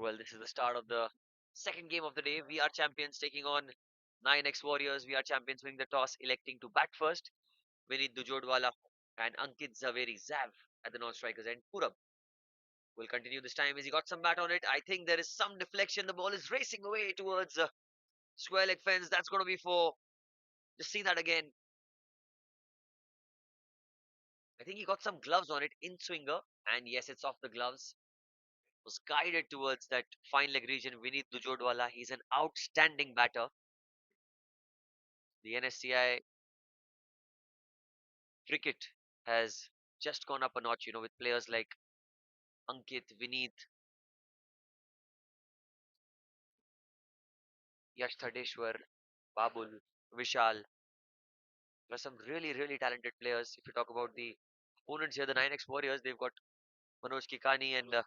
Well, this is the start of the second game of the day. We are champions taking on Nynex Warriors. We are champions winning the toss, electing to bat first. Vinit Dujodwala and Ankit Zaveri Zav at the non-strikers end. Purab will continue this time as he got some bat on it. I think there is some deflection. The ball is racing away towards square leg fence. That's going to be for. Just see that again. I think he got some gloves on it in swinger. And yes, it's off the gloves. Was guided towards that fine leg region. Vinit Dujodwala. He's an outstanding batter. The NSCI cricket has just gone up a notch, with players like Ankit, Vineet, Yash Thadeshwar, Babul, Vishal. There are some really, really talented players. If you talk about the opponents here, the 9X Warriors, they've got Manoj Kikani and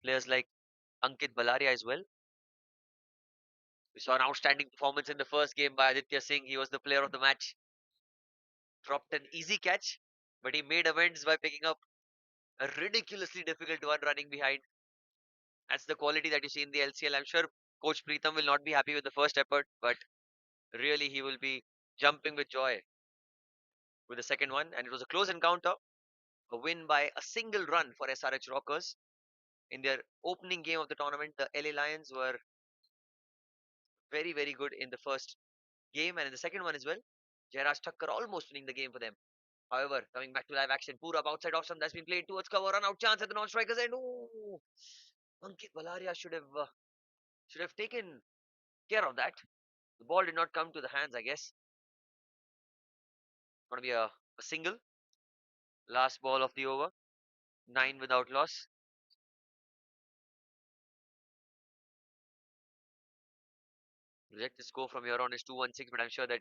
players like Ankit Balaria as well. We saw an outstanding performance in the first game by Aditya Singh. He was the player of the match. Dropped an easy catch, but he made amends by picking up a ridiculously difficult one running behind. That's the quality that you see in the LCL. I'm sure Coach Preetham will not be happy with the first effort, but really he will be jumping with joy with the second one. And it was a close encounter, a win by a single run for SRH Rockers. In their opening game of the tournament, the LA Lions were very, very good in the first game and in the second one as well. Jairaj Thakkar almost winning the game for them. However, coming back to live action, Purab outside option that's been played towards cover, run out chance at the non-strikers end. Oh, Ankit Balaria should have taken care of that. The ball did not come to the hands, I guess. Going to be a single. Last ball of the over. 9 without loss. Projected score from here on is 216, but I'm sure that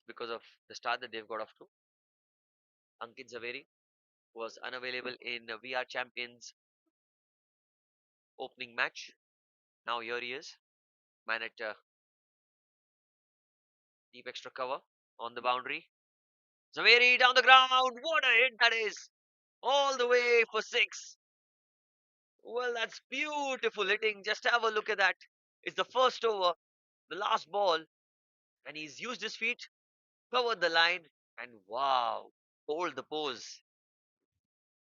because of the start that they've got off to, Ankit Zaveri was unavailable in VR Champions opening match. Now here he is. Man at deep extra cover on the boundary. Zaveri down the ground. What a hit that is. All the way for 6. Well, that's beautiful hitting. Just have a look at that. It's the first over, the last ball, and he's used his feet, covered the line, and wow, hold the pose.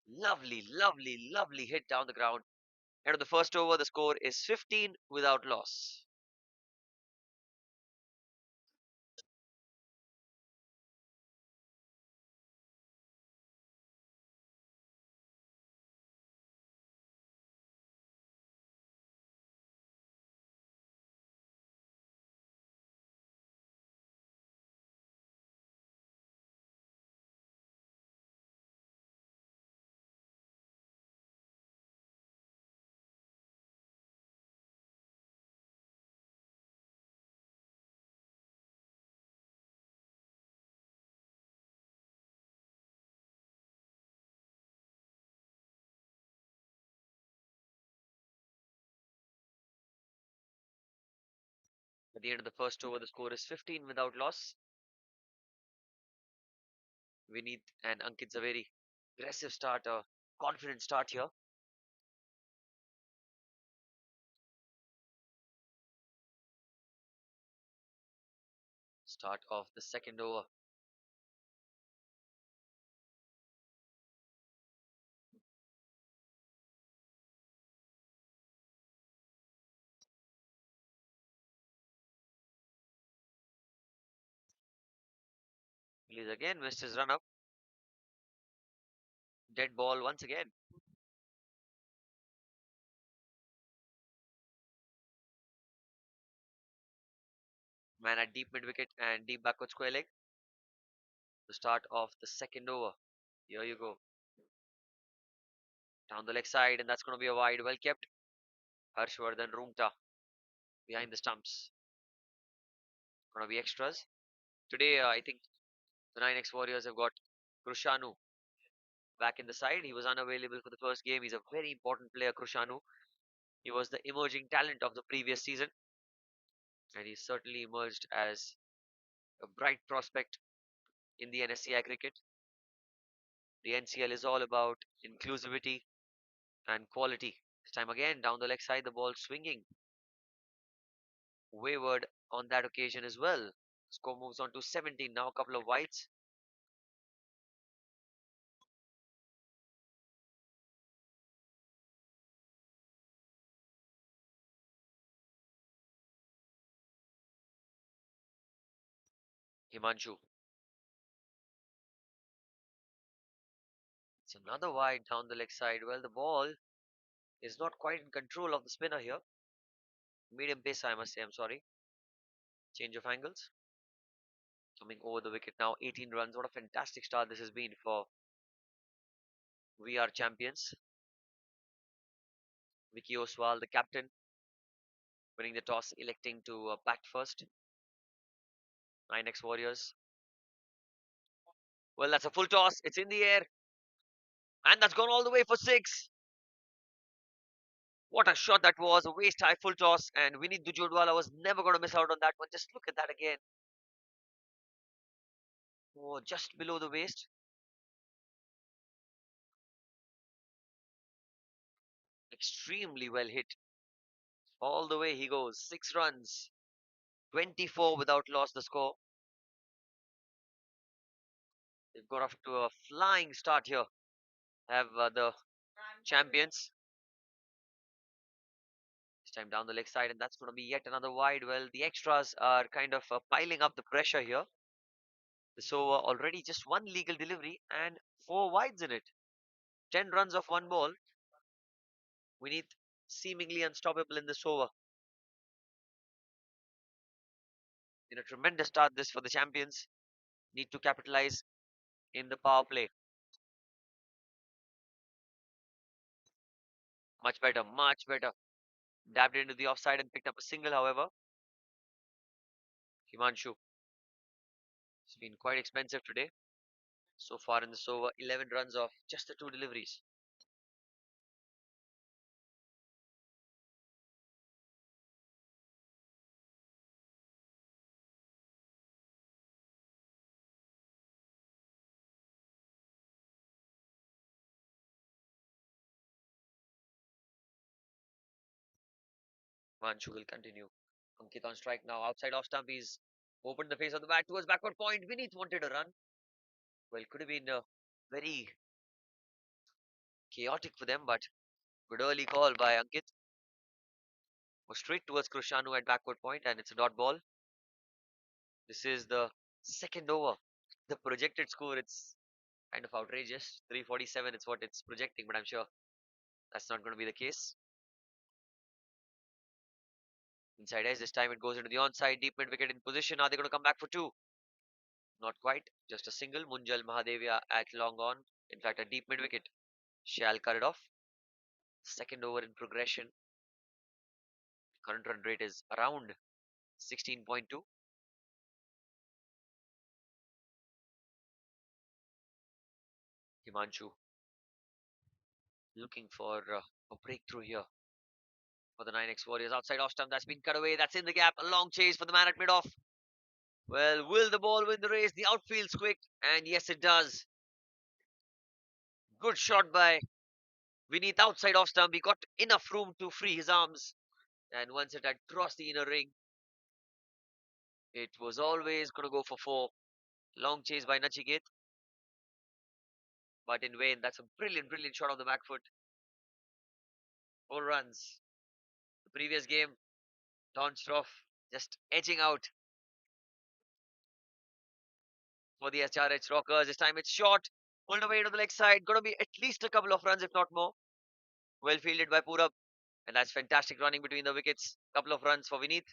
Lovely, lovely, lovely hit down the ground. And of the first over, the score is 15 without loss. At the end of the first over, the score is 15 without loss. Vineet and Ankit Zaveri. Aggressive start, a confident start here. Start of the second over. He's again missed his run up. Dead ball once again. Man at deep mid wicket and deep backward square leg. The start of the second over. Here you go. Down the leg side, and that's going to be a wide. Well kept. Harshvardhan Rungta behind the stumps. Going to be extras. Today, I think the 9X Warriors have got Krushanu back in the side. He was unavailable for the first game. He's a very important player, Krushanu. He was the emerging talent of the previous season, and he certainly emerged as a bright prospect in the NSCI cricket. The NCL is all about inclusivity and quality. This time again, down the leg side, the ball swinging wayward on that occasion as well. Score moves on to 17. Now a couple of wides. Himanshu. It's another wide down the leg side. Well, the ball is not quite in control of the spinner here. Medium pace, I must say. I'm sorry. Change of angles. Coming over the wicket now. 18 runs. What a fantastic start this has been for We Are Champions. Vicky Oswal, the captain, winning the toss, electing to bat first. Nynex Warriors. Well, that's a full toss. It's in the air. And that's gone all the way for six. What a shot that was. A waist high full toss. And Vinit Dujodwala was never going to miss out on that one. Just look at that again. Oh, just below the waist. Extremely well hit. All the way he goes. 6 runs. 24 without loss the score. They've got off to a flying start here. Have the champions. This time down the leg side, and that's going to be yet another wide. Well, the extras are kind of piling up the pressure here. So already just one legal delivery and four wides in it. 10 runs off one ball. We need seemingly unstoppable in this over. In a tremendous start this for the champions. Need to capitalize in the power play. Much better, much better. Dabbed into the offside and picked up a single, however. Himanshu. It's been quite expensive today. So far in this over, 11 runs off just the two deliveries. Himanshu will continue. Ankit on strike now. Outside off stump, he's opened the face of the bat towards backward point. Vinith wanted a run. Well, could have been very chaotic for them, but good early call by Ankit. Was straight towards Krishanu at backward point, and it's a dot ball. This is the second over. The projected score, it's kind of outrageous. 347 is what it's projecting, but I'm sure that's not going to be the case. Inside edge, this time it goes into the onside, deep mid wicket in position. Are they going to come back for two? Not quite. Just a single. Munjal Mahadevia at long on. In fact, a deep mid wicket. Shall cut it off. Second over in progression. Current run rate is around 16.2. Himanshu looking for a breakthrough here for the Nynex Warriors. Outside off stump, that's been cut away. That's in the gap. A long chase for the man at mid off. Well, will the ball win the race? The outfield's quick, and yes, it does. Good shot by Vinith outside off stump. He got enough room to free his arms, and once it had crossed the inner ring, it was always going to go for four. Long chase by Nachiket, but in vain. That's a brilliant, brilliant shot on the back foot. 4 runs. The previous game, Donstroff just edging out for the SRH Rockers. This time it's short, pulled away to the leg side. Going to be at least a couple of runs, if not more. Well fielded by Purab. And that's fantastic running between the wickets. Couple of runs for Vinith.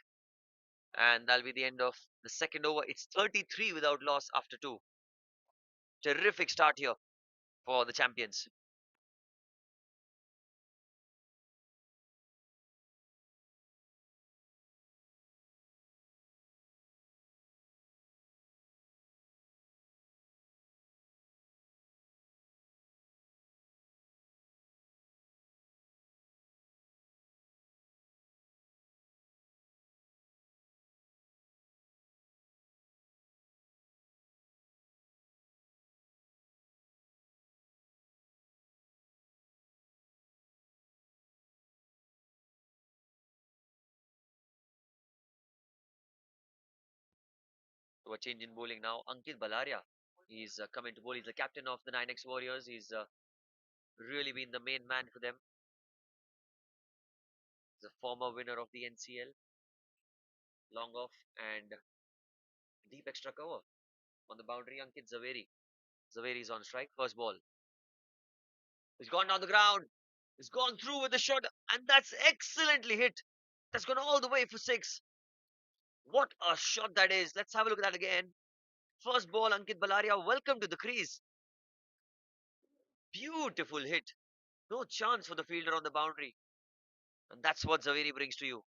And that'll be the end of the second over. It's 33 without loss after two. Terrific start here for the champions. So a change in bowling now. Ankit Balaria. He's coming to bowl. He's the captain of the Nynex Warriors. He's really been the main man for them. He's a former winner of the NCL. Long off and deep extra cover on the boundary. Ankit Zaveri. Zaveri is on strike. First ball. He's gone down the ground. He's gone through with the shot, and that's excellently hit. That's gone all the way for six. What a shot that is. Let's have a look at that again. First ball, Ankit Balaria. Welcome to the crease. Beautiful hit. No chance for the fielder on the boundary. And that's what Zaveri brings to you.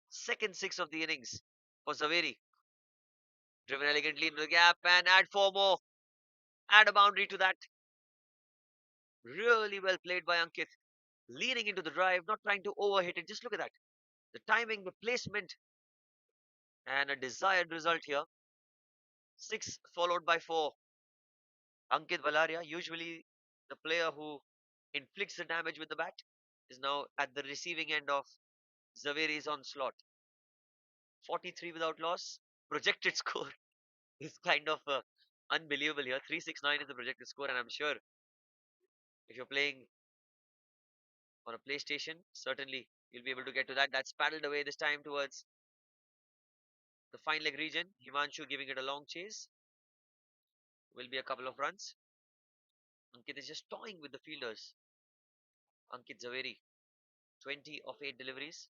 Second six of the innings for Zaveri. Driven elegantly into the gap and add four more. Add a boundary to that. Really well played by Ankit. Leaning into the drive, not trying to overhit it. Just look at that. The timing, the placement, and a desired result here. Six followed by four. Ankit Valaria, usually the player who inflicts the damage with the bat, is now at the receiving end of Zaveri's onslaught. 43 without loss. Projected score is kind of unbelievable here. 369 is the projected score, and I'm sure if you're playing on a PlayStation, certainly you'll be able to get to that. That's paddled away this time towards the fine leg region. Himanshu giving it a long chase. Will be a couple of runs. Ankit is just toying with the fielders. Ankit Zaveri, 20 of 8 deliveries.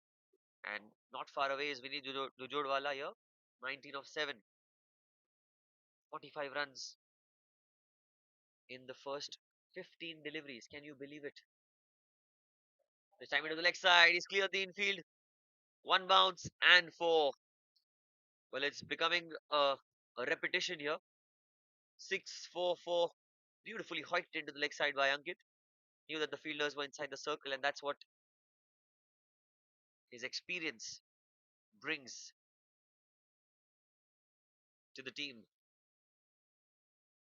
And not far away is Vinny Dujodwala here. 19 of 7. 45 runs in the first 15 deliveries. Can you believe it? This time into the leg side. He's cleared the infield. One bounce and four. Well, it's becoming a repetition here. 6-4-4. Beautifully hoiked into the leg side by Ankit. Knew that the fielders were inside the circle, and that's what his experience brings to the team.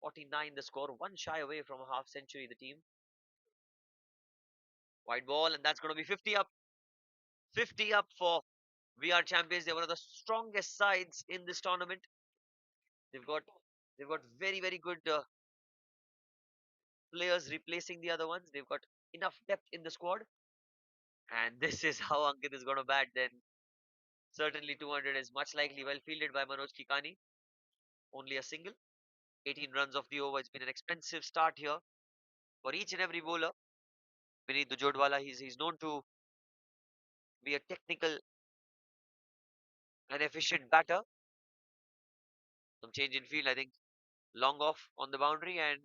49 the score, one shy away from a half century, the team. Wide ball, and that's going to be 50 up. 50 up for VR champions. They're one of the strongest sides in this tournament. They've got they've got very good players replacing the other ones. They've got enough depth in the squad, and this is how Ankit is going to bat. Then certainly 200 is much likely well fielded by Manoj Kikani. Only a single. 18 runs of the over. It's been an expensive start here for each and every bowler. Beneath the Jodwala, he's known to be a technical and efficient batter. Some change in field, I think. Long off on the boundary, and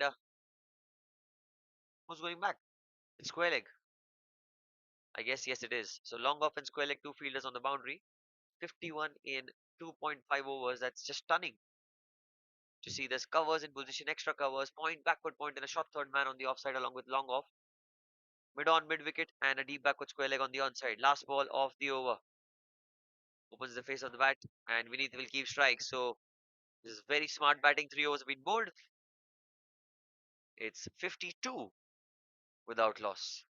who's going back? It's square leg. I guess yes, it is. So long off and square leg, two fielders on the boundary. 51 in 2.5 overs. That's just stunning to see. There's covers in position, extra covers, point, backward point, and a short third man on the offside along with long off. Mid on, mid wicket, and a deep backward square leg on the onside. Last ball of the over. Opens the face of the bat, and Vineet will keep strike. So this is very smart batting. 3 overs have been bowled. It's 52 without loss.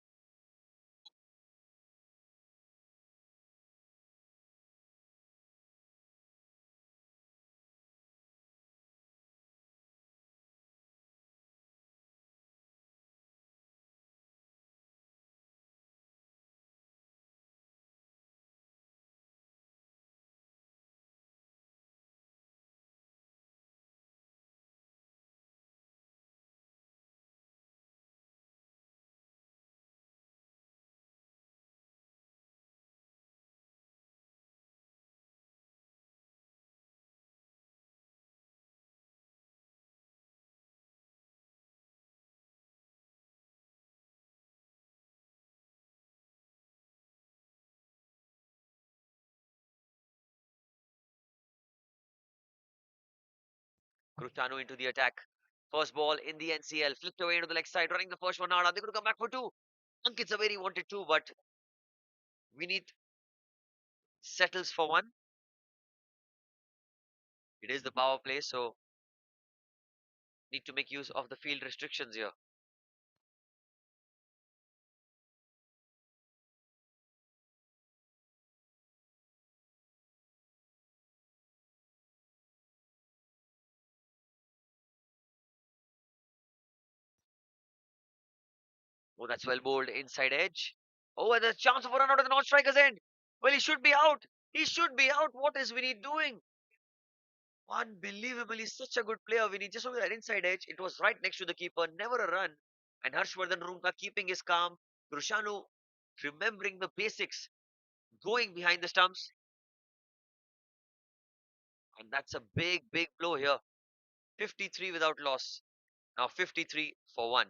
Cristiano into the attack. First ball in the NCL. Flipped away into the leg side, running the first one out. Are they going to come back for two? Ankit Zaveri wanted two, but Vineet settles for one. It is the power play, so need to make use of the field restrictions here. Oh, that's well bowled inside edge. Oh, and there's a chance of a run out of the non-striker's end. Well, he should be out. He should be out. What is Vinny doing? Unbelievably, such a good player. Vinny just over that inside edge. It was right next to the keeper. Never a run. And Harshvardhan Runka keeping his calm. Grushanu remembering the basics, going behind the stumps. And that's a big, big blow here. 53 without loss. Now 53 for one.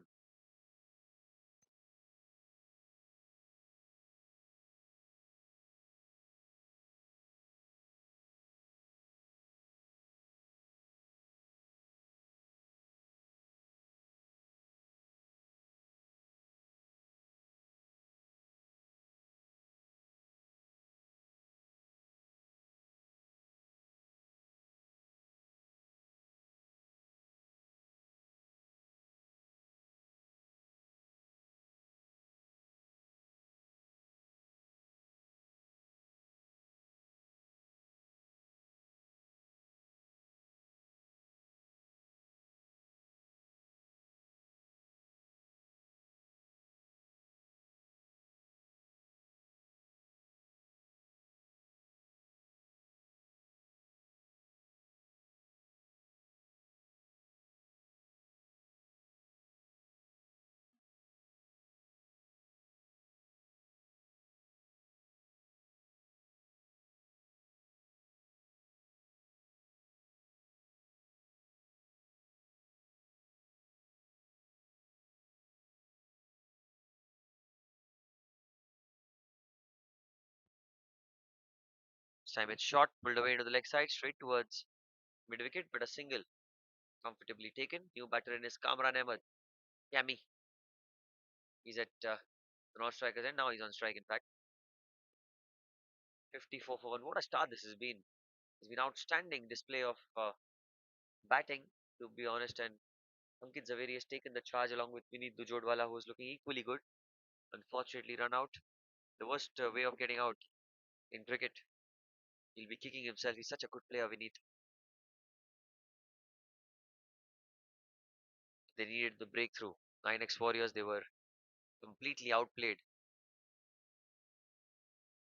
This time it's short, pulled away into the leg side, straight towards mid wicket, but a single comfortably taken. New batter in is Kamran Ahmed. Yami. He's at the non-striker's end. Now he's on strike, in fact. 54 for one. What a start this has been. It's been outstanding display of batting, to be honest. And Ankit Zaveri has taken the charge along with Vineet Dujodwala, who is looking equally good. Unfortunately, run out. The worst way of getting out in cricket. He'll be kicking himself. He's such a good player, Vineet. They needed the breakthrough. Nynex Warriors, they were completely outplayed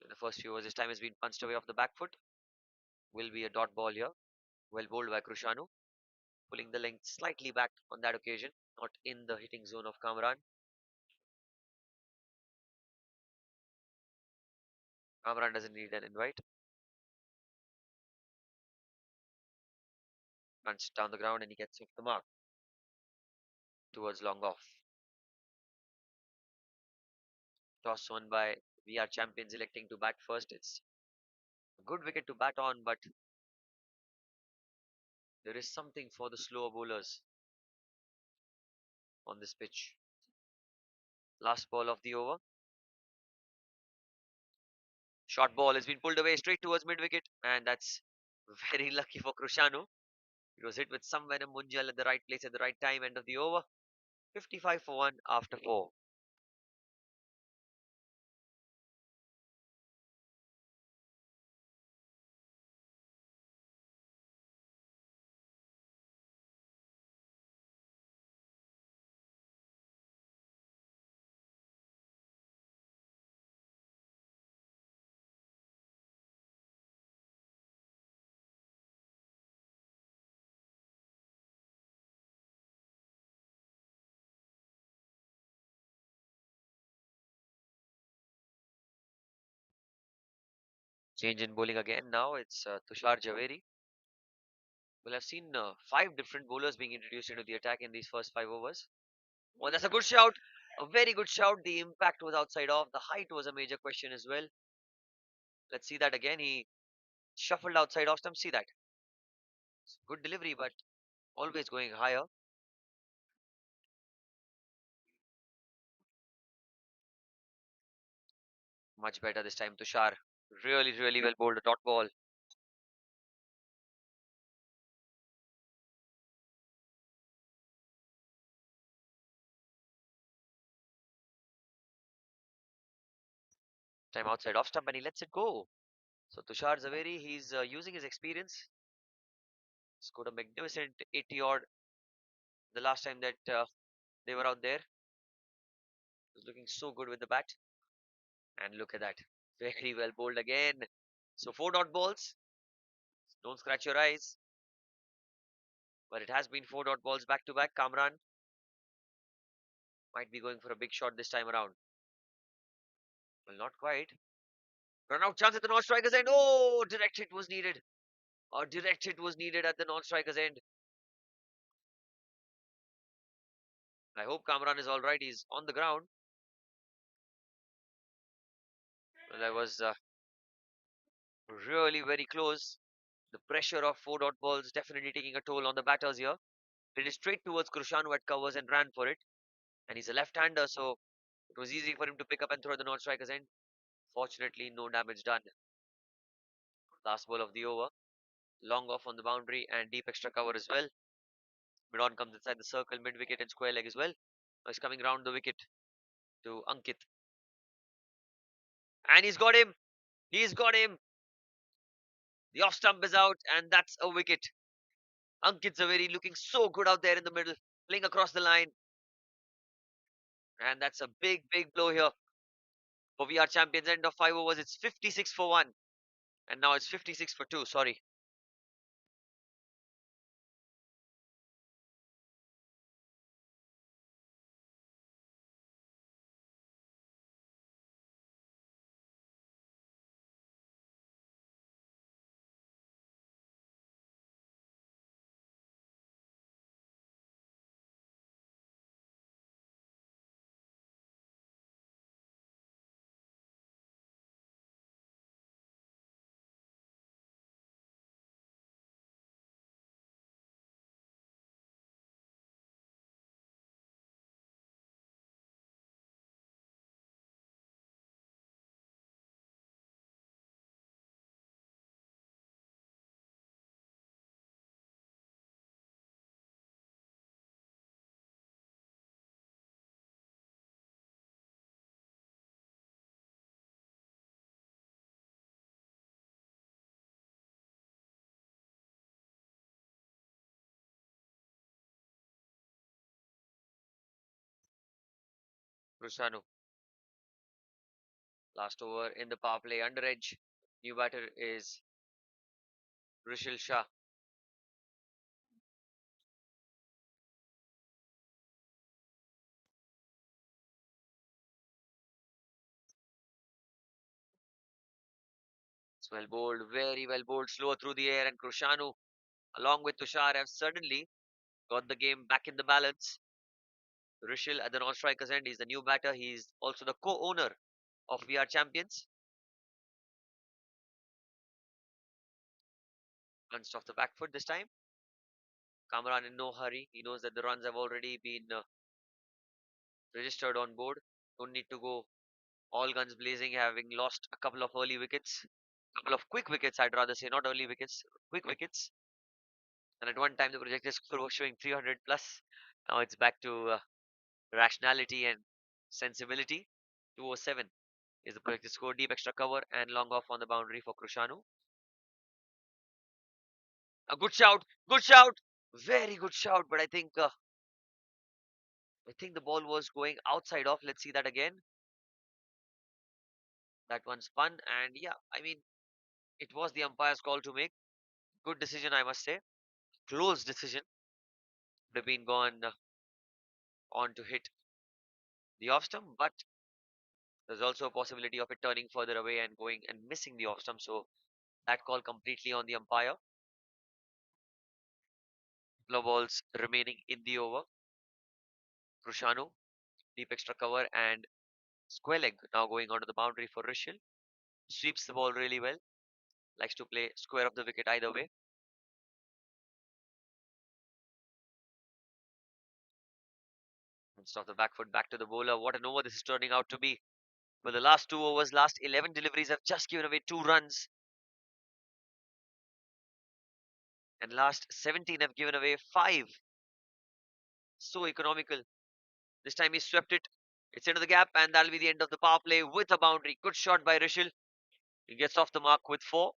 in the first few overs. This time has been punched away off the back foot. Will be a dot ball here. Well bowled by Krushanu, pulling the length slightly back on that occasion, not in the hitting zone of Kamran. Kamran doesn't need an invite. Runs down the ground and he gets off the mark towards long off. Toss won by VR champions electing to bat first. It's a good wicket to bat on, but there is something for the slower bowlers on this pitch. Last ball of the over. Short ball has been pulled away straight towards mid wicket, and that's very lucky for Krushanu. It was hit with some venom Munjal at the right place at the right time. End of the over. 55 for one after four. Change in bowling again. Now it's Tushar Javeri. We'll have seen five different bowlers being introduced into the attack in these first five overs. Oh, that's a good shout. A very good shout. The impact was outside off. The height was a major question as well. Let's see that again. He shuffled outside off stump. See that. Good delivery, but always going higher. Much better this time. Tushar. Really, really well bowled. A dot ball. Time outside off stump and he lets it go. So Tushar Zaveri, he's using his experience. Scored a magnificent 80 odd the last time that they were out there. He's looking so good with the bat. And look at that. Very well bowled again. So four dot balls. Don't scratch your eyes. But it has been four dot balls back to back. Kamran might be going for a big shot this time around. Well, not quite. Run out chance at the non-striker's end. Oh, direct hit was needed. A direct hit was needed at the non-striker's end. I hope Kamran is all right. He's on the ground. Well, I was really very close. The pressure of four dot balls definitely taking a toll on the batters here. It is straight towards Krushan, at covers and ran for it. And he's a left-hander, so it was easy for him to pick up and throw at the non-striker's end. Fortunately, no damage done. Last ball of the over. Long off on the boundary and deep extra cover as well. Mid on comes inside the circle, mid wicket and square leg as well. Now he's coming round the wicket to Ankit. And he's got him. He's got him. The off stump is out, and that's a wicket. Ankit Zaveri looking so good out there in the middle, playing across the line. And that's a big, big blow here for VR champions. End of 5 overs. It's 56 for 1. And now it's 56 for 2. Sorry. Rusano. Last over in the power play under edge. New batter is Rishil Shah. It's well bowled, very well bowled, slower through the air, and Krushanu, along with Tushar, have suddenly got the game back in the balance. Rishil at the non-striker's end, he's the new batter. He's also the co-owner of We Are Champions. Runs off the back foot this time. Kamran in no hurry. He knows that the runs have already been registered on board. Don't need to go all guns blazing, having lost a couple of early wickets. Couple of quick wickets, I'd rather say, not early wickets, quick wickets. And at one time, the projected score was showing 300 plus. Now it's back to rationality and sensibility. 207 is the projected score. Deep extra cover and long off on the boundary for Krushanu. A good shout, good shout, very good shout. But I think the ball was going outside off. Let's see that again. That one spun, and yeah, I mean, it was the umpire's call to make. Good decision, I must say. Close decision. Would have been gone on to hit the off stump, but there's also a possibility of it turning further away and going and missing the off stump. So that call completely on the umpire. No balls remaining in the over. Krushanu, deep extra cover and square leg now going onto the boundary for Rishil. Sweeps the ball really well. Likes to play square of the wicket either way. Instead of the back foot back to the bowler. What an over this is turning out to be. But the last 2 overs, last 11 deliveries have just given away 2 runs. And last 17 have given away 5. So economical. This time he swept it. It's into the gap, and that'll be the end of the power play with a boundary. Good shot by Rishil. He gets off the mark with 4.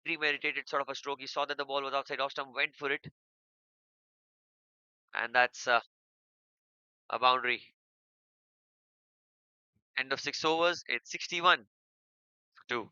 Premeditated sort of a stroke. He saw that the ball was outside off stump, went for it. And that's a boundary. End of 6 overs. It's 61 for 2.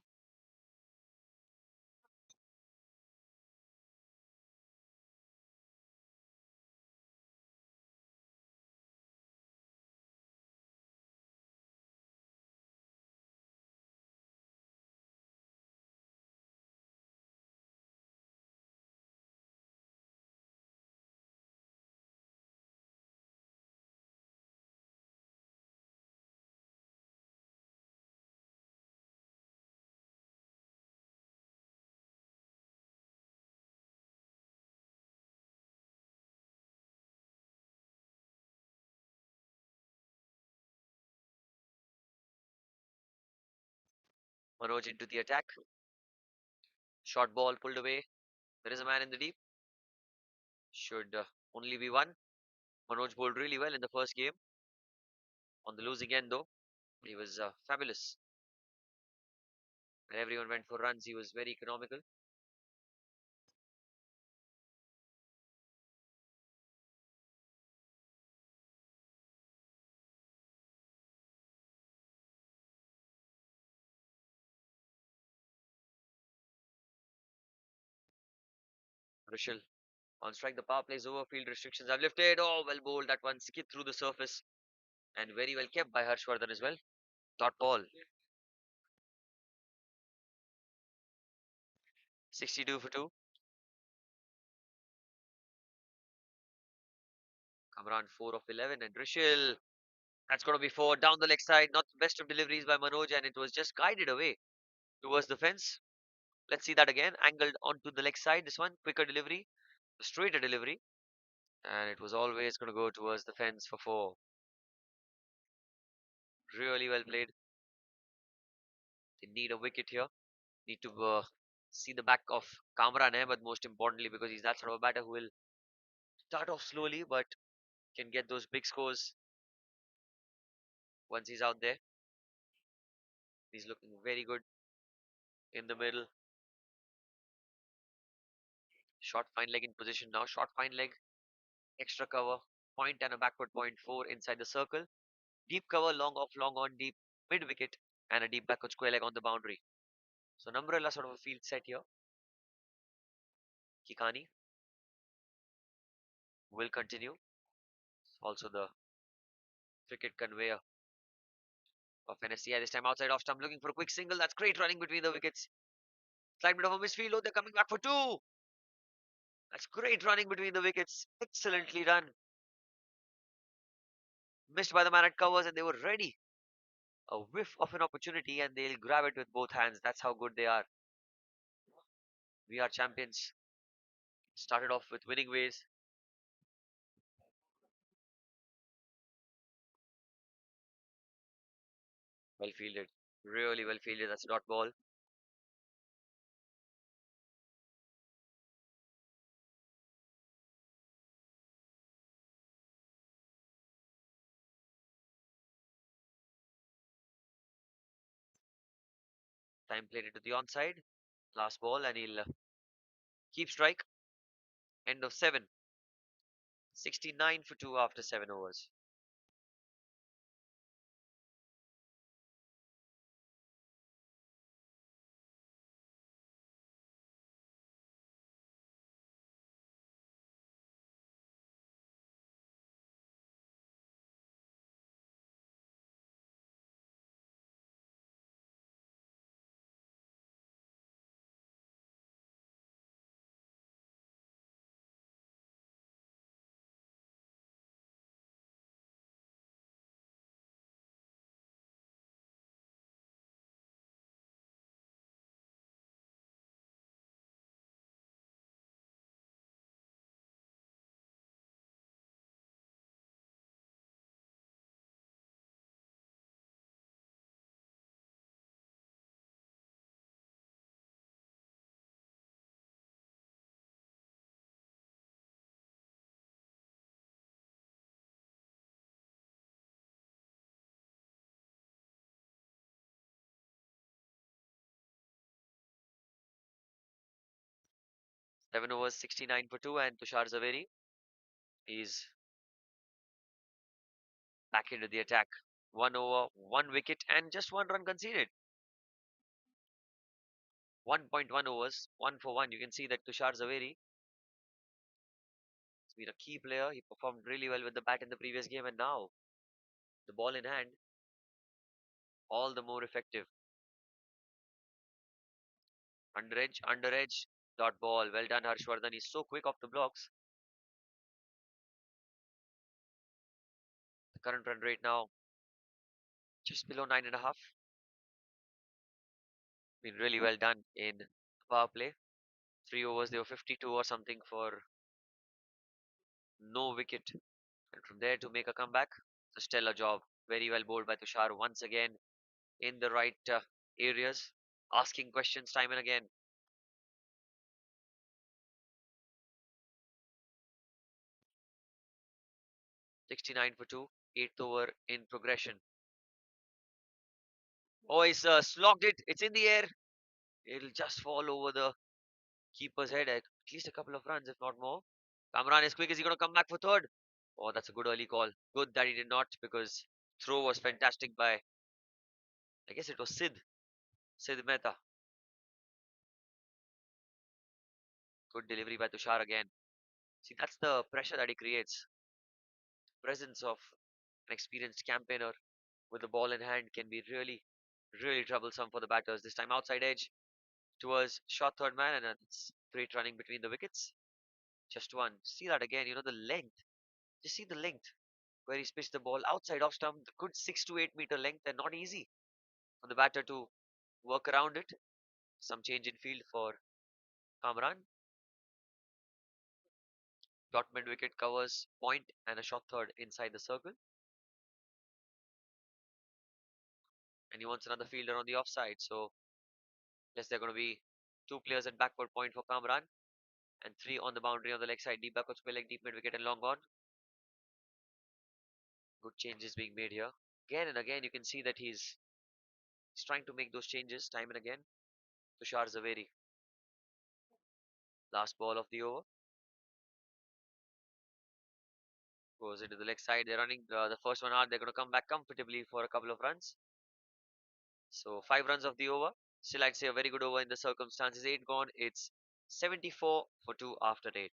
Manoj into the attack. Short ball pulled away. There is a man in the deep. Should only be one. Manoj bowled really well in the first game. On the losing end, though, he was fabulous. When everyone went for runs, he was very economical. Rishal on strike. The power plays over. Field restrictions have lifted. Oh, well bowled. That one skipped through the surface and very well kept by Harshvardhan as well. Dot ball. 62 for 2. Kamran 4 of 11. And Rishal. That's going to be 4 down the leg side. Not the best of deliveries by Manoj, and it was just guided away towards the fence. Let's see that again. Angled onto the leg side. This one. Quicker delivery. Straighter delivery. And it was always going to go towards the fence for 4. Really well played. They need a wicket here. Need to see the back of Kamran Ahmed most importantly because he's that sort of a batter who will start off slowly but can get those big scores once he's out there. He's looking very good in the middle. Short fine leg in position now. Short fine leg, extra cover, point and a backward point 4 inside the circle. Deep cover, long off, long on, deep mid wicket, and a deep backward square leg on the boundary. So, an umbrella sort of a field set here. Kikani will continue. Also, the cricket conveyor of Nsci this time outside off stump looking for a quick single. That's great running between the wickets. Slight bit of a misfield. Oh, they're coming back for 2. That's great running between the wickets. Excellently done. Missed by the man at covers and they were ready. A whiff of an opportunity and they'll grab it with both hands. That's how good they are. We are champions. Started off with winning ways. Well fielded. Really well fielded. That's a dot ball. Time played into the onside. Last ball and he'll keep strike. End of 7. 69 for 2 after 7 overs. 7 overs, 69 for 2 and Tushar Zaveri is back into the attack. 1 over, 1 wicket, and just 1 run conceded. 1.1 overs, 1 for 1. You can see that Tushar Zaveri has been a key player. He performed really well with the bat in the previous game, and now the ball in hand, all the more effective. Under edge, dot ball. Well done, Harshvardhan. He's so quick off the blocks. The current run rate now just below 9.5. Been really well done in power play. 3 overs, they were 52 or something for no wicket. And from there to make a comeback, it's a stellar job. Very well bowled by Tushar once again in the right areas, asking questions time and again. 69 for 2, eighth over in progression. Oh, he's slogged it. It's in the air. It'll just fall over the keeper's head at least a couple of runs, if not more. Kamran is quick. Is he going to come back for third? Oh, that's a good early call. Good that he did not because throw was fantastic by, I guess it was Sid Mehta. Good delivery by Tushar again. See, that's the pressure that he creates. Presence of an experienced campaigner with the ball in hand can be really, really troublesome for the batters. This time outside edge towards short third man, and it's straight running between the wickets. Just one. See that again, the length. Just see the length where he's pitched the ball outside off stump. The good 6 to 8 meter length, and not easy for the batter to work around it. Some change in field for Kamran. Dot mid wicket covers point and a short third inside the circle. And he wants another fielder on the offside. So, yes, they're going to be 2 players at backward point for Kamran and 3 on the boundary on the leg side. Deep backward spelling, deep mid wicket, and long on. Good changes being made here. Again and again, you can see that he's trying to make those changes time and again. Tushar Zaveri, last ball of the over, goes into the leg side. They're running the first one hard. They're going to come back comfortably for a couple of runs. So 5 runs of the over. Still, I'd say a very good over in the circumstances. 8 gone. It's 74 for 2 after 8.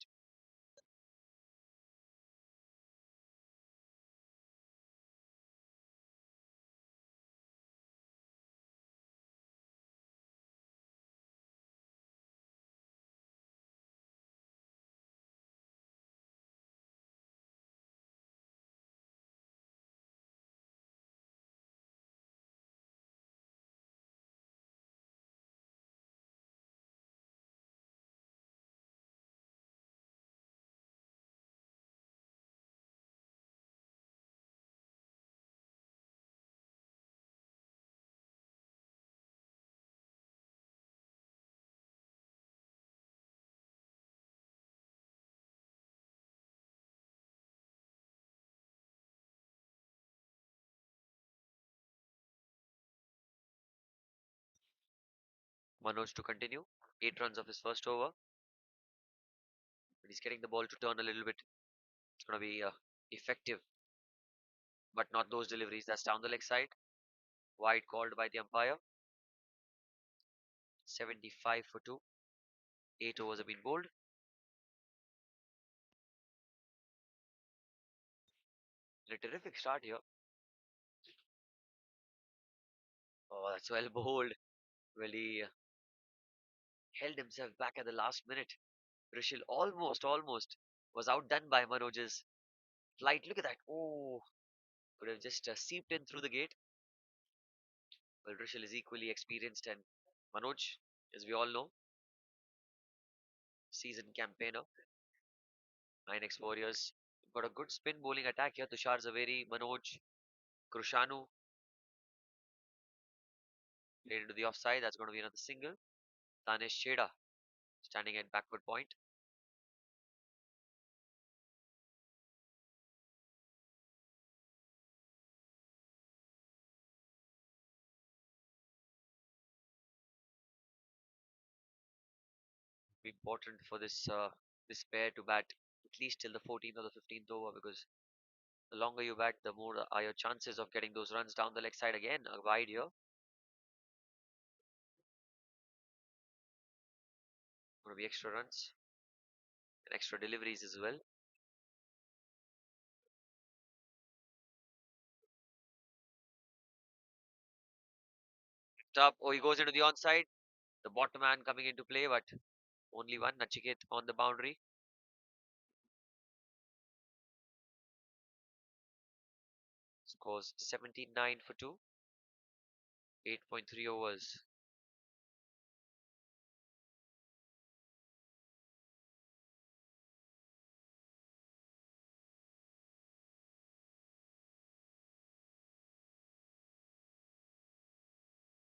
Manoj to continue. 8 runs of his first over. But he's getting the ball to turn a little bit. It's going to be effective, but not those deliveries. That's down the leg side. Wide called by the umpire. 75 for 2. 8 overs have been bowled. A terrific start here. Oh, that's well bowled. Well, he held himself back at the last minute. Rishil almost was outdone by Manoj's flight. Look at that. Oh, could have just seeped in through the gate. Well, Rishil is equally experienced, and Manoj, as we all know, seasoned campaigner. Nynex Warriors got a good spin bowling attack here. Tushar Zaveri, Manoj, Krushanu played into the offside. That's going to be another single. Tanesh Cheda standing at backward point. Be important for this pair to bat at least till the 14th or the 15th over because The longer you bat, the more are your chances of getting those runs down the leg side again. A wide here. Going to be extra runs and extra deliveries as well. Top. Oh, he goes into the onside. The bottom man coming into play, but only one. Nachiket on the boundary. Scores 79 for 2. 8.3 overs.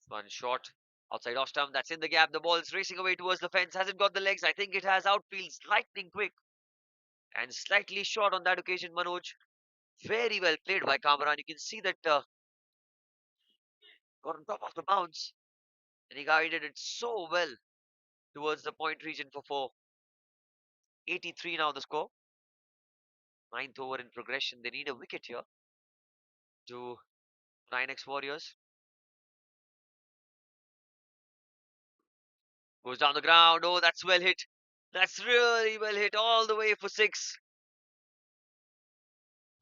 One shot outside off stump. That's in the gap. The ball's racing away towards the fence. Hasn't got the legs. I think it has outfields lightning quick and slightly short on that occasion. Manoj, very well played by Kamran. You can see that got on top of the bounce and he guided it so well towards the point region for 4. 83 now the score. Ninth over in progression. They need a wicket here to Nynex Warriors. Goes down the ground. Oh, that's well hit. That's really well hit all the way for 6.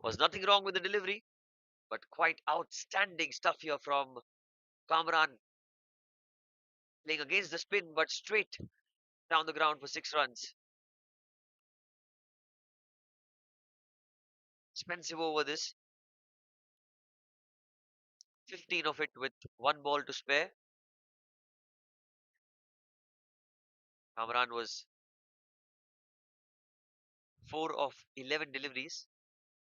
Was nothing wrong with the delivery, but quite outstanding stuff here from Kamran, playing against the spin, but straight down the ground for 6 runs. Expensive over this. 15 of it with 1 ball to spare. Kamran was 4 of 11 deliveries,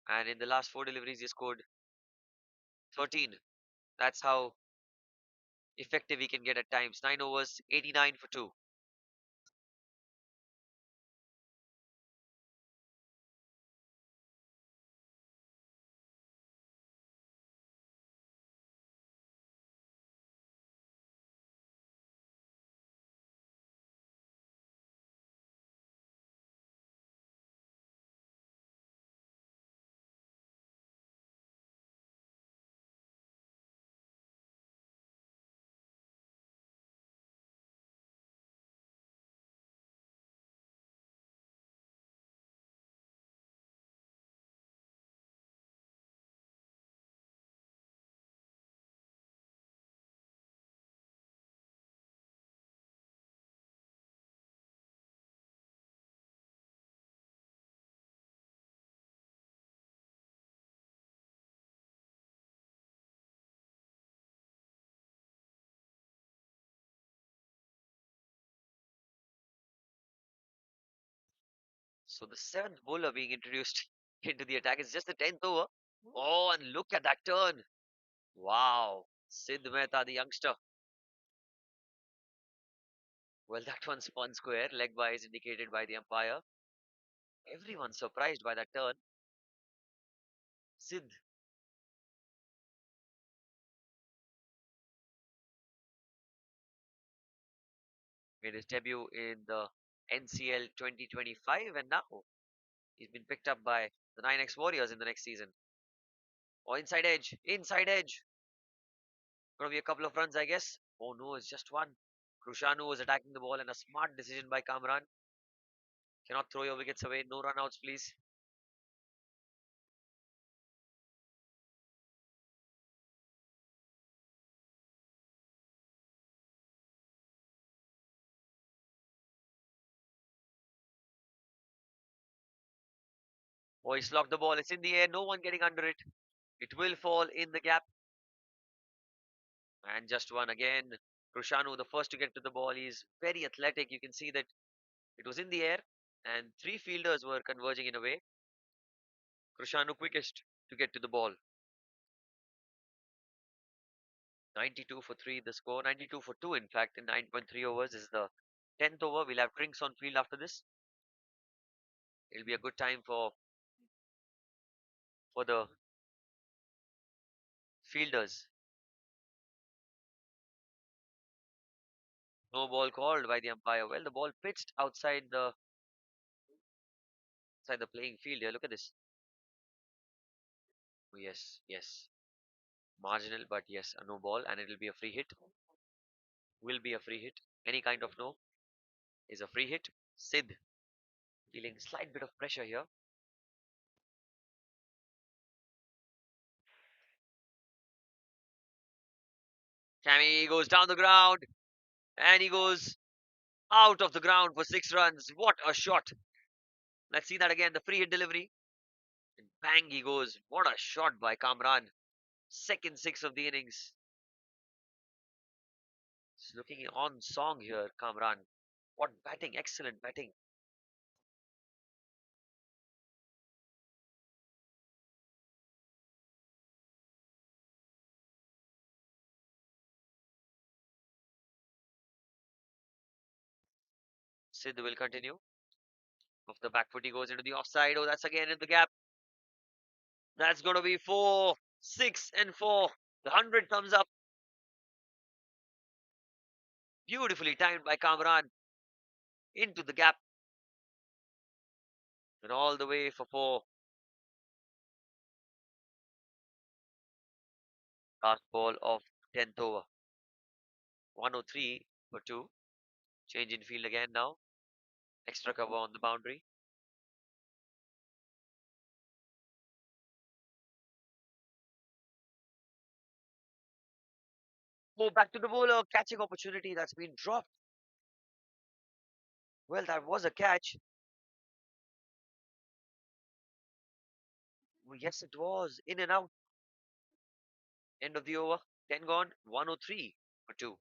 and in the last 4 deliveries, he scored 13. That's how effective he can get at times. 9 overs, 89 for 2. So the 7th bowler being introduced into the attack is just the 10th over. Oh, and look at that turn. Wow. Sid Mehta, the youngster. Well, that one spun square. Leg by is indicated by the umpire. Everyone's surprised by that turn. Sid made his debut in the NCL 2025, and now he's been picked up by the Nynex Warriors in the next season. Oh, inside edge, inside edge. Gonna be a couple of runs, I guess. Oh no, it's just one. Krushanu was attacking the ball, and a smart decision by Kamran. Cannot throw your wickets away. No run outs, please. Oh, he's locked the ball. It's in the air. No one getting under it. It will fall in the gap. And just one again. Krushanu, the first to get to the ball. He's very athletic. You can see that it was in the air, and 3 fielders were converging in a way. Krushanu quickest to get to the ball. 92 for 3 the score. 92 for 2 in fact in 9.3 overs is the 10th over. We'll have drinks on field after this. It'll be a good time for the fielders. No ball called by the umpire. Well, the ball pitched outside the playing field here. Look at this. Yes, yes. Marginal, but yes, a no ball, and it'll be a free hit. Will be a free hit. Any kind of no is a free hit. Sid feeling slight bit of pressure here. Tammy goes down the ground, and he goes out of the ground for 6 runs. What a shot! Let's see that again. The free hit delivery. And bang, he goes. What a shot by Kamran. Second six of the innings. He's looking on song here, Kamran. What batting! Excellent batting. Sid will continue. Off the back foot, he goes into the offside. Oh, that's again in the gap. That's going to be four, six, and four. The 100 comes up. Beautifully timed by Kamran into the gap and all the way for four. Last ball of 10th over. 103 for two. Change in field again now. Extra cover on the boundary. Oh, back to the bowler. Catching opportunity that's been dropped. Well, that was a catch. Yes, it was. In and out. End of the over. 10 gone. 103 for two.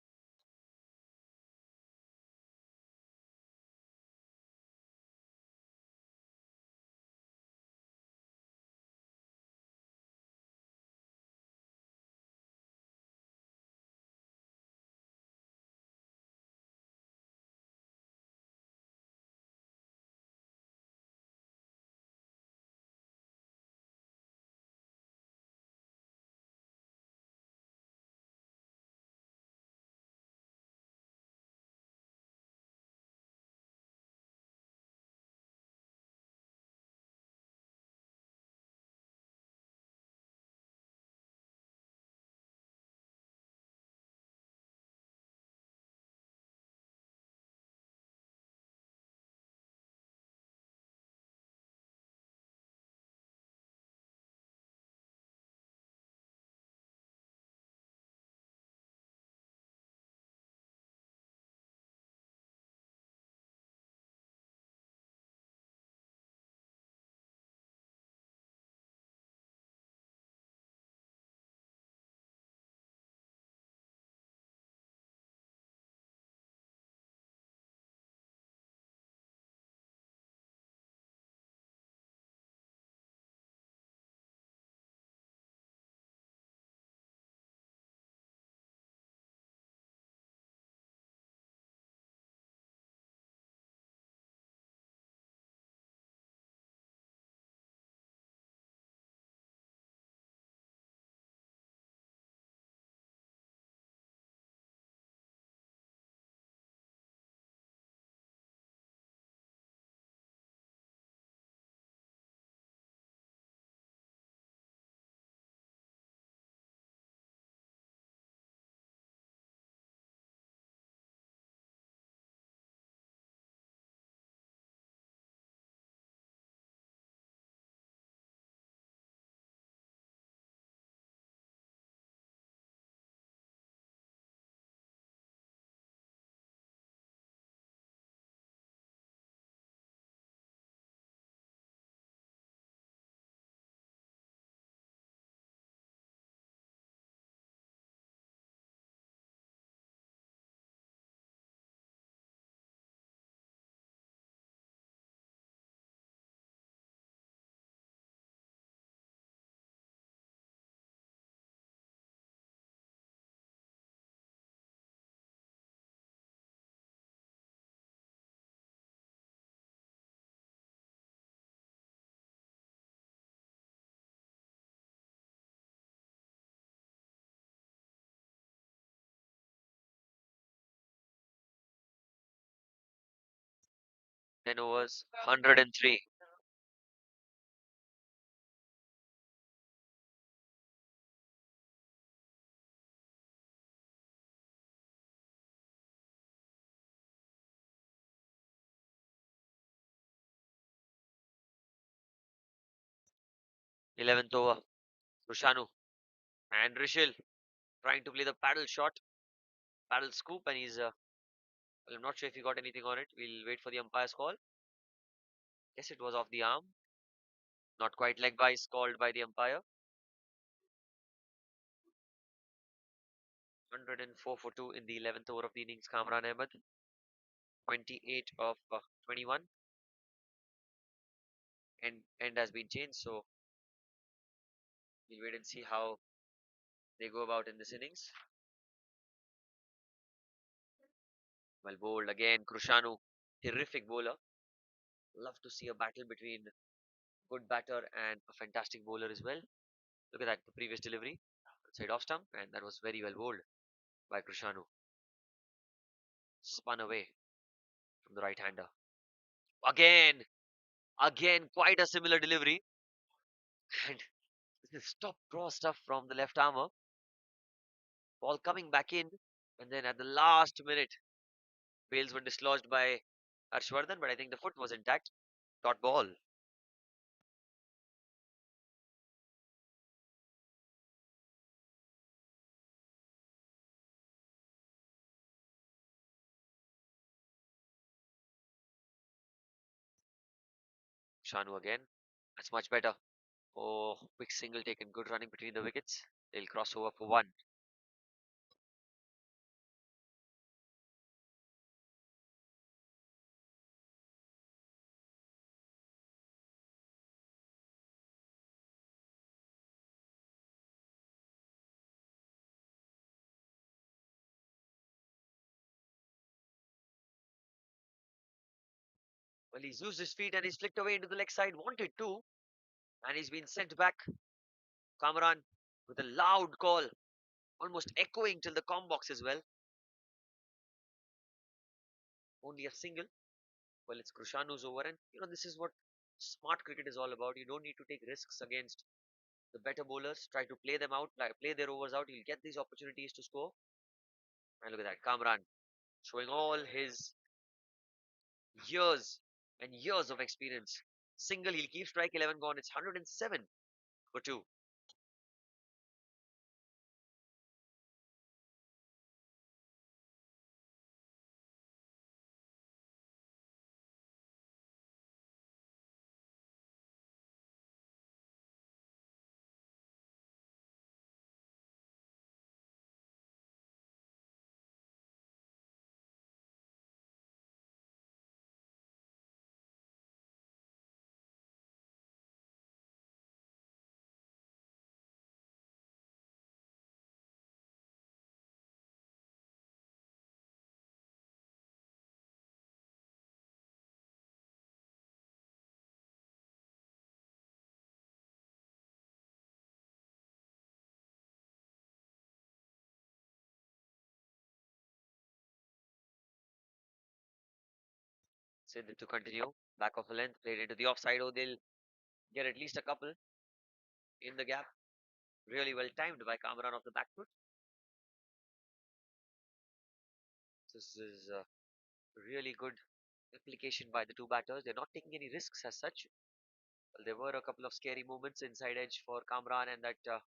Ten overs. 103. 11th over. Rushanu and Rishil trying to play the paddle shot, paddle scoop, and well, I'm not sure if he got anything on it. We'll wait for the umpire's call. Yes, it was off the arm. Not quite leg bias called by the umpire. 104 for 2 in the 11th over of the innings. Kamran Ahmed, 28 of 21. End has been changed, so we'll wait and see how they go about in this innings. Well bowled again, Krushanu, terrific bowler. Love to see a battle between good batter and a fantastic bowler as well. Look at that, the previous delivery, side off stump, and that was very well bowled by Krushanu. Spun away from the right hander. Again, again, quite a similar delivery. And this is stop draw stuff from the left armour. Ball coming back in, and then at the last minute, bails were dislodged by Harshvardhan, but I think the foot was intact. Dot ball. Shanu again. That's much better. Oh, quick single taken. Good running between the wickets. They'll cross over for one. Well, he's used his feet and he's flicked away into the leg side. Wanted to, and he's been sent back. Kamran with a loud call, almost echoing till the com box as well. Only a single. Well, it's Krushanu's over, and this is what smart cricket is all about. You don't need to take risks against the better bowlers. Try to play them out, play their overs out. You'll get these opportunities to score. And look at that, Kamran showing all his years and years of experience. Single, he'll keep strike 11 gone. It's 107 for 2. Sid to continue. Back of the length, played into the offside. Oh, they'll get at least a couple in the gap. Really well timed by Kamran off the back foot. This is a really good application by the two batters. They're not taking any risks as such. Well, there were a couple of scary moments inside edge for Kamran and that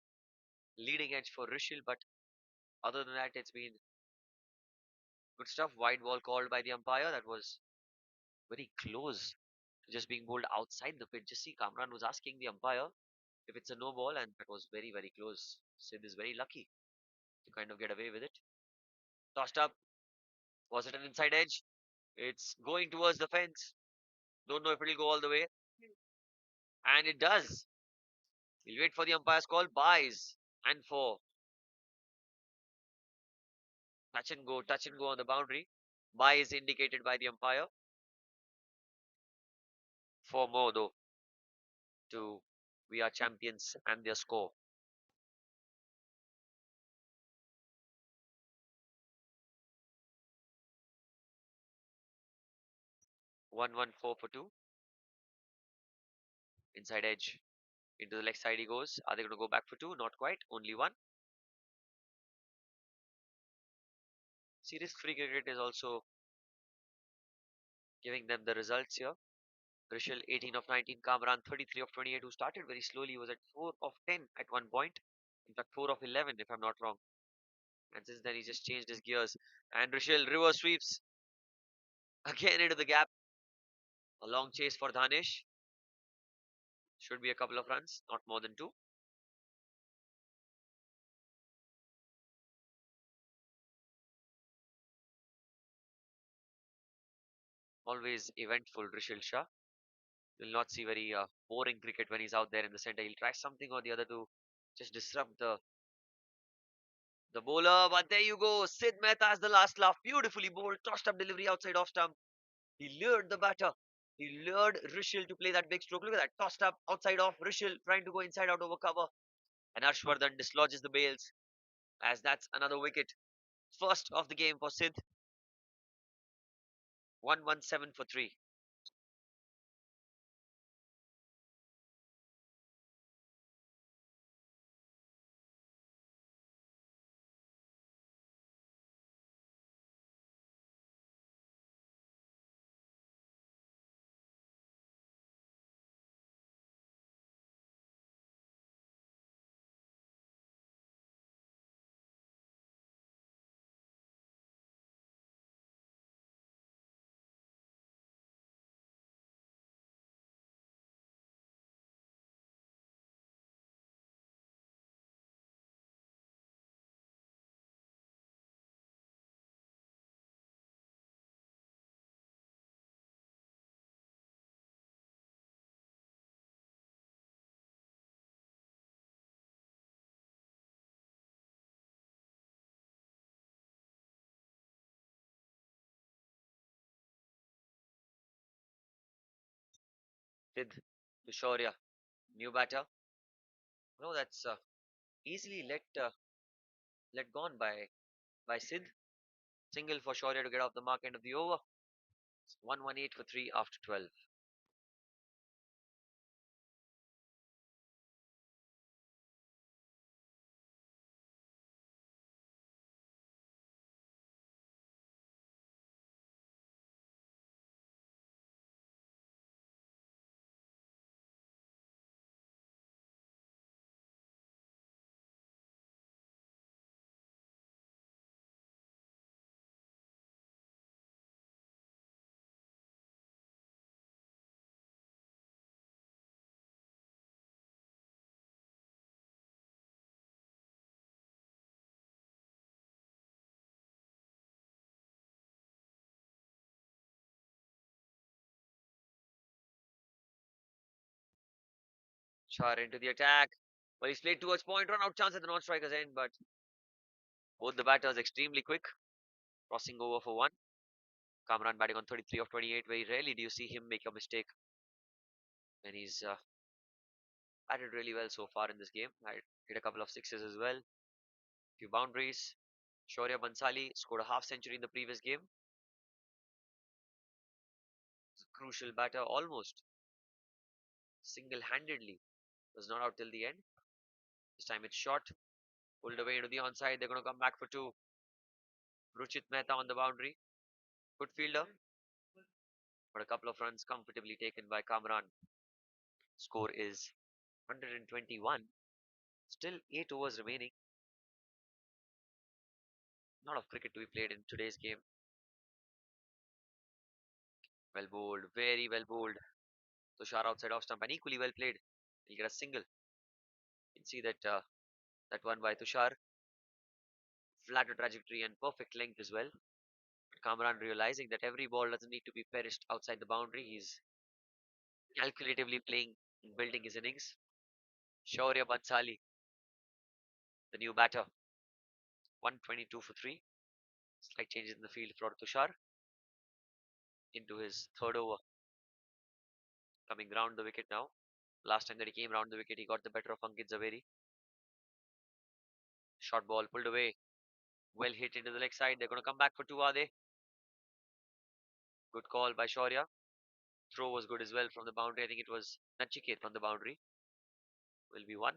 leading edge for Rishil, but other than that, it's been good stuff. Wide ball called by the umpire. That was very close to just being bowled outside the pitch. Just see, Kamran was asking the umpire if it's a no ball, and that was very, very close. Sid is very lucky to kind of get away with it. Tossed up. Was it an inside edge? It's going towards the fence. Don't know if it'll go all the way. And it does. We'll wait for the umpire's call. Buys and four. Touch and go on the boundary. Buy is indicated by the umpire. Four more though to we are champions and their score. 114 for 2. Inside edge. Into the left side he goes. Are they going to go back for 2? Not quite. Only 1. See, risk free cricket is also giving them the results here. Rishal 18 of 19, Kamran 33 of 28, who started very slowly, was at 4 of 10 at one point. In fact, 4 of 11, if I'm not wrong. And since then, he just changed his gears. And Rishal reverse sweeps again into the gap. A long chase for Danish. Should be a couple of runs, not more than two. Always eventful, Rishal Shah. You'll not see very boring cricket when he's out there in the center. He'll try something or the other to just disrupt the bowler. But there you go. Sid Mehta has the last laugh. Beautifully bowled. Tossed up delivery outside off stump. He lured the batter. He lured Rishal to play that big stroke. Look at that. Tossed up outside off. Rishal trying to go inside out over cover. And Harshvardhan dislodges the bails as that's another wicket. First of the game for Sid. 117 for 3. Sid to Shaurya. New batter. No, that's easily let gone by Sid. Single for Shaurya to get off the mark end of the over. 118 for 3 after 12. Char into the attack. Well, he's played towards point, run out chance at the non-striker's end, but both the batters extremely quick, crossing over for one. Kamran batting on 33 of 28. Very rarely do you see him make a mistake, and he's batted really well so far in this game. I hit a couple of sixes as well, few boundaries. Shaurya Bansali scored a half century in the previous game. He's a crucial batter, almost single-handedly. Was not out till the end. This time it's short, pulled away into the onside. They're going to come back for two. Ruchit Mehta on the boundary. Good fielder, but a couple of runs comfortably taken by Kamran. Score is 121. Still 8 overs remaining. A lot of cricket to be played in today's game. Well bowled, very well bowled. Tushar outside off stump and equally well played. He'll get a single. You can see that one by Tushar. Flatter trajectory and perfect length as well. Kamran realizing that every ball doesn't need to be perished outside the boundary. He's calculatively playing, building his innings. Shaurya Bansali, the new batter, 122 for 3. Slight changes in the field for Tushar into his third over. Coming round the wicket now. Last time that he came round the wicket, he got the better of Ankit Zaveri. Short ball pulled away. Well hit into the leg side. They're going to come back for two, are they? Good call by Shaurya. Throw was good as well from the boundary. I think it was Nachiket on the boundary. Will be one.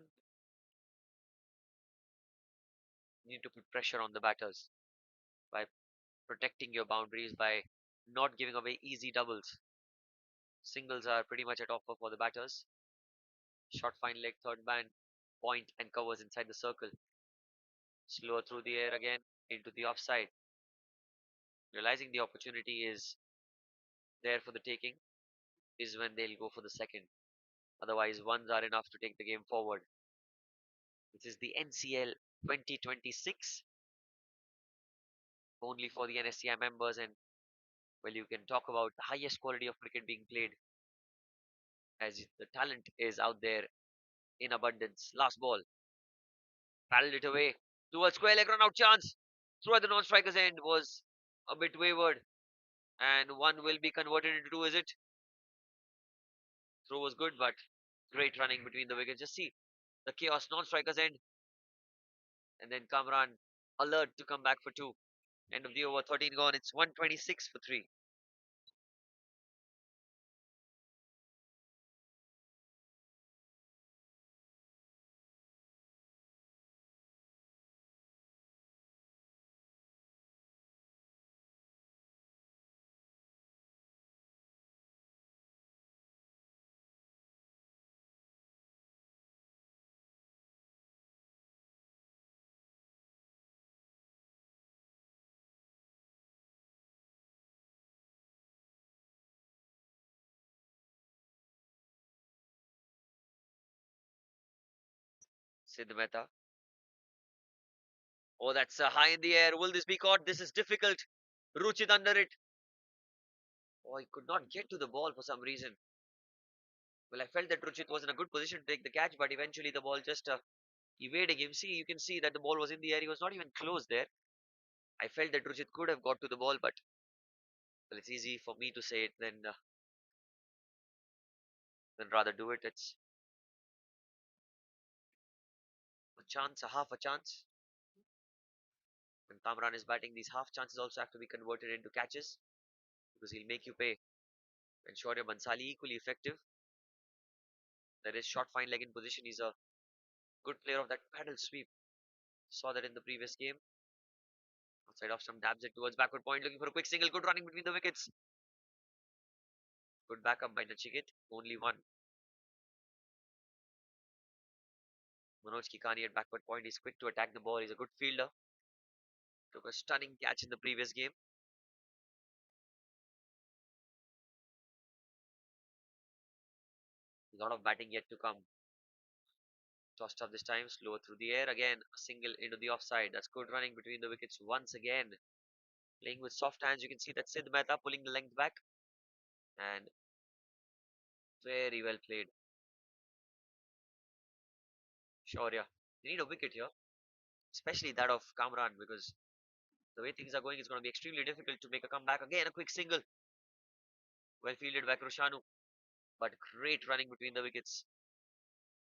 You need to put pressure on the batters by protecting your boundaries, by not giving away easy doubles. Singles are pretty much at offer for the batters. Short fine leg, third man, point and covers inside the circle. Slower through the air again into the offside. Realizing the opportunity is there for the taking is when they'll go for the second. Otherwise, ones are enough to take the game forward. This is the NCL 2026, only for the NSCI members, and well, you can talk about the highest quality of cricket being played as the talent is out there in abundance. Last ball, paddled it away towards square leg run out chance. Through at the non-striker's end was a bit wayward, and one will be converted into two. Is it? Throw was good, but great running between the wickets. Just see the chaos, non-striker's end, and then Kamran alert to come back for two. End of the over, 13 gone. It's 126 for three. Sid Mehta. Oh, that's high in the air. Will this be caught? This is difficult. Ruchit under it. Oh, he could not get to the ball for some reason. Well, I felt that Ruchit was in a good position to take the catch, but eventually the ball just evading him. See, you can see that the ball was in the air. He was not even close there. I felt that Ruchit could have got to the ball, but well, it's easy for me to say it than rather do it. It's a chance, a half a chance. When Kamran is batting, these half chances also have to be converted into catches because he'll make you pay. And Shaurya Bansali equally effective. There is short fine leg in position. He's a good player of that paddle sweep. Saw that in the previous game. Outside off some dabs it towards backward point, looking for a quick single. Good running between the wickets. Good backup by Nachiket. Only one. Manoj Kikani at backward point. He's quick to attack the ball. He's a good fielder. Took a stunning catch in the previous game. A lot of batting yet to come. Tossed up this time, slower through the air. Again, a single into the offside. That's good running between the wickets once again. Playing with soft hands, you can see that Sid Mehta pulling the length back. And very well played. Shaurya. They need a wicket here, especially that of Kamran, because the way things are going, it's going to be extremely difficult to make a comeback. Again, a quick single. Well fielded by Krushanu, but great running between the wickets.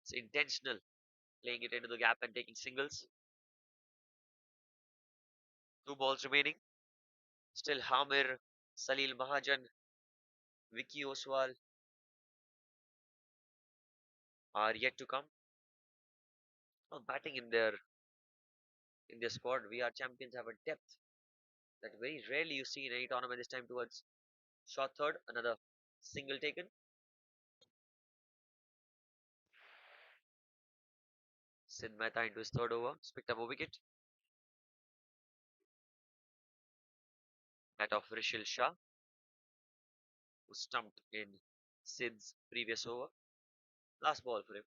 It's intentional, playing it into the gap and taking singles. Two balls remaining. Still Hamir, Salil Mahajan, Vicky Oswal are yet to come. Oh, batting in their squad. We are champions have a depth that very rarely you see in any tournament. This time towards short third, another single taken. Sid Mehta into his third over, picked up a wicket. That of Rishil Shah, who stumped in Sid's previous over. Last ball for him.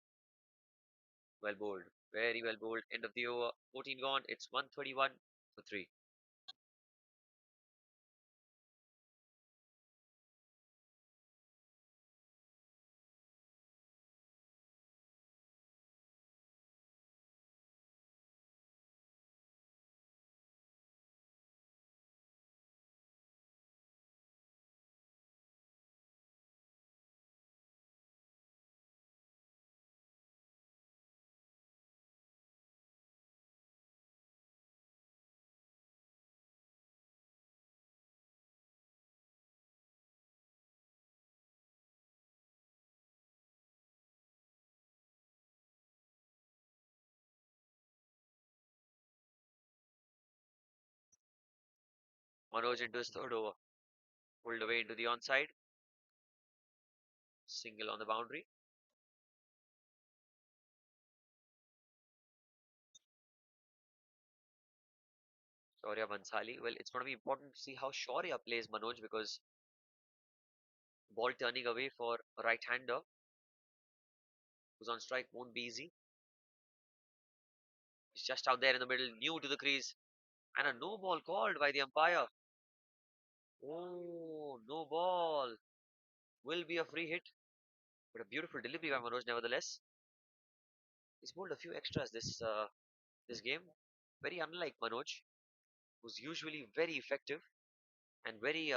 Well bowled. Very well bowled. End of the over. 14 gone. It's 131 for 3. Manoj into his third over. Pulled away into the onside. Single on the boundary. Shaurya Bansali. Well, it's going to be important to see how Shaurya plays Manoj because ball turning away for a right-hander who's on strike won't be easy. He's just out there in the middle, new to the crease, and a no ball called by the umpire. Oh, no ball. Will be a free hit, but a beautiful delivery by Manoj nevertheless. He's bowled a few extras this game. Very unlike Manoj, who's usually very effective and very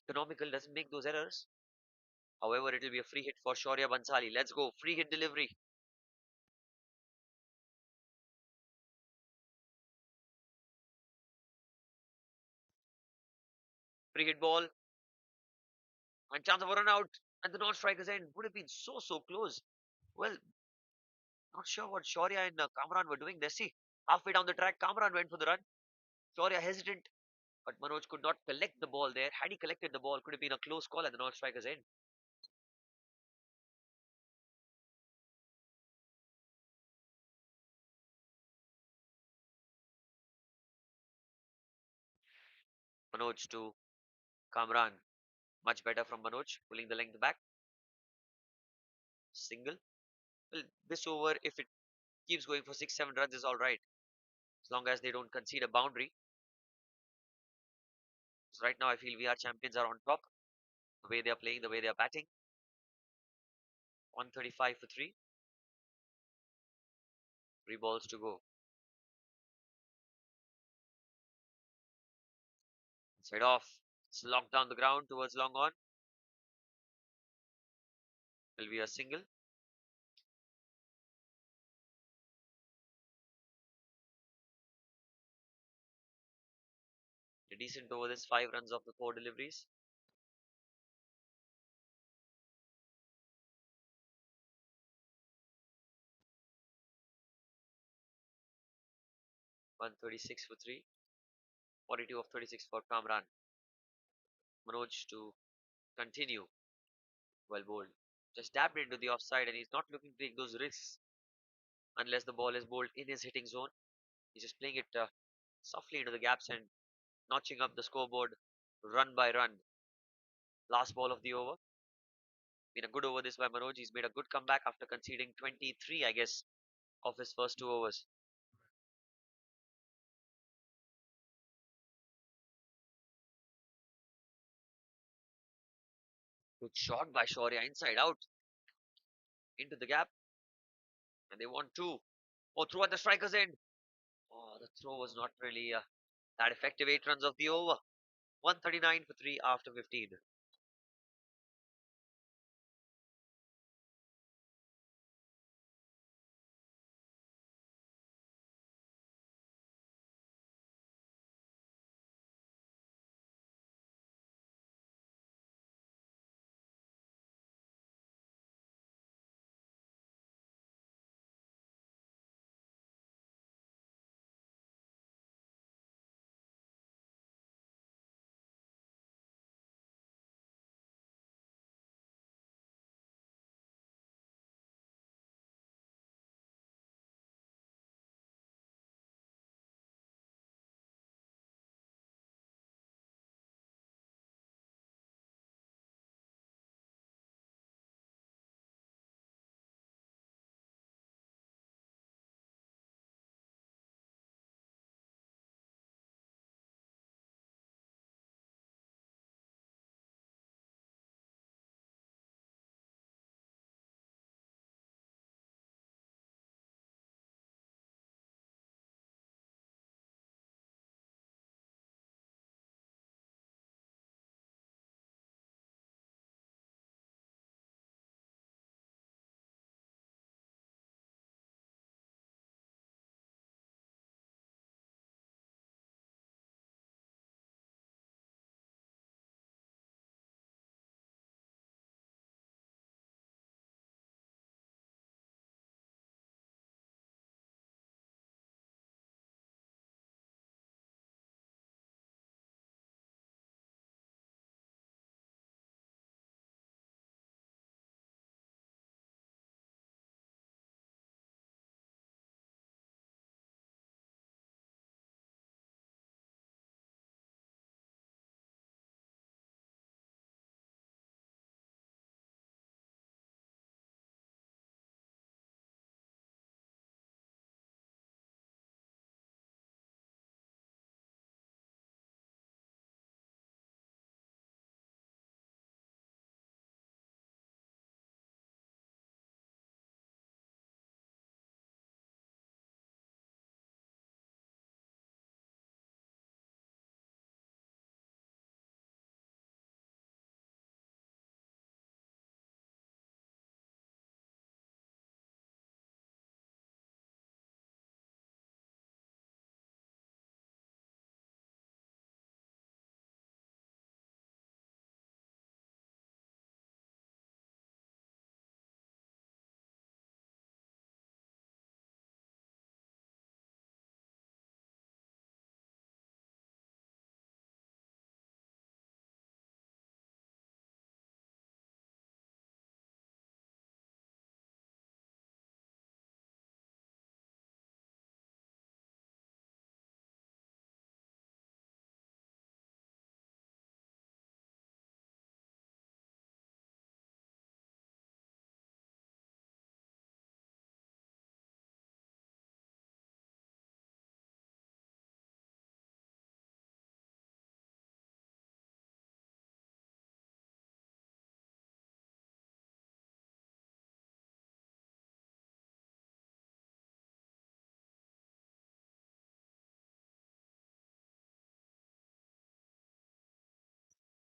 economical, doesn't make those errors. However, it will be a free hit for Shaurya Bansali. Let's go. Free hit delivery. Free hit ball. And chance of a run out. And the non-striker's end would have been so close. Well, not sure what Shaurya and Kamran were doing there. See, halfway down the track, Kamran went for the run. Shaurya hesitant, but Manoj could not collect the ball there. Had he collected the ball, could have been a close call at the non-striker's end. Manoj to Kamran. Much better from Manoj, pulling the length back. Single. Well, this over, if it keeps going for 6, 7 runs, is all right. As long as they don't concede a boundary. So right now, I feel VR champions are on top. The way they are playing, the way they are batting. 135 for 3. 3 balls to go. Side off. It's locked down the ground towards long on. Will be a single. A decent over this. 5 runs off the 4 deliveries. 136 for 3. 42 of 36 for Kamran. Manoj to continue. Well bowled. Just dabbed into the offside and he's not looking to take those risks unless the ball is bowled in his hitting zone. He's just playing it softly into the gaps and notching up the scoreboard run by run. Last ball of the over. Been a good over this by Manoj. He's made a good comeback after conceding 23, I guess, of his first 2 overs. Good shot by Shaurya inside out into the gap. And they want two. Oh, through at the striker's end. Oh, the throw was not really that effective. 8 runs of the over. 139 for 3 after 15.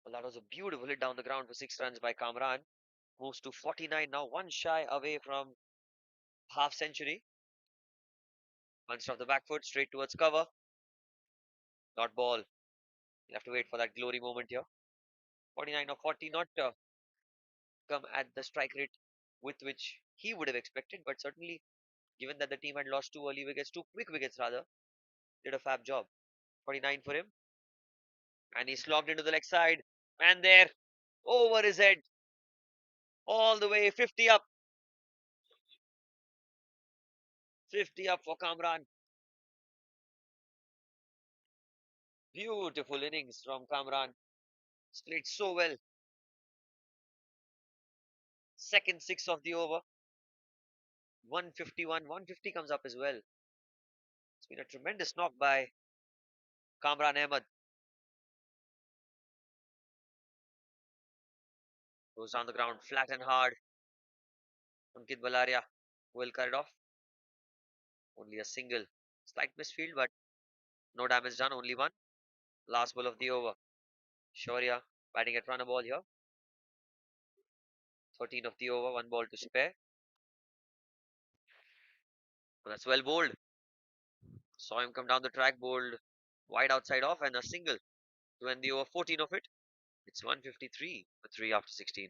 Well, that was a beautiful hit down the ground for 6 runs by Kamran. Moves to 49 now, one shy away from half century. Punched off the back foot, straight towards cover. Not ball. You'll have to wait for that glory moment here. 49 or 40, not come at the strike rate with which he would have expected, but certainly, given that the team had lost two early wickets, two quick wickets rather, did a fab job. 49 for him, and he's slogged into the leg side, and there, over his head, all the way, 50 up, 50 up for Kamran. Beautiful innings from Kamran. Played so well. Second six of the over. 151, 150 comes up as well. It's been a tremendous knock by Kamran Ahmed. Goes down the ground flat and hard. Ankit Balaria will cut it off. Only a single. Slight misfield, but no damage done. Only one. Last ball of the over. Shaurya batting at runner ball here. 13 of the over. One ball to spare. But that's well bowled. Saw him come down the track, bowled wide outside off, and a single to end the over. 14 of it. It's 153 for 3 after 16.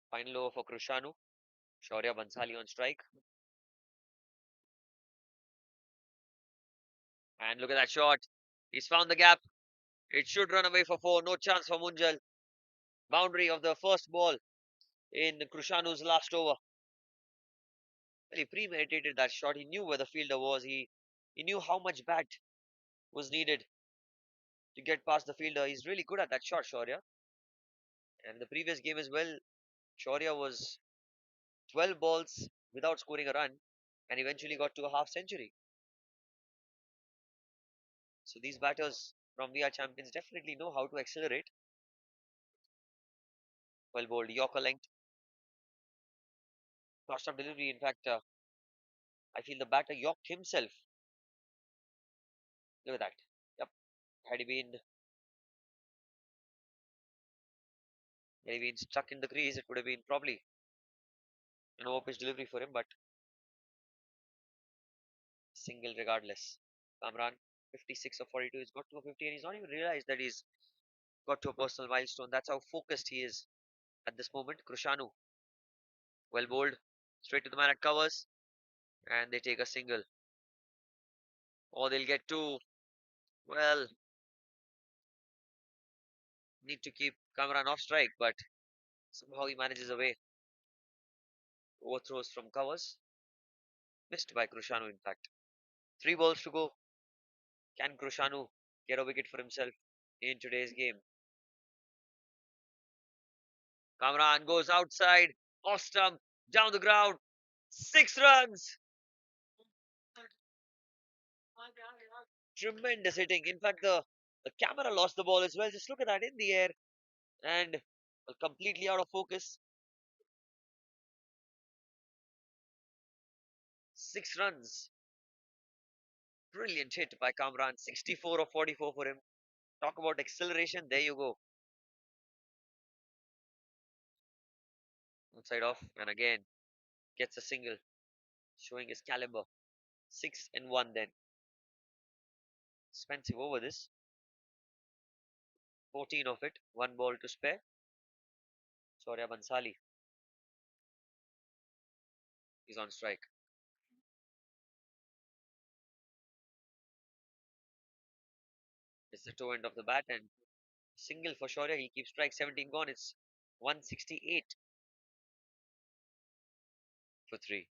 Final over for Krishanu. Shaurya Bansali on strike. And look at that shot. He's found the gap. It should run away for four. No chance for Munjal. Boundary of the first ball in Krishanu's last over. Well, he premeditated that shot. He knew where the fielder was. He knew how much bat was needed to get past the fielder. He's really good at that shot, Shaurya. And the previous game as well, Shaurya was 12 balls without scoring a run and eventually got to a half century. So these batters from VR champions definitely know how to accelerate. Well bowled, Yorker length. Crossed up delivery. In fact, I feel the batter yorked himself. Look at that. Yep. Had he been stuck in the crease, it would have been probably an over pitch delivery for him, but single regardless. Kamran, 56 of 42, he's got to a 50 and he's not even realized that he's got to a personal milestone. That's how focused he is at this moment. Krishanu, well bowled, straight to the man at covers, and they take a single. Or they'll get two. Well, need to keep Kamran off strike, but somehow he manages away. Overthrows from covers. Missed by Krishanu, in fact. Three balls to go. Can Krishanu get a wicket for himself in today's game? Kamran goes outside, off stump, down the ground, 6 runs. Tremendous hitting. In fact, the camera lost the ball as well. Just look at that in the air and completely out of focus. 6 runs. Brilliant hit by Kamran. 64 of 44 for him. Talk about acceleration. There you go. Outside off, and again gets a single, showing his caliber. 6 and 1 then. Expensive over this. 14 of it. One ball to spare. Shaurya Bansali is on strike. It's the toe end of the bat and single for Shaurya. He'll keep strike. 17 gone. It's 168. for three.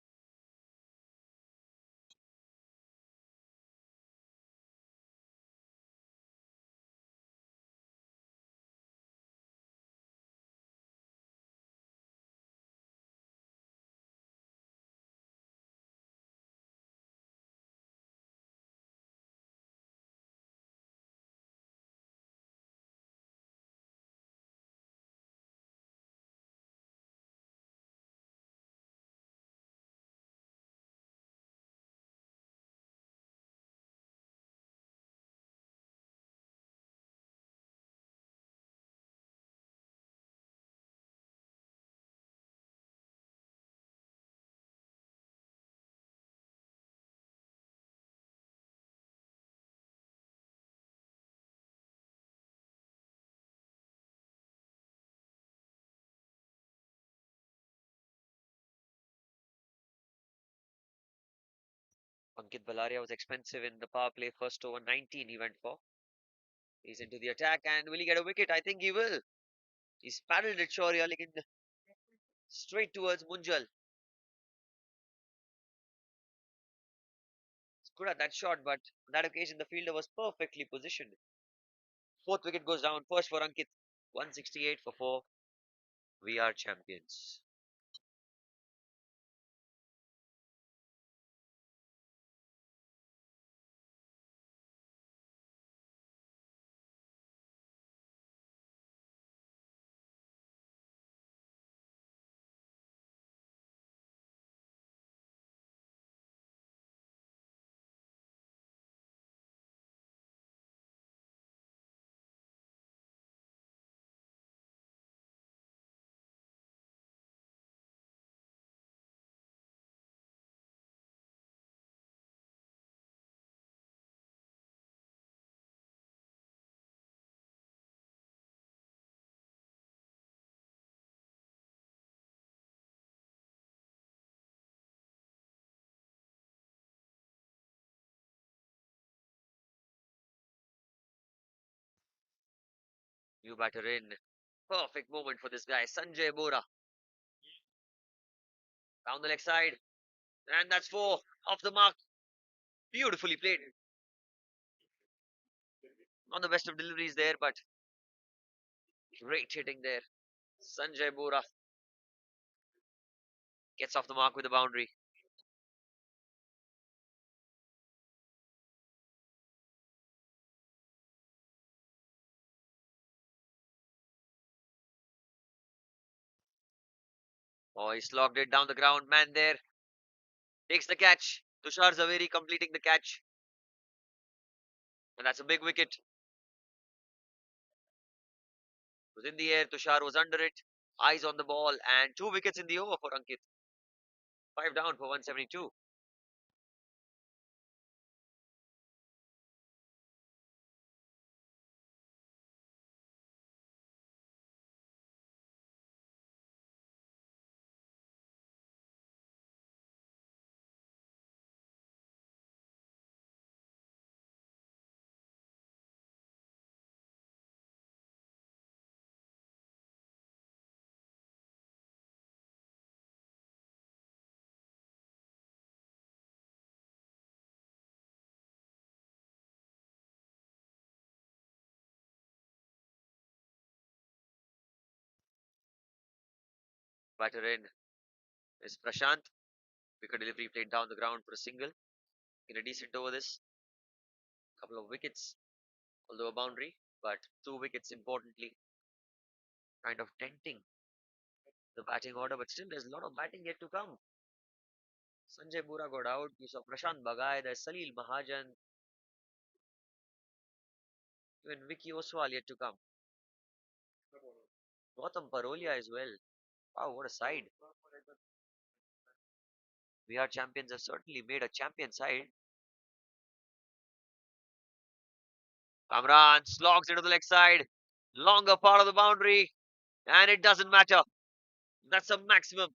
Ankit Balaria was expensive in the power play. First over 19 he went for. He's into the attack and will he get a wicket? I think he will. He's paddled it Shaurya like straight towards Munjal. He's good at that shot, but on that occasion the fielder was perfectly positioned. Fourth wicket goes down. First for Ankit. 168 for 4. We are champions. New batter in. Perfect moment for this guy, Sanjay Bora. Down the leg side. And that's 4. Off the mark. Beautifully played. Not the best of deliveries there, but great hitting there. Sanjay Bora gets off the mark with a boundary. Oh, he slogged it down the ground. Man there takes the catch. Tushar Zaveri completing the catch. And that's a big wicket. It was in the air. Tushar was under it. Eyes on the ball. And 2 wickets in the over for Ankit. 5 down for 172. Batter in is Prashant. Wicket delivery played down the ground for a single. In a decent over this. Couple of wickets. Although a boundary. But 2 wickets importantly. Kind of denting the batting order. But still there's a lot of batting yet to come. Sanjay Bura got out. You saw Prashant Bagai. There's Salil Mahajan. Even Vicky Oswal yet to come. Gautam Parolia as well. Wow, what a side. We are champions have certainly made a champion side. Kamran slogs into the leg side. Longer part of the boundary. And it doesn't matter. That's a maximum.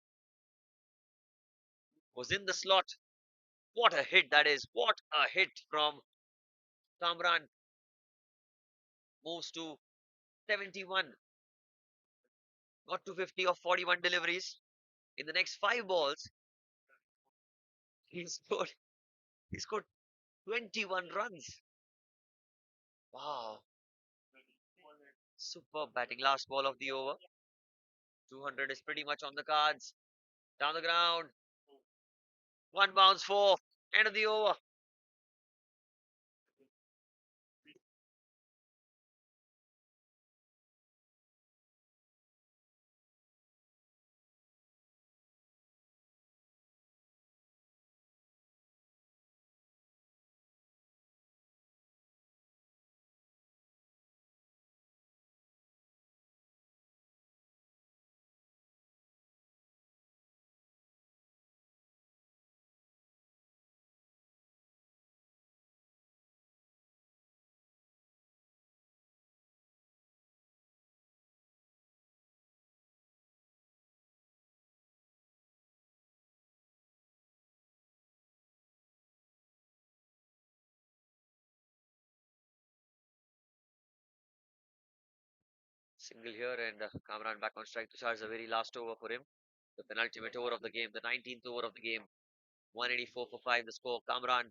Was in the slot. What a hit that is. What a hit from Kamran. Moves to 71. Got to 50 of 41 deliveries. In the next 5 balls, He scored. He scored 21 runs. Wow. Superb batting. Last ball of the over. 200 is pretty much on the cards. Down the ground. One bounce for. End of the over. Single here and Kamran back on strike. Tushar's the very last over for him. The penultimate over of the game. The 19th over of the game. 184 for 5 the score. Kamran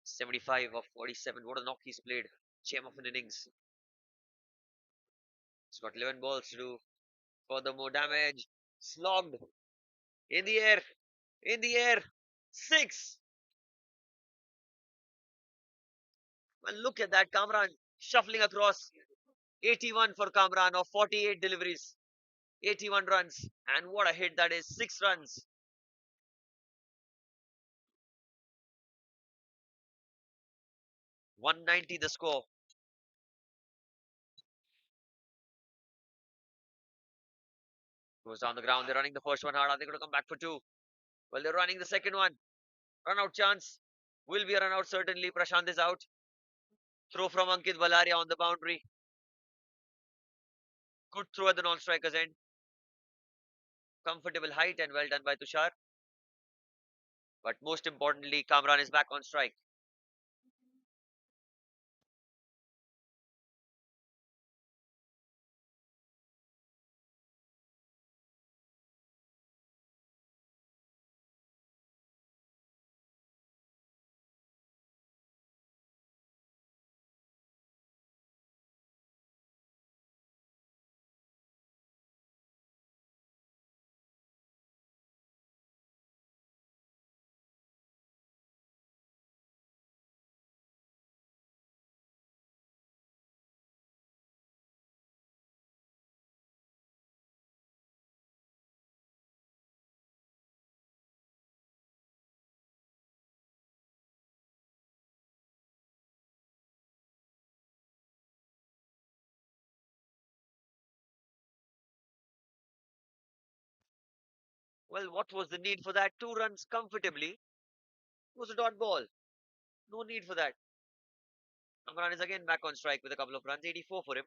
75 of 47. What a knock he's played. Gem of an innings. He's got 11 balls to do. Furthermore damage. Slogged. In the air. In the air. Six. And look at that. Kamran shuffling across. 81 for Kamran of 48 deliveries. 81 runs. And what a hit that is. 6 runs. 190 the score. Goes down the ground. They're running the first one hard. Are they going to come back for two? Well, they're running the second one. Run out chance. Will be a run out certainly. Prashant is out. Throw from Ankit Valaria on the boundary. Good throw at the non-striker's end. Comfortable height and well done by Tushar. But most importantly, Kamran is back on strike. Well, what was the need for that? 2 runs comfortably. It was a dot ball. No need for that. Kamran is again back on strike with a couple of runs. 84 for him.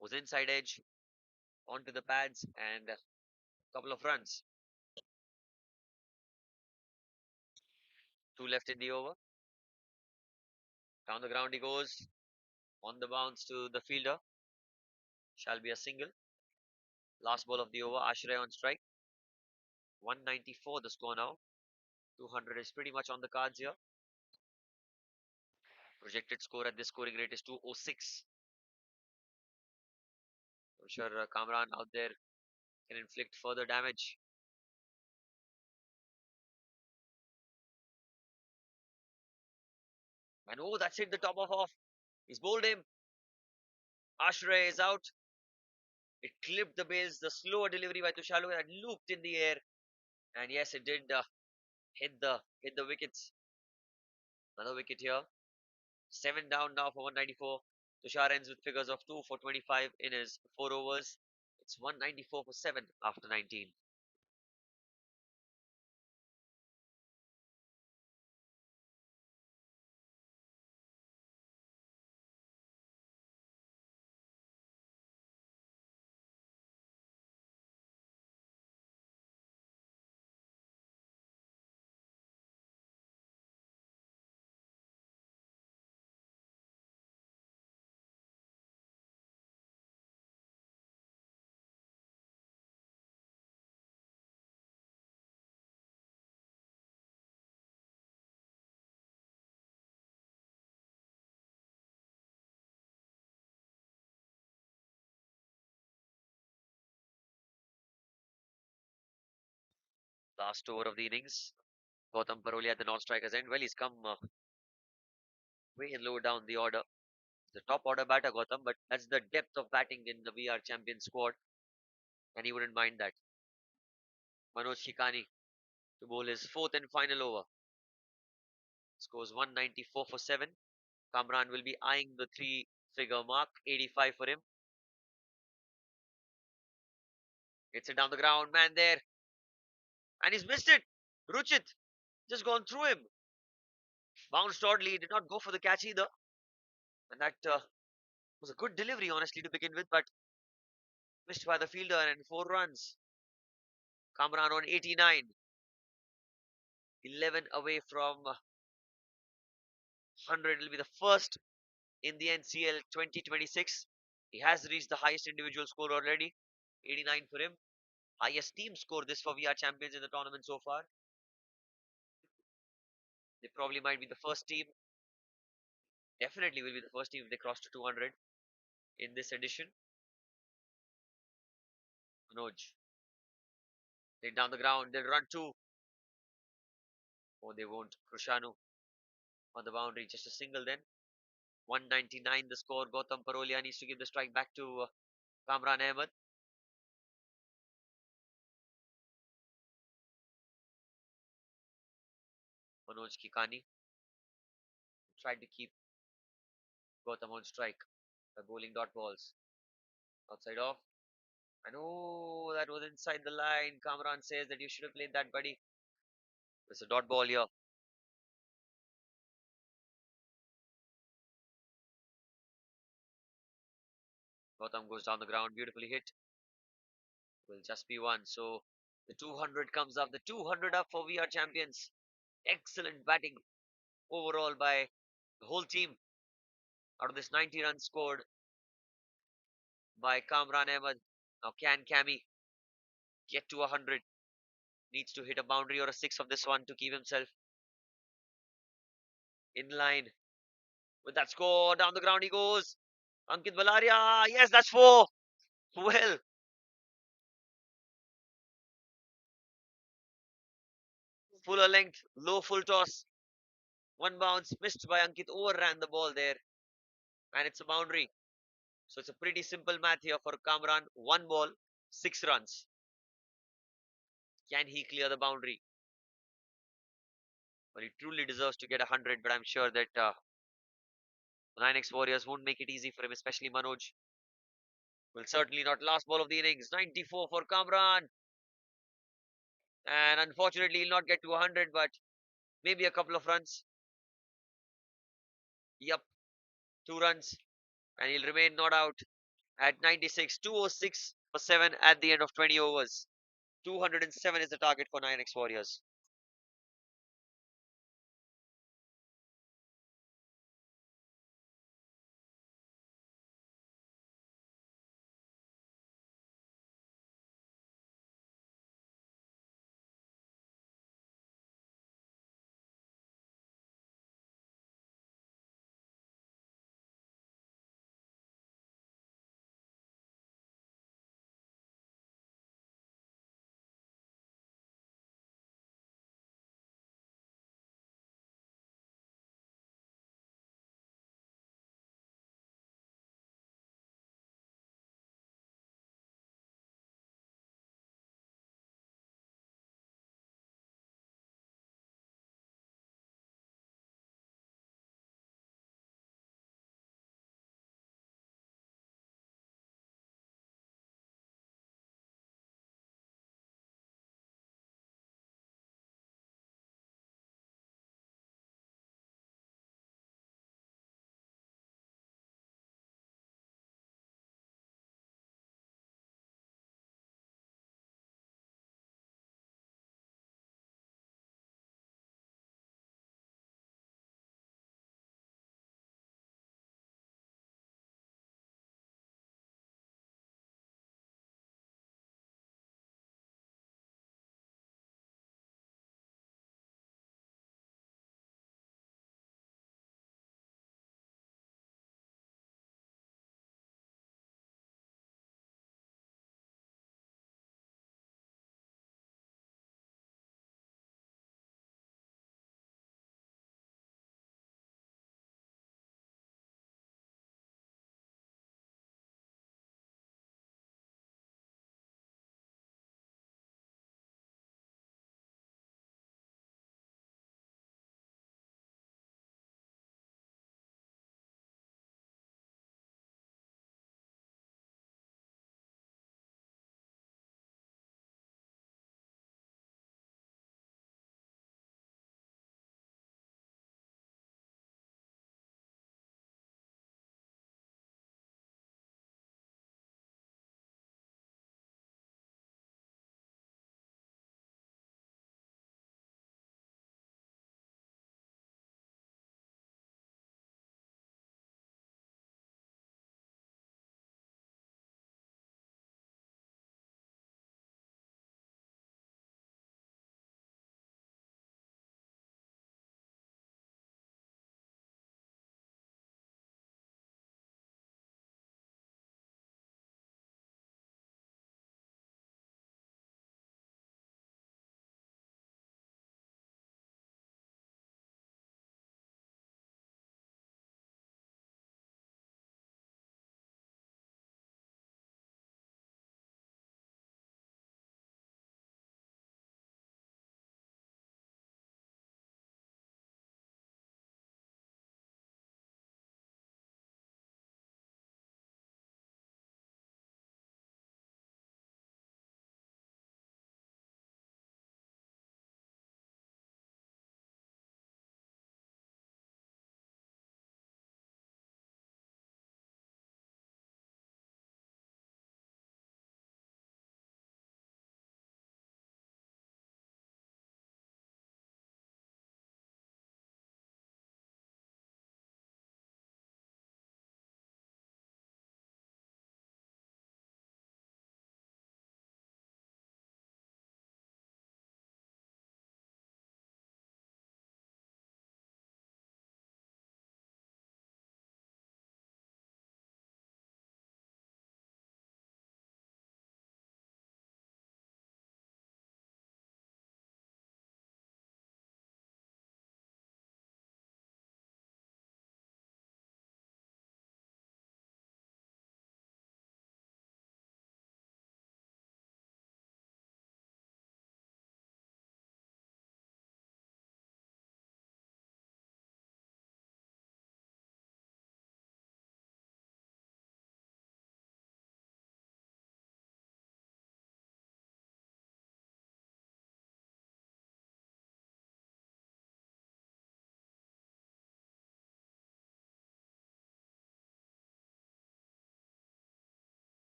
Was inside edge onto the pads and a couple of runs. 2 left in the over. Down the ground he goes. On the bounce to the fielder. Shall be a single. Last ball of the over. Ashray on strike. 194 the score now. 200 is pretty much on the cards here. Projected score at this scoring rate is 206. I'm sure Kamran out there can inflict further damage. And oh, that's hit the top of off. He's bowled him. Ashray is out. It clipped the base. The slower delivery by Tushalu had looped in the air. And yes, it did hit the wickets. Another wicket here. 7 down now for 194. Tushar ends with figures of 2 for 25 in his 4 overs. It's 194 for 7 after 19. Last over of the innings. Gautam Paroli at the non-striker's end. Well, he's come way low down the order. The top order batter, Gautam, but that's the depth of batting in the VR champion squad, and he wouldn't mind that. Manoj Shikani to bowl his fourth and final over. Scores 194 for 7. Kamran will be eyeing the three-figure mark, 85 for him. Hits it down the ground, man there, and he's missed it. Ruchit just gone through him. Bounced oddly, did not go for the catch either. And that was a good delivery, honestly, to begin with, but missed by the fielder and 4 runs. Kamran on 89. 11 away from 100. Will be the first in the NCL 2026. He has reached the highest individual score already. 89 for him. Highest team score this for VR champions in the tournament so far. They probably might be the first team. Definitely will be the first team if they cross to 200 in this edition. Manoj. They down the ground. They'll run two. Oh, they won't. Krushanu on the boundary. Just a single then. 199 the score. Gautam Parolia needs to give the strike back to Kamran Ahmed. Manoj Kikani tried to keep Gautam on strike by bowling dot balls. Outside off. And oh, that was inside the line. Kamran says that you should have played that, buddy. It's a dot ball here. Gautam goes down the ground. Beautifully hit. Will just be one. So the 200 comes up. The 200 up for VR champions. Excellent batting overall by the whole team. Out of this 90 runs scored by Kamran Ahmed. Now can Kami get to 100? Needs to hit a boundary or a six of this one to keep himself in line with that score. Down the ground he goes. Ankit Balaria. Yes, that's four. Well, fuller length, low full toss. One bounce missed by Ankit. Overran the ball there. And it's a boundary. So it's a pretty simple math here for Kamran. One ball, 6 runs. Can he clear the boundary? Well, he truly deserves to get 100, but I'm sure that Nynex Warriors won't make it easy for him, especially Manoj. Will certainly not last ball of the innings. 94 for Kamran. And unfortunately, he'll not get to 100, but maybe a couple of runs. Yup, 2 runs. And he'll remain not out at 96. 206 for 7 at the end of 20 overs. 207 is the target for Nynex Warriors.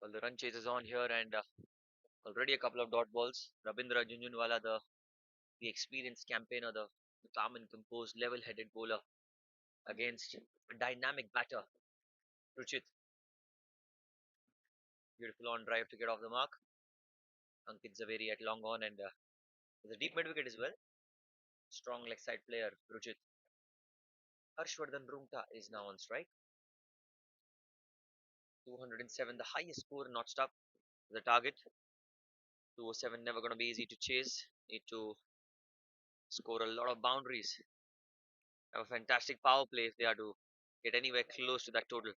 Well, the run chase is on here, and already a couple of dot balls. Rabindra Junjunwala, the experienced campaigner, the calm and composed, level-headed bowler against a dynamic batter, Ruchit. Beautiful on drive to get off the mark. Ankit Zaveri at long on, and there's a deep mid wicket as well. Strong leg side player, Ruchit. Harshvardhan Rungta is now on strike. 207, the highest score notched up. The target. 207 never going to be easy to chase. Need to score a lot of boundaries. Have a fantastic power play if they are to get anywhere close to that total.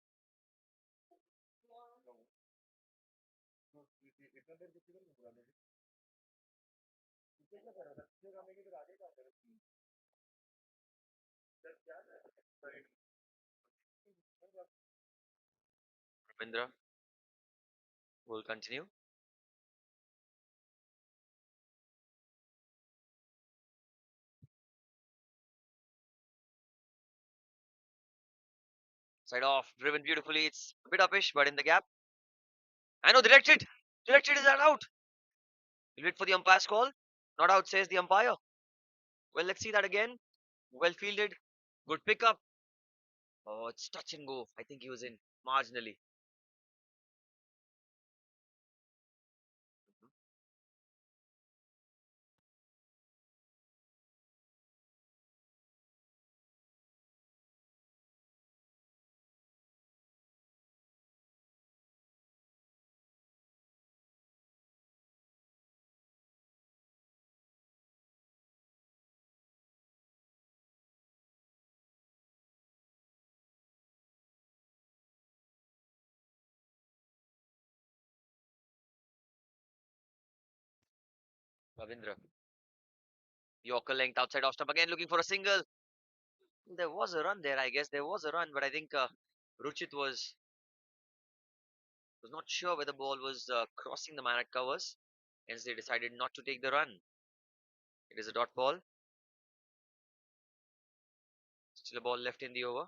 Ravindra will continue. Side off, driven beautifully. It's a bit uppish, but in the gap. I know, directed. Directed is that out. We'll wait for the umpire's call. Not out, says the umpire. Well, let's see that again. Well fielded. Good pickup. Oh, it's touch and go. I think he was in marginally. Ravindra. Yorker length outside off stump again, looking for a single. There was a run there, I guess. There was a run, but I think Ruchit was not sure whether the ball was crossing the man at covers. Hence, they decided not to take the run. It is a dot ball. Still a ball left in the over.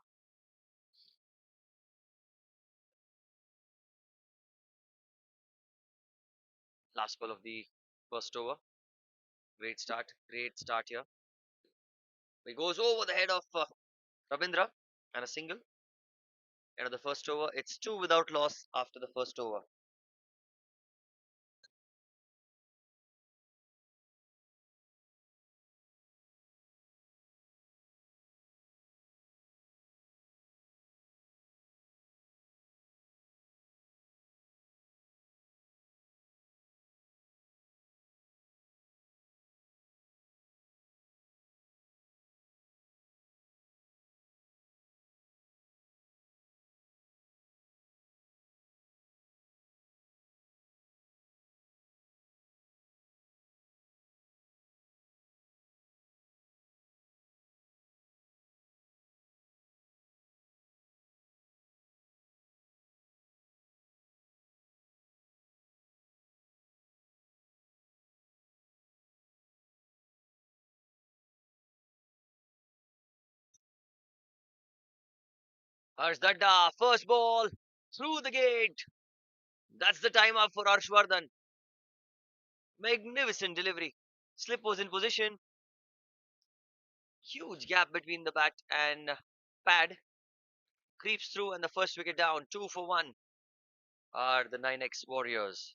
Last ball of the first over. Great start. Great start here. He goes over the head of Rabindra and a single. End of the first over. It's two without loss after the first over. Harsh Dadda, first ball through the gate. That's the time up for Harshvardhan. Magnificent delivery. Slip was in position. Huge gap between the bat and pad. Creeps through and the first wicket down. 2 for 1 are the Nynex Warriors.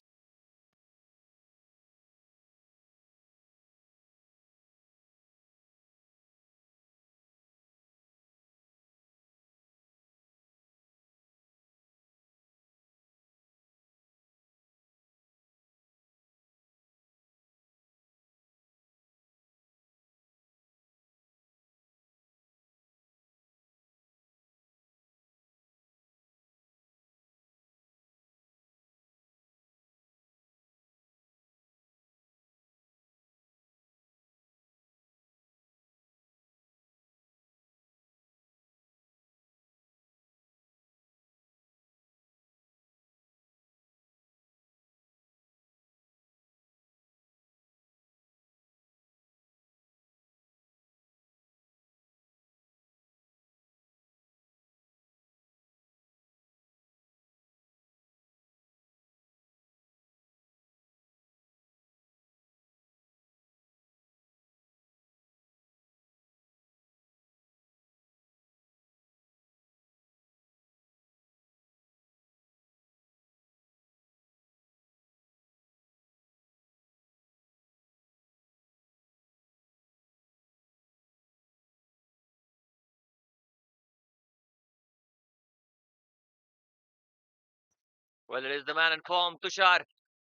Well, it is the man in form, Tushar.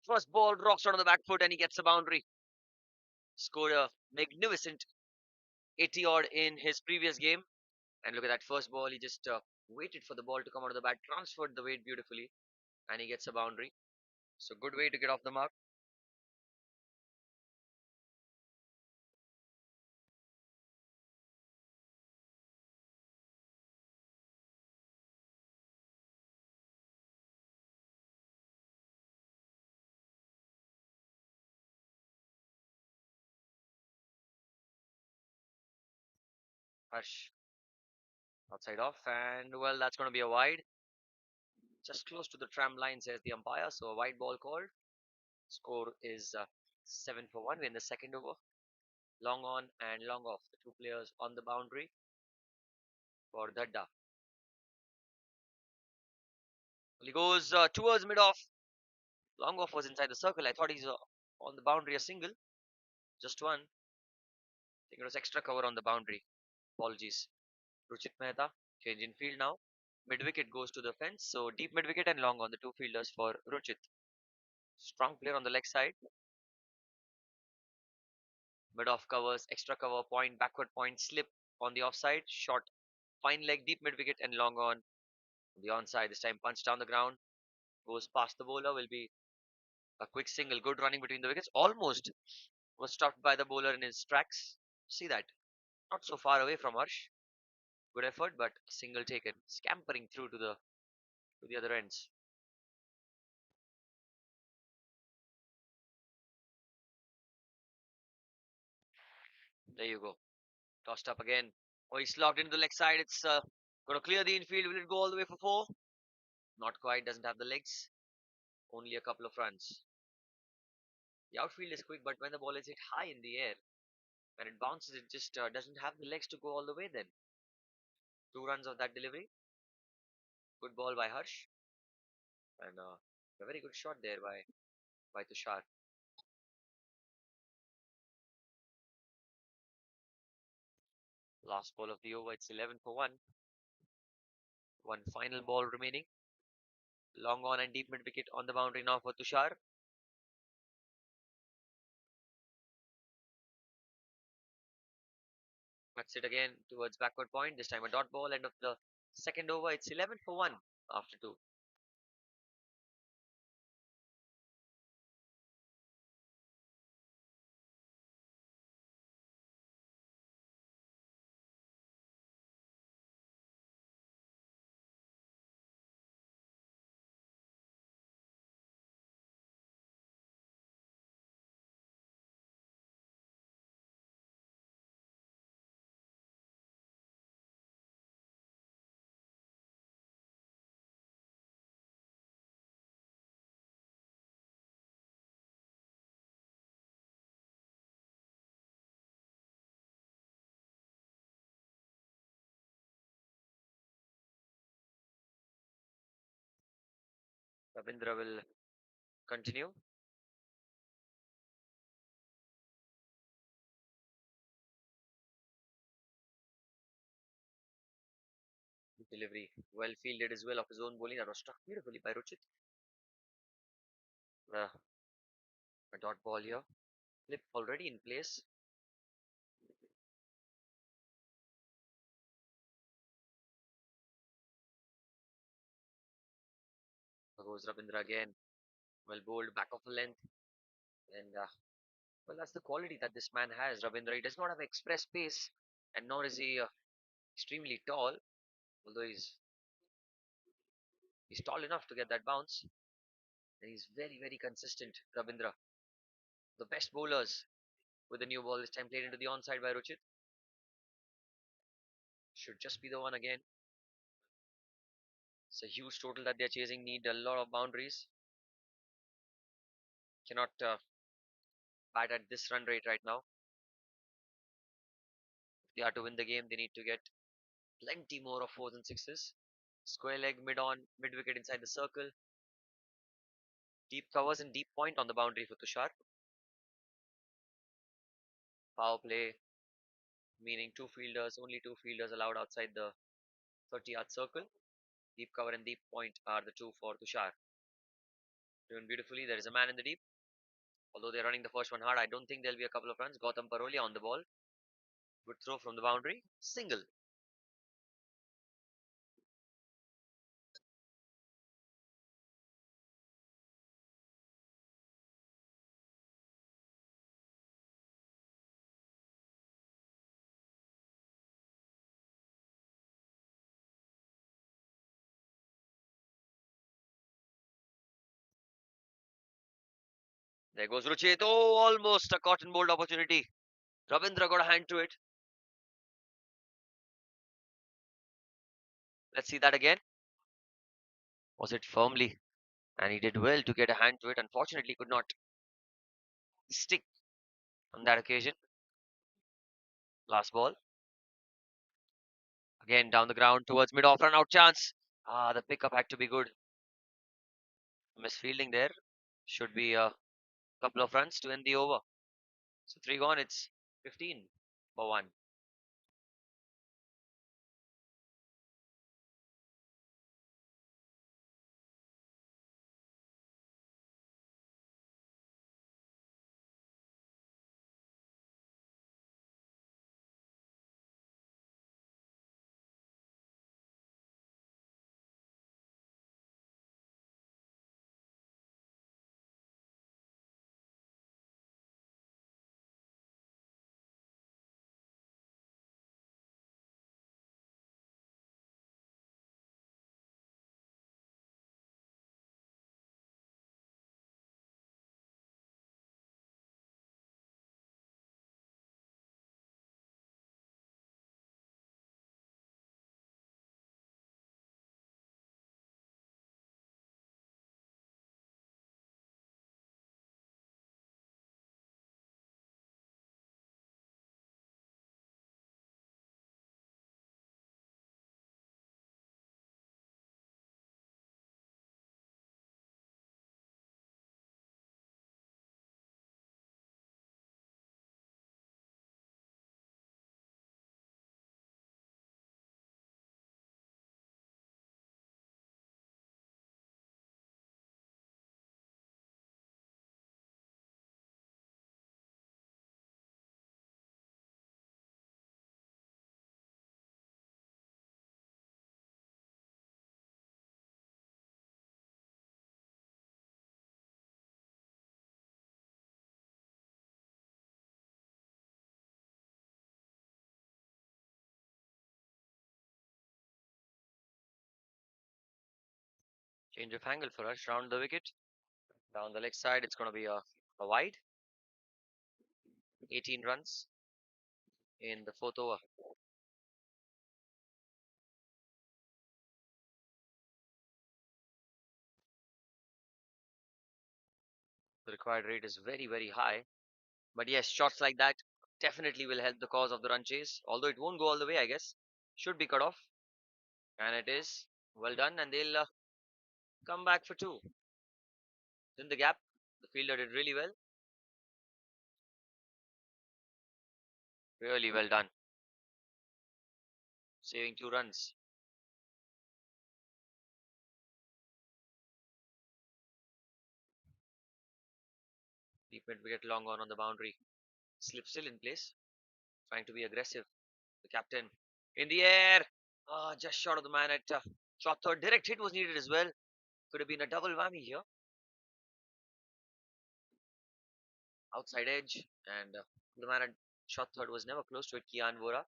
First ball rocks out on the back foot and he gets a boundary. Scored a magnificent 80 odd in his previous game. And look at that first ball. He just waited for the ball to come out of the bat, transferred the weight beautifully, and he gets a boundary. So good way to get off the mark. Harsh outside off, and well, that's going to be a wide. Just close to the tram line, says the umpire. So a wide ball called. Score is 7 for 1. We're in the second over. Long on and long off. The two players on the boundary for Dadda. Well, he goes towards mid off. Long off was inside the circle. I thought he's on the boundary a single. Just one. I think it was extra cover on the boundary. Apologies. Ruchit Mehta. Change in field now. Mid wicket goes to the fence. So deep mid wicket and long on the two fielders for Ruchit. Strong player on the leg side. Mid off covers, extra cover, point, backward point, slip on the offside. Short, fine leg, deep mid wicket and long on the onside. This time punch down the ground. Goes past the bowler. Will be a quick single. Good running between the wickets. Almost was stopped by the bowler in his tracks. See that? Not so far away from Harsh. Good effort, but single taken. Scampering through to the other ends. There you go. Tossed up again. Oh, he's locked into the leg side. It's going to clear the infield. Will it go all the way for four? Not quite. Doesn't have the legs. Only a couple of runs. The outfield is quick, but when the ball is hit high in the air, when it bounces, it just doesn't have the legs to go all the way then. Two runs of that delivery. Good ball by Harsh. And a very good shot there by Tushar. Last ball of the over. It's 11 for 1. One final ball remaining. Long on and deep mid wicket on the boundary now for Tushar. Cuts it again towards backward point. This time a dot ball. End of the second over. It's 11 for 1 after 2. Ravindra will continue. Delivery well fielded as well of his own bowling. That was struck beautifully by Ruchit. Uh, a dot ball here. Flip already in place. Goes Ravindra again. Well bowled back of the length. And well, that's the quality that this man has, Ravindra. He does not have express pace, and nor is he extremely tall. Although he's tall enough to get that bounce, and he's very consistent. Ravindra, the best bowlers with the new ball this time played into the onside by Ruchit. Should just be the one again. It's a huge total that they're chasing. Need a lot of boundaries. Cannot bat at this run rate right now. If they are to win the game, they need to get plenty more of fours and sixes. Square leg, mid on, mid wicket inside the circle. Deep covers and deep point on the boundary for Tushar. Power play, meaning two fielders, only two fielders allowed outside the 30-yard circle. Deep cover and deep point are the two for Tushar. Doing beautifully. There is a man in the deep. Although they're running the first one hard, I don't think there'll be a couple of runs. Gautam Parolia on the ball. Good throw from the boundary. Single. There goes Ruchit. Oh, almost a cotton bolt opportunity. Ravindra got a hand to it. Let's see that again. Was it firmly? And he did well to get a hand to it. Unfortunately, could not stick on that occasion. Last ball. Again down the ground towards mid off run out chance. Ah, the pickup had to be good. Misfielding there. Should be a couple of runs to end the over. So three gone. It's 15 for one. Change of angle for us. Round the wicket. Down the leg side. It's going to be a wide. 18 runs in the fourth over. The required rate is very, very high. But yes, shots like that definitely will help the cause of the run chase. Although it won't go all the way, I guess. Should be cut off. And it is. Well done. And they'll come back for two. In the gap. The fielder did really well. Really well done. Saving two runs. Deep mid wicket long on the boundary. Slip still in place. Trying to be aggressive. The captain. In the air. Ah, just short of the man at shot third. Direct hit was needed as well. Could have been a double whammy here. Outside edge. And the man at shot third was never close to it. Kian Vora.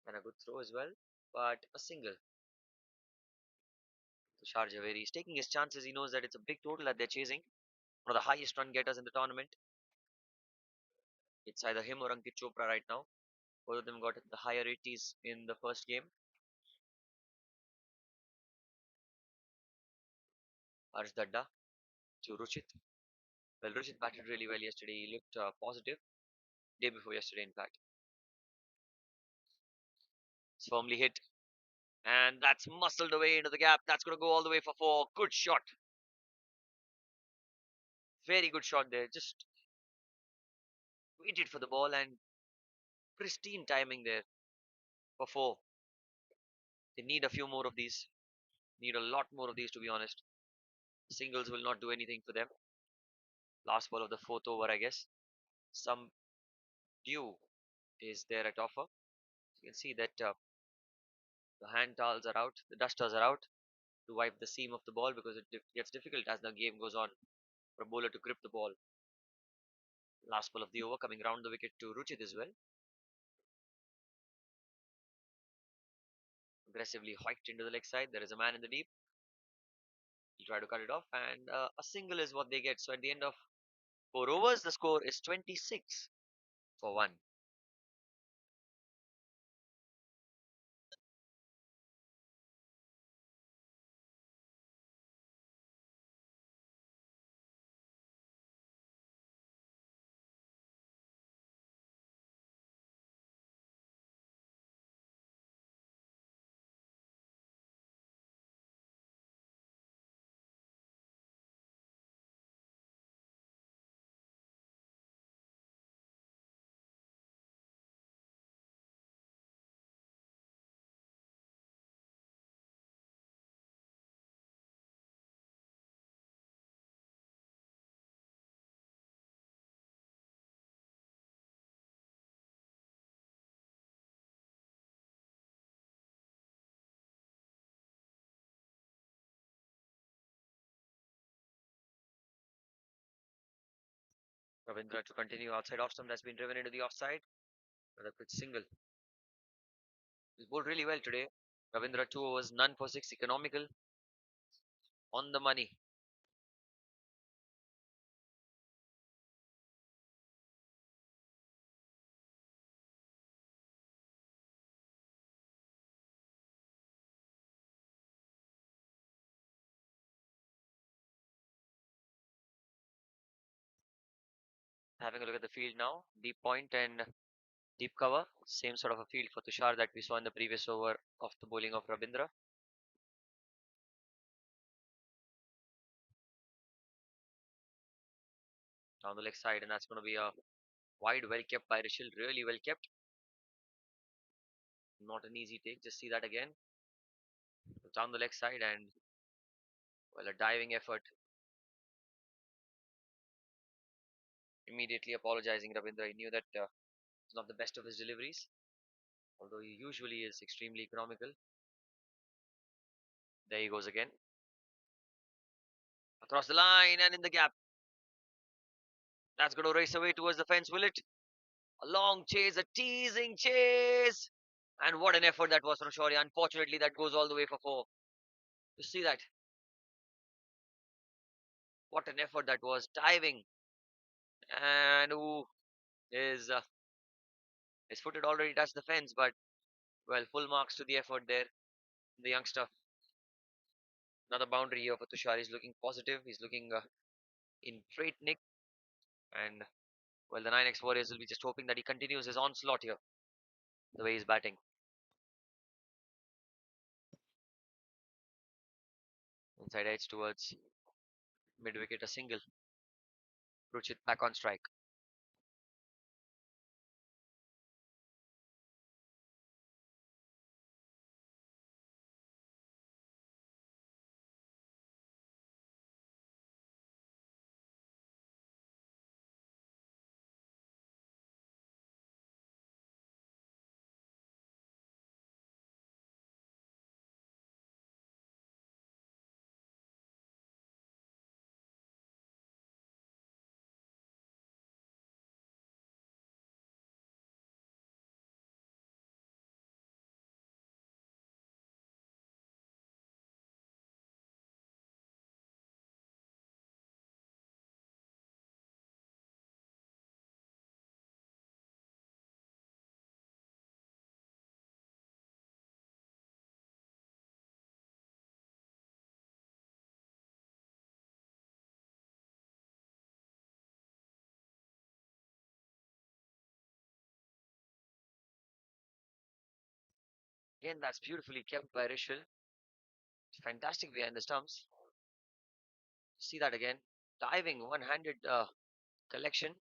And a good throw as well. But a single. Tushar Javeri is taking his chances. He knows that it's a big total that they're chasing. One of the highest run getters in the tournament. It's either him or Ankit Chopra right now. Both of them got the higher 80s in the first game. Harsh Dadda to Ruchit. Well, Ruchit batted really well yesterday. He looked positive. Day before yesterday, in fact. It's firmly hit. And that's muscled away into the gap. That's going to go all the way for four. Good shot. Very good shot there. Just waited for the ball and pristine timing there for four. They need a few more of these. Need a lot more of these, to be honest. Singles will not do anything for them. Last ball of the fourth over, I guess. Some dew is there at offer. You can see that the hand towels are out, the dusters are out to wipe the seam of the ball because it gets difficult as the game goes on for a bowler to grip the ball. Last ball of the over coming round the wicket to Ruchit as well. Aggressively hiked into the leg side. There is a man in the deep. He'll try to cut it off, and a single is what they get. So at the end of 4 overs, the score is 26 for 1. Ravindra to continue outside off stump has been driven into the offside. Another quick single. He's bowled really well today. Ravindra 2 overs, none for 6, economical, on the money. Having a look at the field now, deep point and deep cover. Same sort of a field for Tushar that we saw in the previous over of the bowling of Ravindra. Down the leg side, and that's going to be a wide, well kept by Rishil. Really well kept. Not an easy take. Just see that again. Down the leg side, and well, a diving effort. Immediately apologizing, Ravindra. He knew that it's not the best of his deliveries, although he usually is extremely economical. There he goes again. Across the line and in the gap. That's going to race away towards the fence, will it? A long chase, a teasing chase. And what an effort that was from Shaurya. Unfortunately, that goes all the way for 4. You see that? What an effort that was. Diving. And ooh, his foot had already touched the fence, but well, full marks to the effort there. The youngster. Another boundary here for Tushar. He's looking positive. He's looking in great nick. And well, the Nynex Warriors will be just hoping that he continues his onslaught here, the way he's batting. Inside edge towards mid wicket, a single. Ruchit back on strike. Again, that's beautifully kept by Rishil. Fantastic behind the stumps. See that again. Diving, one-handed collection,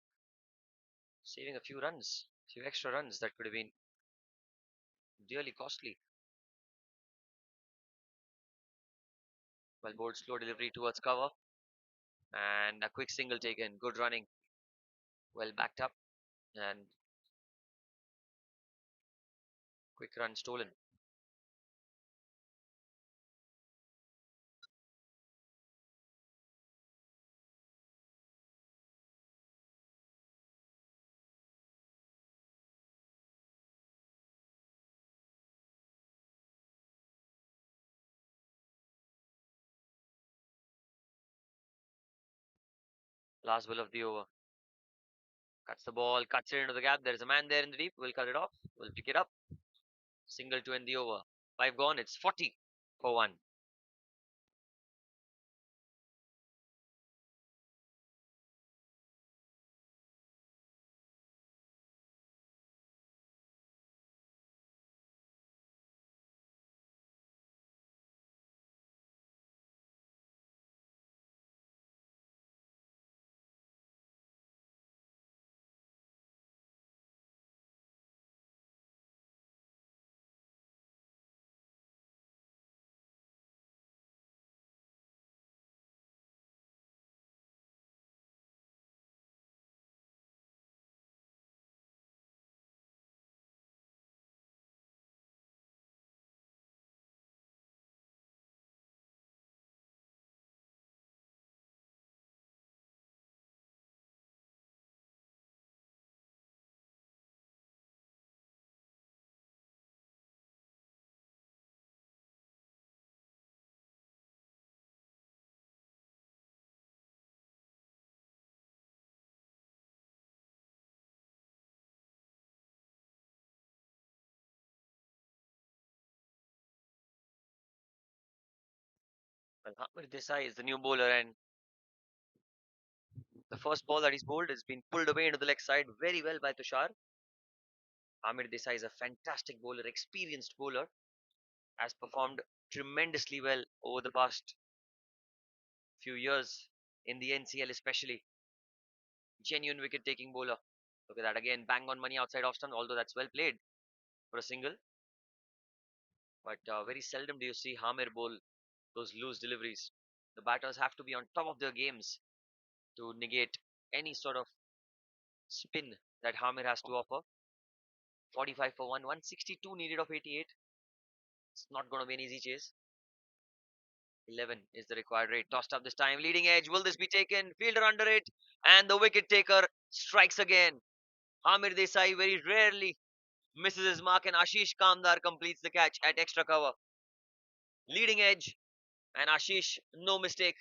saving a few runs, few extra runs that could have been dearly costly. Well, bold slow delivery towards cover and a quick single taken. Good running. Well backed up and quick run stolen. Last ball of the over. Cuts the ball, cuts it into the gap. There is a man there in the deep. We'll cut it off. We'll pick it up. Single to end the over. Five gone. It's 40 for one. Well, Hamid Desai is the new bowler, and the first ball that he's bowled has been pulled away into the leg side very well by Tushar. Hamid Desai is a fantastic bowler, experienced bowler, has performed tremendously well over the past few years in the NCL, especially. Genuine wicket taking bowler. Look at that again, bang on money outside off stump, although that's well played for a single. But very seldom do you see Hamir bowl those loose deliveries. The batters have to be on top of their games to negate any sort of spin that Hamir has to offer. 45 for 1, 162 needed of 88. It's not going to be an easy chase. 11 is the required rate. Tossed up this time. Leading edge. Will this be taken? Fielder under it. And the wicket taker strikes again. Hamir Desai very rarely misses his mark, and Ashish Kamdar completes the catch at extra cover. Leading edge. And Ashish, no mistake.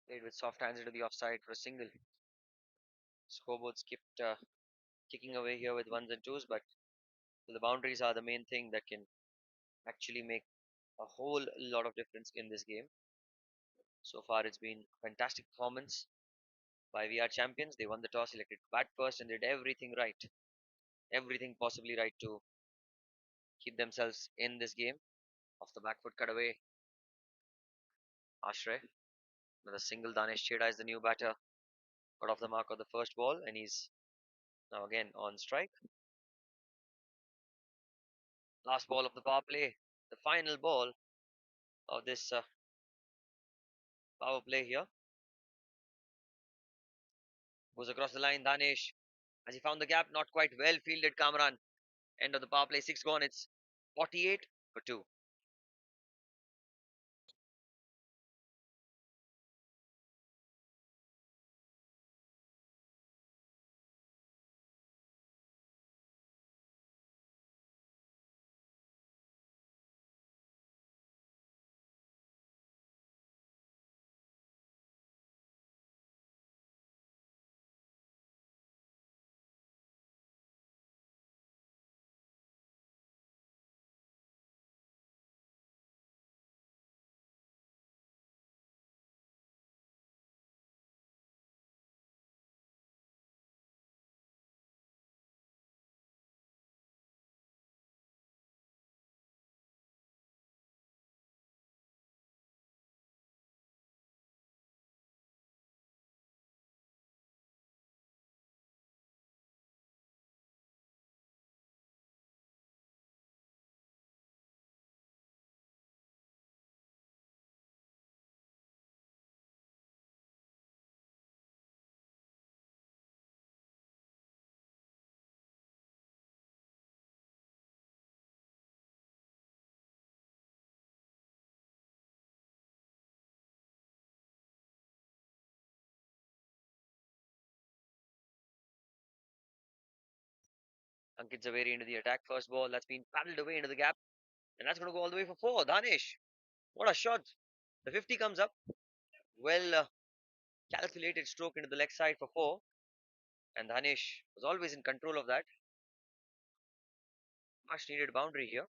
Played with soft hands into the offside for a single. Scoreboard skipped kicking away here with ones and twos, but the boundaries are the main thing that can actually make a whole lot of difference in this game. So far, it's been a fantastic performance by VR champions. They won the toss, elected to bat first, and did everything right, everything possibly right to keep themselves in this game. Off the back foot cutaway, Ashray with a single. Danesh Cheda is the new batter. got off the mark of the first ball, and he's now again on strike. Last ball of the power play, the final ball of this power play here. Goes across the line, Danish. As he found the gap, not quite well fielded, Kamran. End of the power play, 6 gone. It's 48 for 2. Ankit Zaveri into the attack. First ball that's been paddled away into the gap. And that's going to go all the way for 4. Danish. What a shot. The 50 comes up. Well calculated stroke into the leg side for 4. And Danish was always in control of that. Much needed boundary here.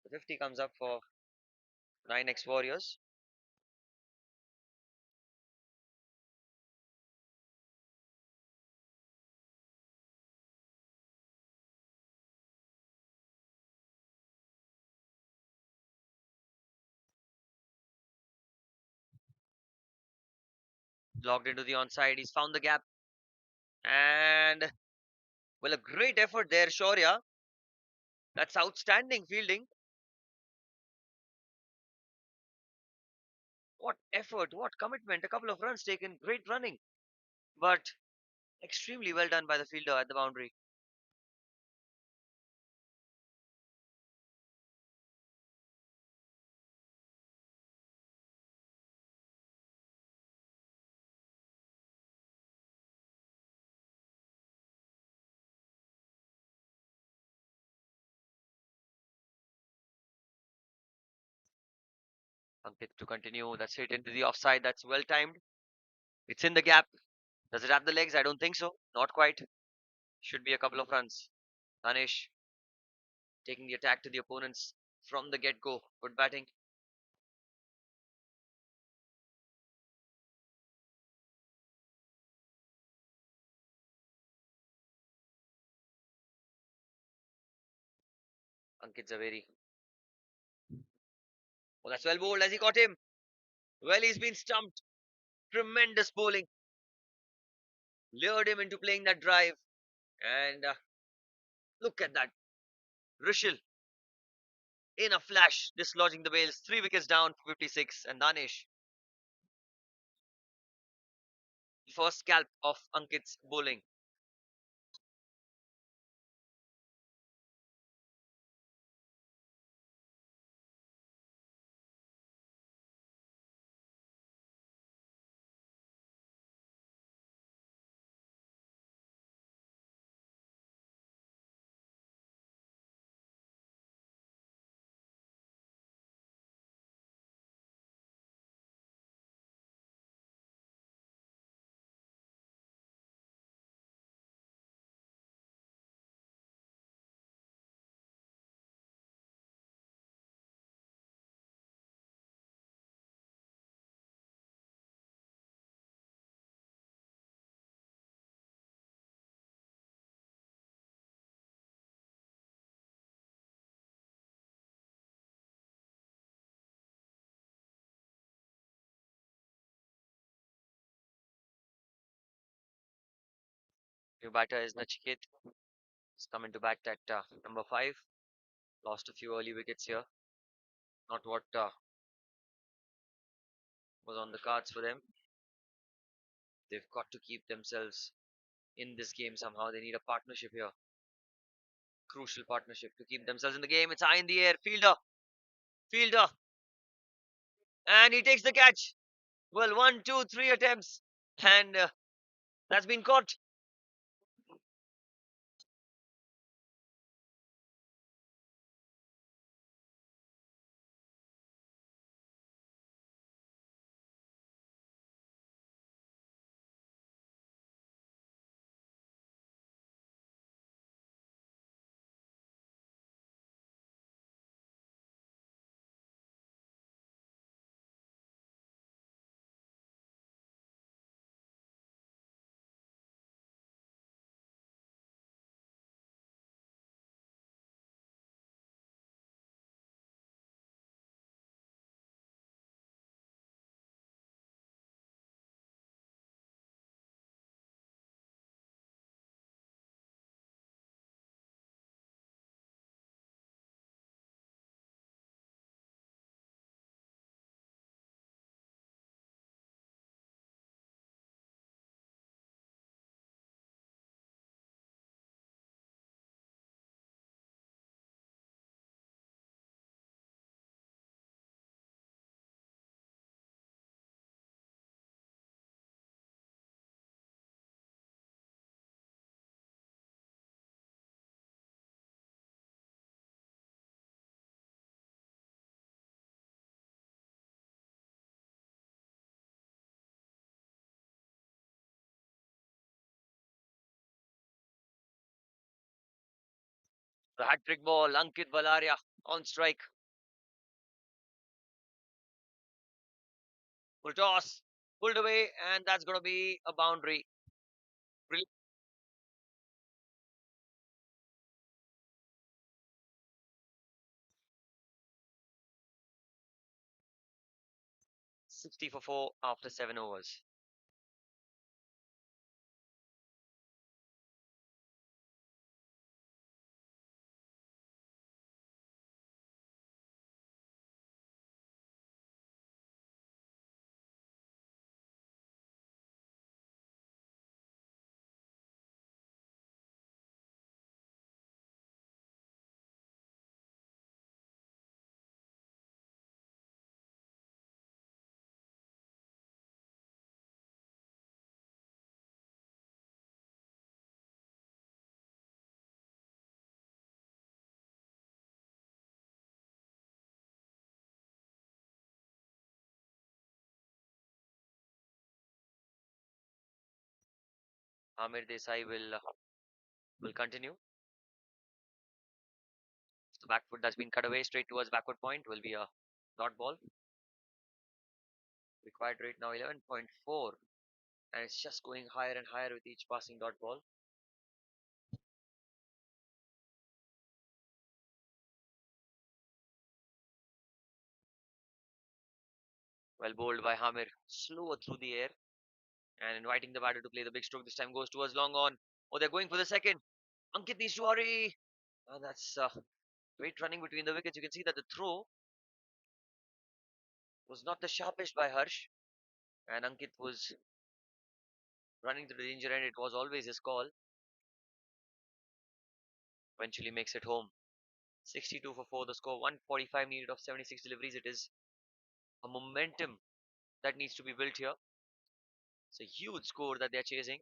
The 50 comes up for Nynex Warriors. Logged into the onside. He's found the gap. And, well, a great effort there, Shaurya. That's outstanding fielding. What effort, what commitment. A couple of runs taken. Great running. But extremely well done by the fielder at the boundary. Ankit to continue. That's hit into the offside. That's well timed. It's in the gap. Does it have the legs? I don't think so. Not quite. Should be a couple of runs. Danish taking the attack to the opponents from the get go. Good batting. Ankit Zaveri. Oh, that's well bowled. Has he got him? Well, he's been stumped. Tremendous bowling. Lured him into playing that drive. And look at that. Rishil in a flash dislodging the bails. 3 wickets down for 56. And Danish. First scalp of Ankit's bowling. New batter is Nachiket. He's coming to bat at number 5. Lost a few early wickets here. Not what was on the cards for them. They've got to keep themselves in this game somehow. They need a partnership here. Crucial partnership to keep themselves in the game. It's high in the air. Fielder, and he takes the catch. Well, one, two, three attempts, and that's been caught. The hat trick ball. Ankit Valaria on strike. Full toss. Pulled away, and that's going to be a boundary. Really 60 for 4 after 7 overs. Amir Desai will continue. The back foot that's been cut away straight towards backward point will be a dot ball. Required rate now 11.4, and it's just going higher and higher with each passing dot ball. Well bowled by Hamir, slower through the air and inviting the batter to play the big stroke. This time goes towards long on. Oh, they're going for the second. Ankit needs to hurry. And that's great running between the wickets. You can see that the throw was not the sharpest by Harsh, and Ankit was running to the danger end. It was always his call. Eventually makes it home. 62 for 4 the score. 145 needed of 76 deliveries. It is a momentum that needs to be built here. It's a huge score that they're chasing.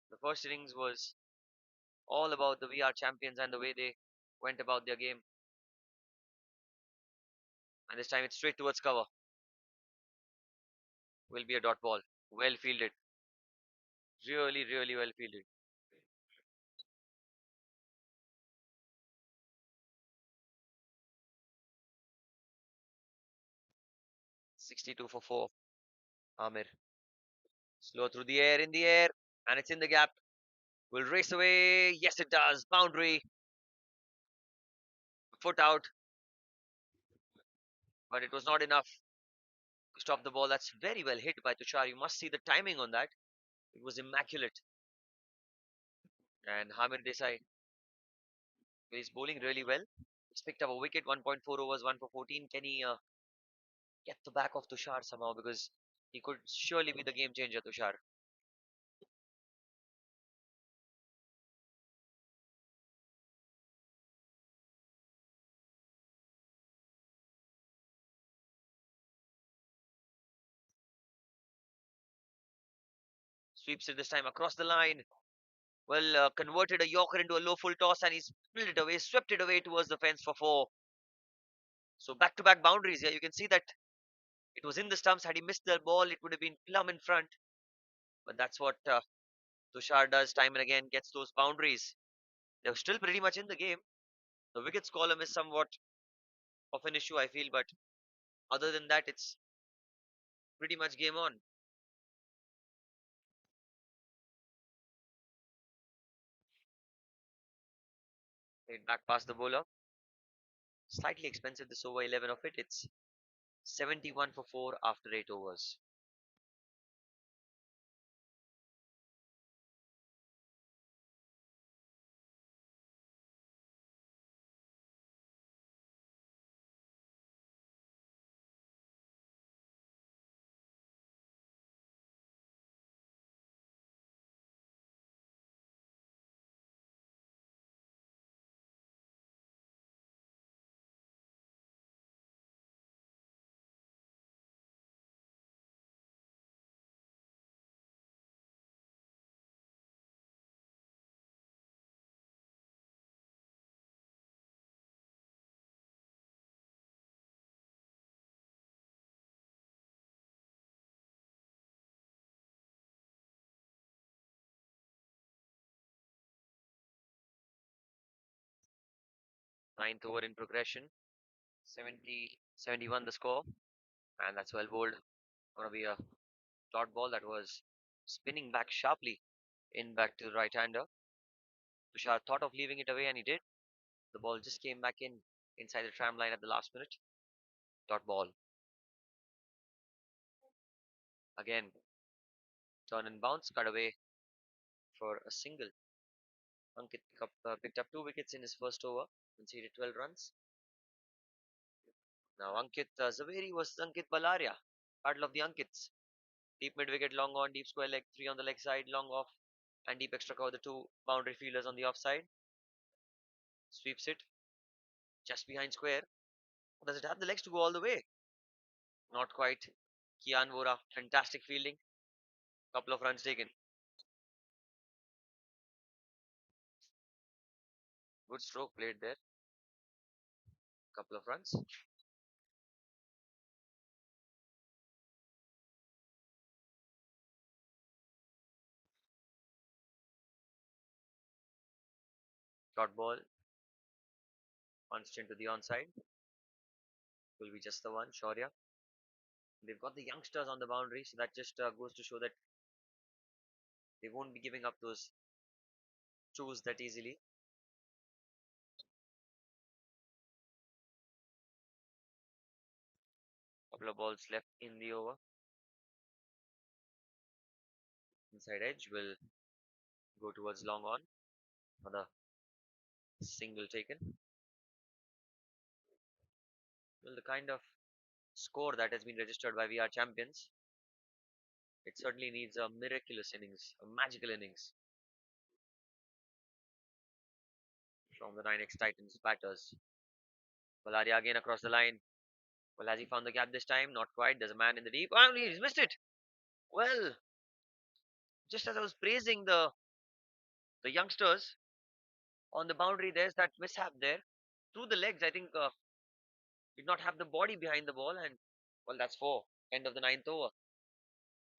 The first innings was all about the VR champions and the way they went about their game. And this time it's straight towards cover. Will be a dot ball. Well fielded. Really, really well fielded. 62 for 4. Amir. Slow through the air, in the air. And it's in the gap. Will race away. Yes, it does. Boundary. Foot out. But it was not enough to stop the ball. That's very well hit by Tushar. You must see the timing on that. It was immaculate. And Hamir Desai is bowling really well. He's picked up a wicket, 1.4 overs, 1 for 14. Can he get the back of Tushar somehow? Because he could surely be the game changer, Tushar. Sweeps it this time across the line. Well, converted a Yorker into a low full toss and he's pulled it away, swept it away towards the fence for four. So back-to-back boundaries here. You can see that it was in the stumps. Had he missed the ball, it would have been plumb in front. But that's what Tushar does time and again, gets those boundaries. They're still pretty much in the game. The wickets column is somewhat of an issue, I feel, but other than that, it's pretty much game on. Played back past the bowler. Slightly expensive this over 11 of it. It's 71 for 4 after 8 overs. Ninth over in progression. 70, 71 the score. And that's well bowled. Gonna be a dot ball that was spinning back sharply in back to the right hander. Tushar thought of leaving it away and he did. The ball just came back in inside the tram line at the last minute. Dot ball. Again, turn and bounce, cut away for a single. Ankit picked up 2 wickets in his first over, conceded 12 runs. Now Ankit Zaveri was Ankit Balaria, battle of the Ankits. Deep mid wicket, long on, deep square leg, 3 on the leg side, long off, and deep extra cover, the 2 boundary fielders on the offside. Sweeps it just behind square. Does it have the legs to go all the way? Not quite. Kian Vora, fantastic fielding. Couple of runs taken. Good stroke played there. Couple of runs. Dot ball punched into the onside. Will be just the one. Shaurya. They've got the youngsters on the boundary, so that just goes to show that they won't be giving up those twos that easily. Couple of balls left in the over. Inside edge will go towards long on. Another single taken. Well, the kind of score that has been registered by VR champions, it certainly needs a miraculous innings, a magical innings from the Nynex Titans batters. Valaria again across the line. Well, has he found the gap this time? Not quite. There's a man in the deep. Oh, he's missed it. Well, just as I was praising the youngsters on the boundary, there's that mishap there. Through the legs, I think did not have the body behind the ball, and well, that's four. End of the ninth over.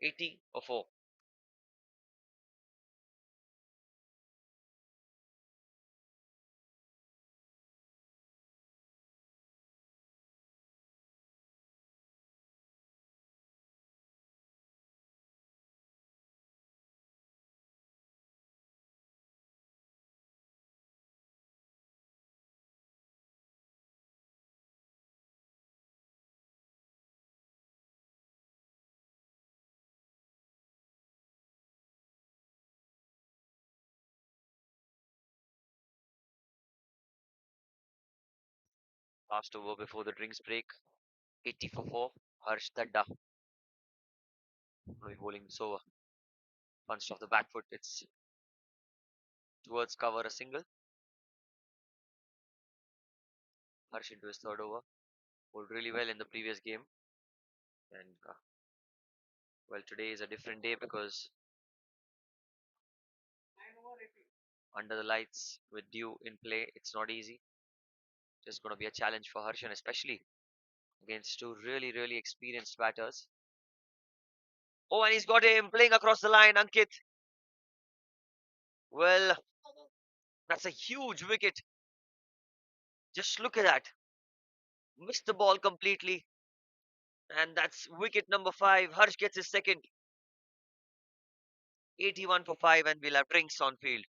80 or four. Last over before the drinks break. 80 for 4. Harsh Dadda will be bowling this over. Punched off the back foot. It's towards cover a single. Harsh into his third over. Bowled really well in the previous game. And well, today is a different day because under the lights with dew in play, it's not easy. It's going to be a challenge for Harsh, and especially against two really, really experienced batters. Oh, and he's got him playing across the line, Ankit. Well, that's a huge wicket. Just look at that. Missed the ball completely. And that's wicket number 5. Harsh gets his second. 81 for 5, and we'll have drinks on field.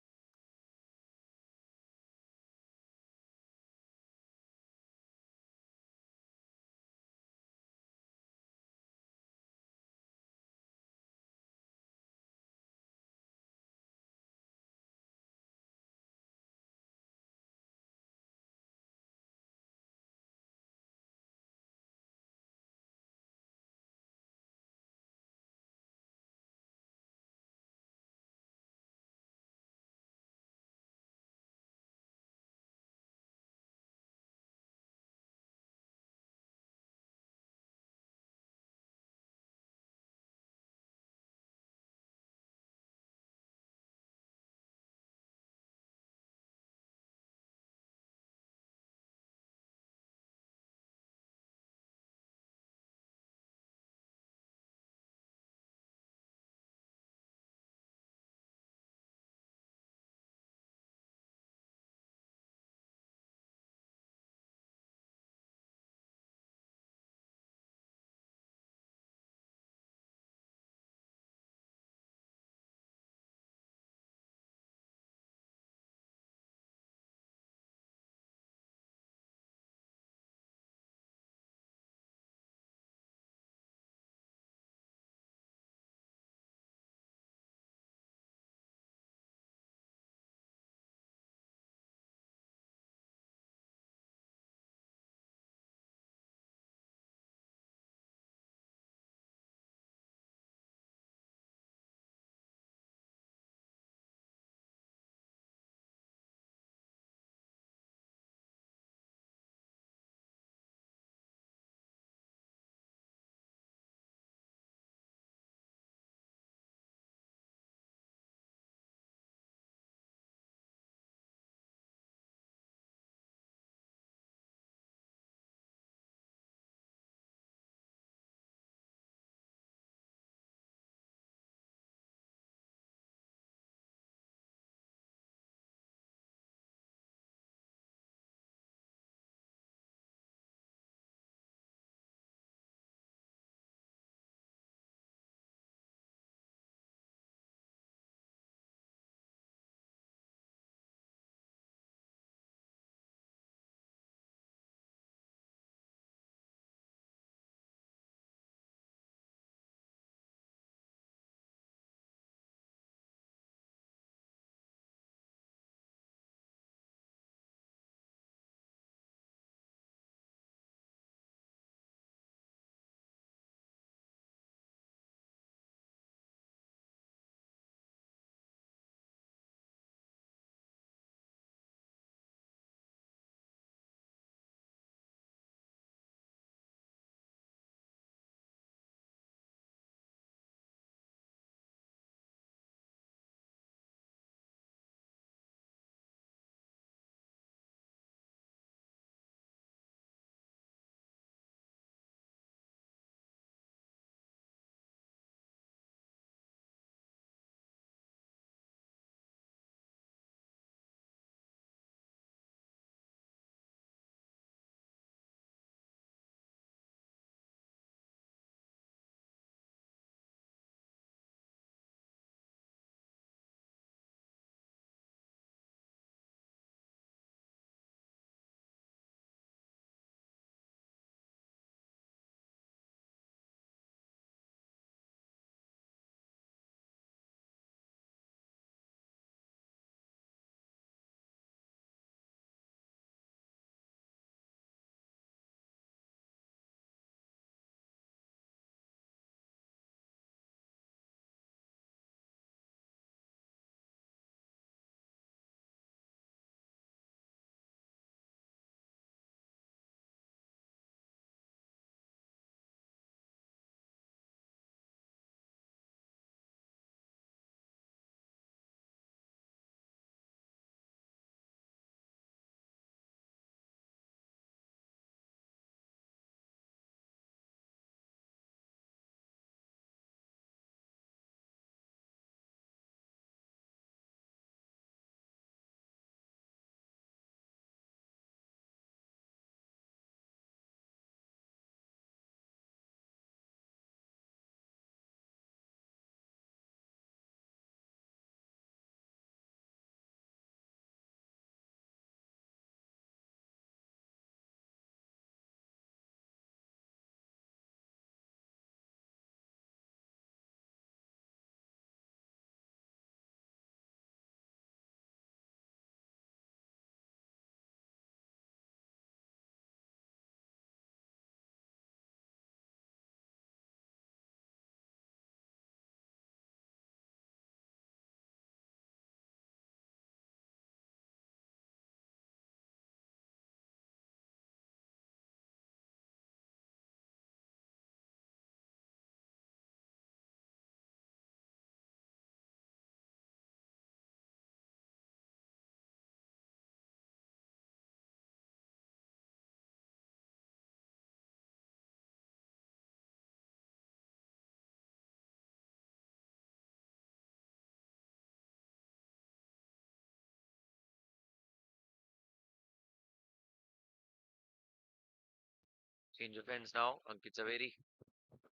Change of ends now. Ankit Zaveri,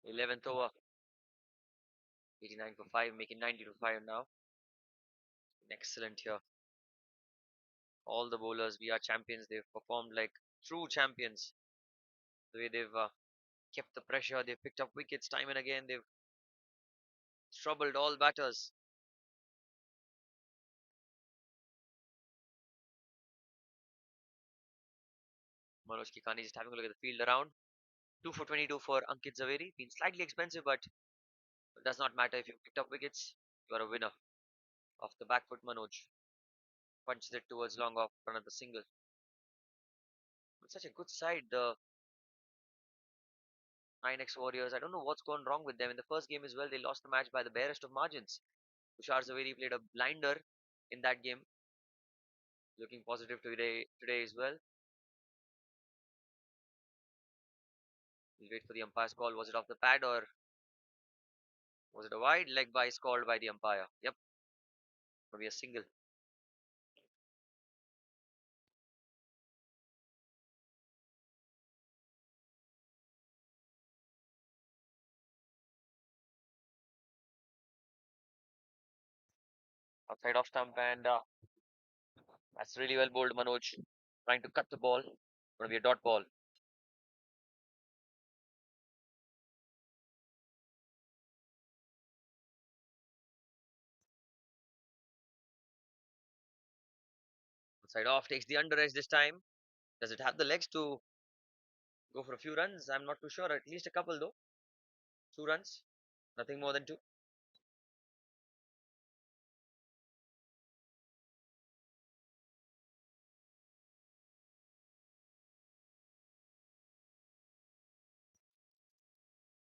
11th over, 89 for 5, making 90 to 5 now. Excellent here. All the bowlers, we are champions. They've performed like true champions. The way they've kept the pressure, they've picked up wickets time and again. They've troubled all batters. Manoj Kikani just having a look at the field around. 2 for 22 for Ankit Zaveri. Been slightly expensive, but it does not matter if you picked up wickets. You are a winner. Off the back foot, Manoj punches it towards long off for another single. It's such a good side, the Nynex Warriors. I don't know what's gone wrong with them. In the first game as well, they lost the match by the barest of margins. Tushar Zaveri played a blinder in that game. Looking positive today as well. We'll wait for the umpire's call. Was it off the pad or was it a wide leg by called by the umpire? Yep, maybe a single. Outside off stump and that's really well bowled, Manoj. Trying to cut the ball. Going to be a dot ball. Outside off takes the under edge this time. Does it have the legs to go for a few runs? I'm not too sure. At least a couple though. 2 runs. Nothing more than two.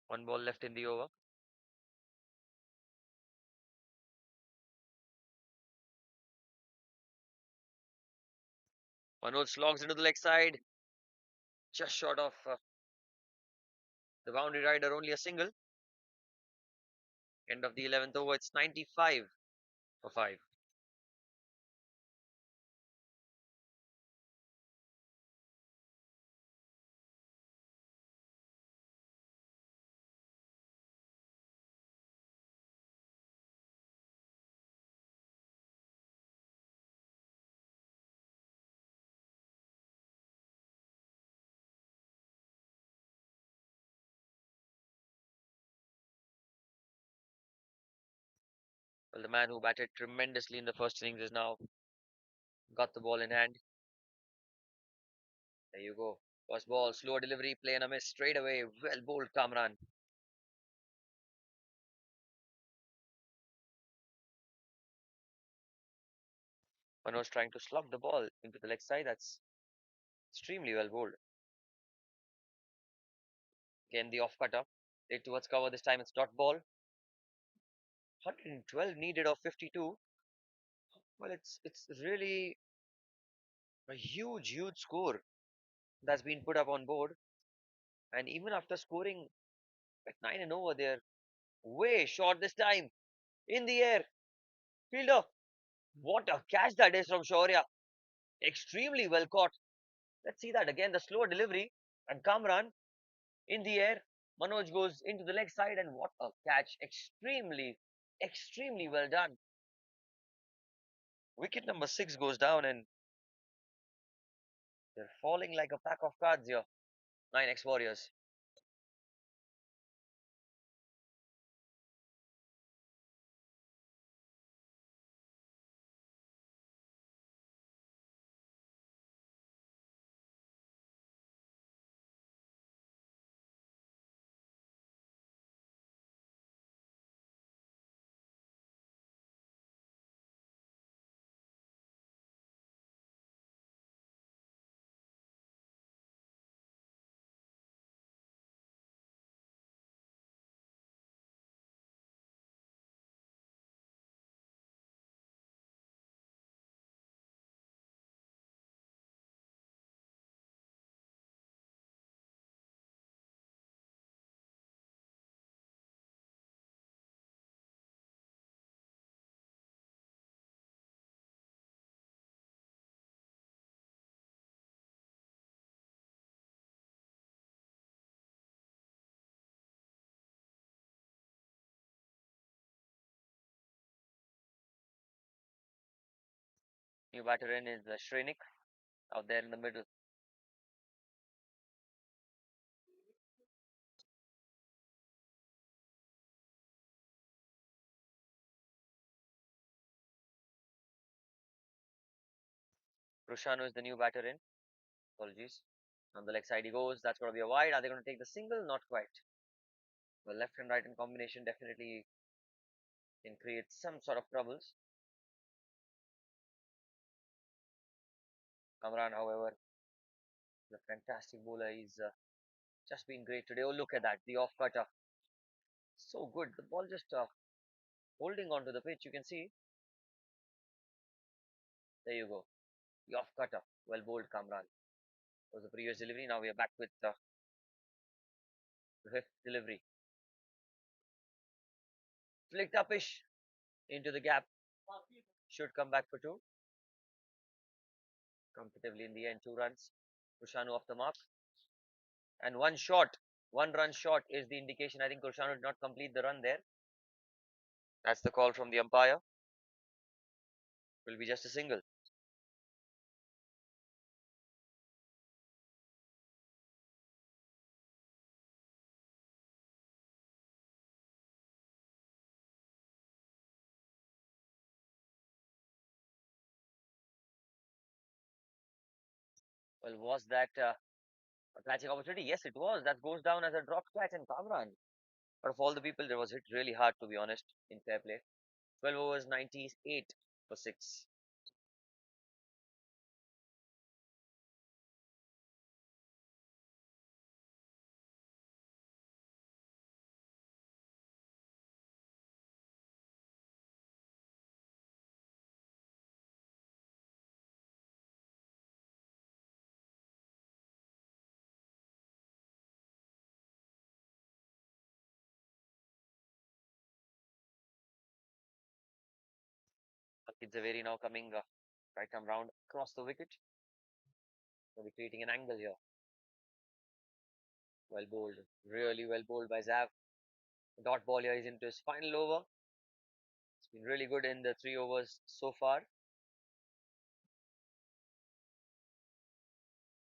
One ball left in the over. Manoj slogs into the leg side. Just short of the boundary rider. Only a single. End of the 11th over. It's 95 for 5. Well, the man who batted tremendously in the first innings is now got the ball in hand. There you go. First ball, slower delivery, play and a miss straight away. Well bowled, Kamran. Manoj trying to slug the ball into the leg side. That's extremely well bowled. Again, the off cutter. Take towards cover. This time it's dot ball. 112 needed of 52. Well, it's really a huge score that's been put up on board. And even after scoring like 9 and over, they're way short this time. In the air. Fielder. What a catch that is from Shaurya. Extremely well caught. Let's see that again. The slower delivery and Kamran in the air. Manoj goes into the leg side and what a catch. Extremely well done. Wicket number 6 goes down and they're falling like a pack of cards here. Nynex Warriors. New batter in is Shrenik out there in the middle. Krishanu is the new batter in. Apologies. On the leg side he goes. That's going to be a wide. Are they going to take the single? Not quite. The left and right hand combination definitely can create some sort of troubles. Kamran, however, the fantastic bowler. He's just been great today. Oh, look at that. The off cutter. So good. The ball just holding onto the pitch. You can see. There you go. The off cutter. Well bowled, Kamran. Was the previous delivery. Now we are back with the fifth delivery. Flicked upish into the gap. Should come back for two. Comfortably in the end, 2 runs. Kushanu off the mark. And one shot, 1 run short is the indication. I think Kushanu did not complete the run there. That's the call from the umpire. Will be just a single. Well, was that a catching opportunity? Yes, it was. That goes down as a drop catch and Kamran. Out of all the people, there was hit really hard, to be honest, in fair play. 12 overs, 98 for 6. Ankit Zaveri now coming right arm round across the wicket. Will be creating an angle here. Well bowled. Really well bowled by Zav. Dot ball here is into his final over. It's been really good in the 3 overs so far.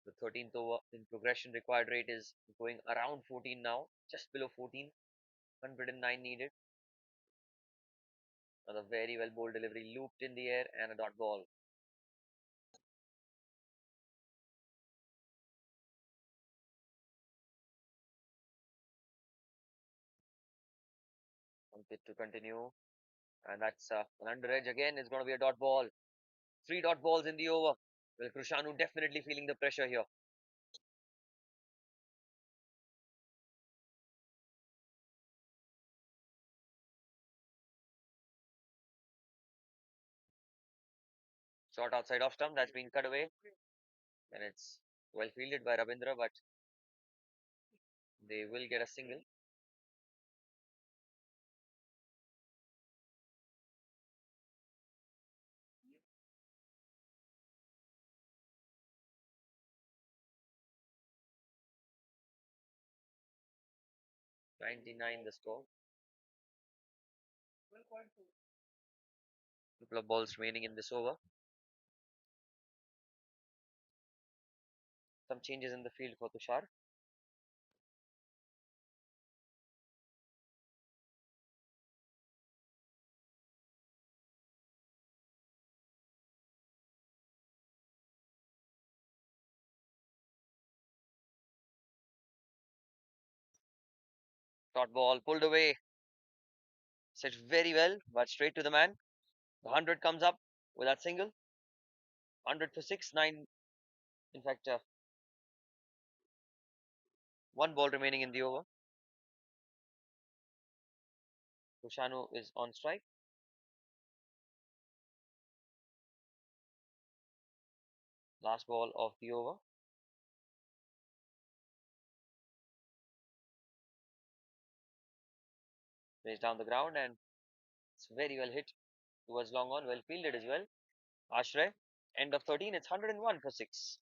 The 13th over in progression required rate is going around 14 now, just below 14. 109 needed. Another very well bowled delivery, looped in the air, and a dot ball. Ankit to continue, and that's an under edge again. It's going to be a dot ball. 3 dot balls in the over. Well, Krishanu definitely feeling the pressure here. Shot outside off stump that's been cut away, and it's well fielded by Ravindra, but they will get a single. 99 the score. Couple of balls remaining in this over. Some changes in the field for Tushar. Short ball pulled away. Set very well, but straight to the man. The 100 comes up with that single. 100 for 6, 9. In fact, 1 ball remaining in the over. Kushanu is on strike. Last ball of the over. Plays down the ground and it's very well hit towards long on. Well fielded as well. Ashray. End of 13. It's 101 for 6.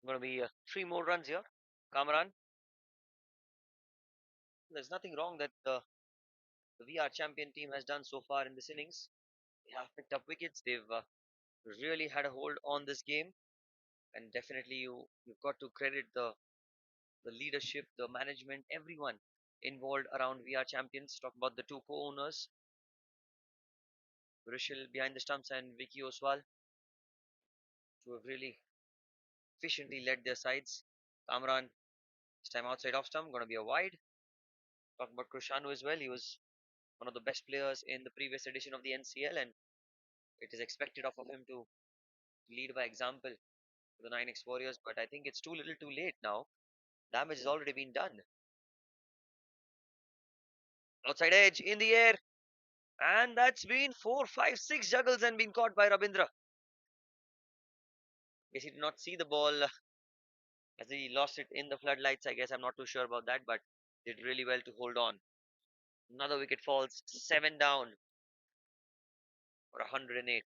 Going to be 3 more runs here. Kamran, there's nothing wrong that the VR champion team has done so far in this innings. They have picked up wickets. They've really had a hold on this game, and definitely you've got to credit the leadership, the management, everyone involved around VR champions. Talk about the two co-owners, Rishil behind the stumps and Vicky Oswal, who have really efficiently led their sides. Kamran, this time outside off stump, going to be a wide. Talking about Krishanu as well. He was one of the best players in the previous edition of the NCL, and it is expected of him to lead by example to the Nynex Warriors. But I think it's too little too late now. Damage has already been done. Outside edge, in the air, and that's been 4, 5, 6 juggles and been caught by Rabindra. Guess he did not see the ball as he lost it in the floodlights. I guess I'm not too sure about that, but did really well to hold on. Another wicket falls, 7 down for 108.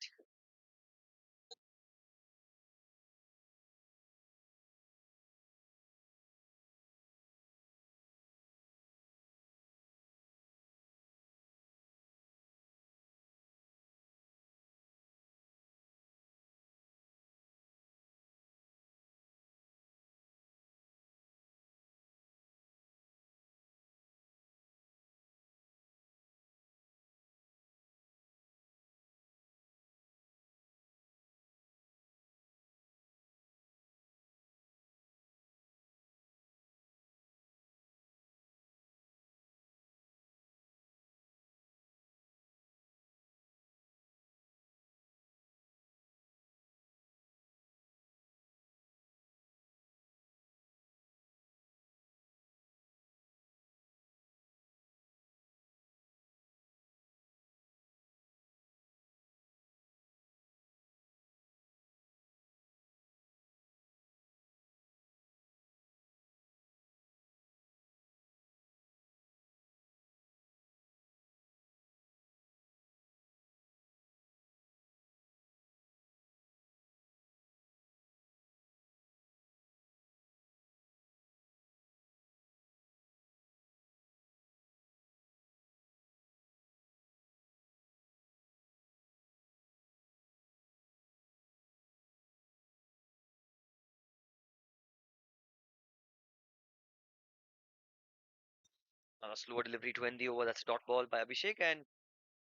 Slower delivery to end the over. That's a dot ball by Abhishek, and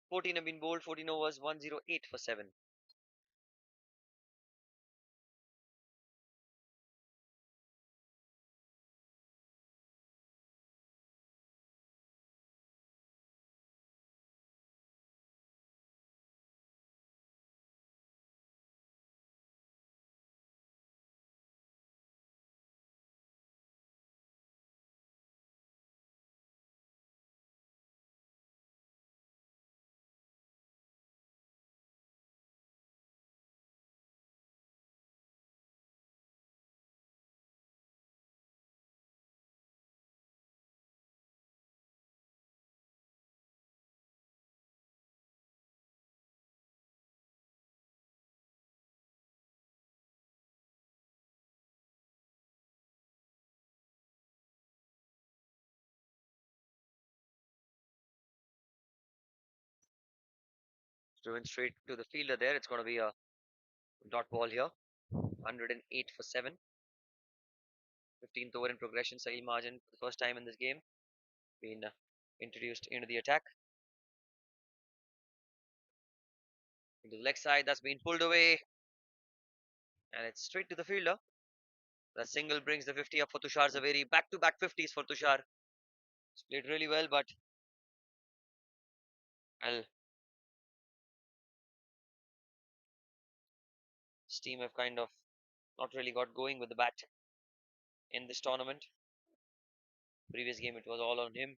14 have been bowled. 14 overs, 108 for 7. Driven straight to the fielder there. It's going to be a dot ball here. 108 for 7. 15th over in progression. Sahil Mahajan for the first time in this game been introduced into the attack. Into the leg side. That's been pulled away. And it's straight to the fielder. The single brings the 50 up for Tushar Zaveri. Back to back 50s for Tushar. He's played really well, but well, his team have kind of not really got going with the bat in this tournament. Previous game, it was all on him.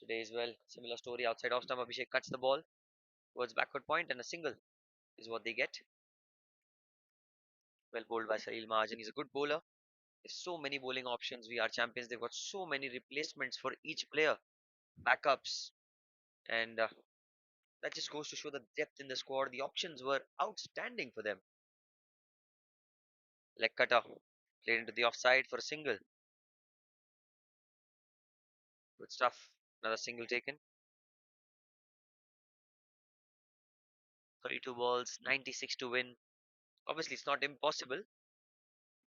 Today as well, similar story outside off stump. Abhishek cuts the ball towards backward point, and a single is what they get. Well bowled by Sahil Mahajan. He's a good bowler. There's so many bowling options. We are champions. They've got so many replacements for each player, backups, and that just goes to show the depth in the squad. The options were outstanding for them. Leg cutter. Played into the offside for a single. Good stuff. Another single taken. 32 balls, 96 to win. Obviously, it's not impossible,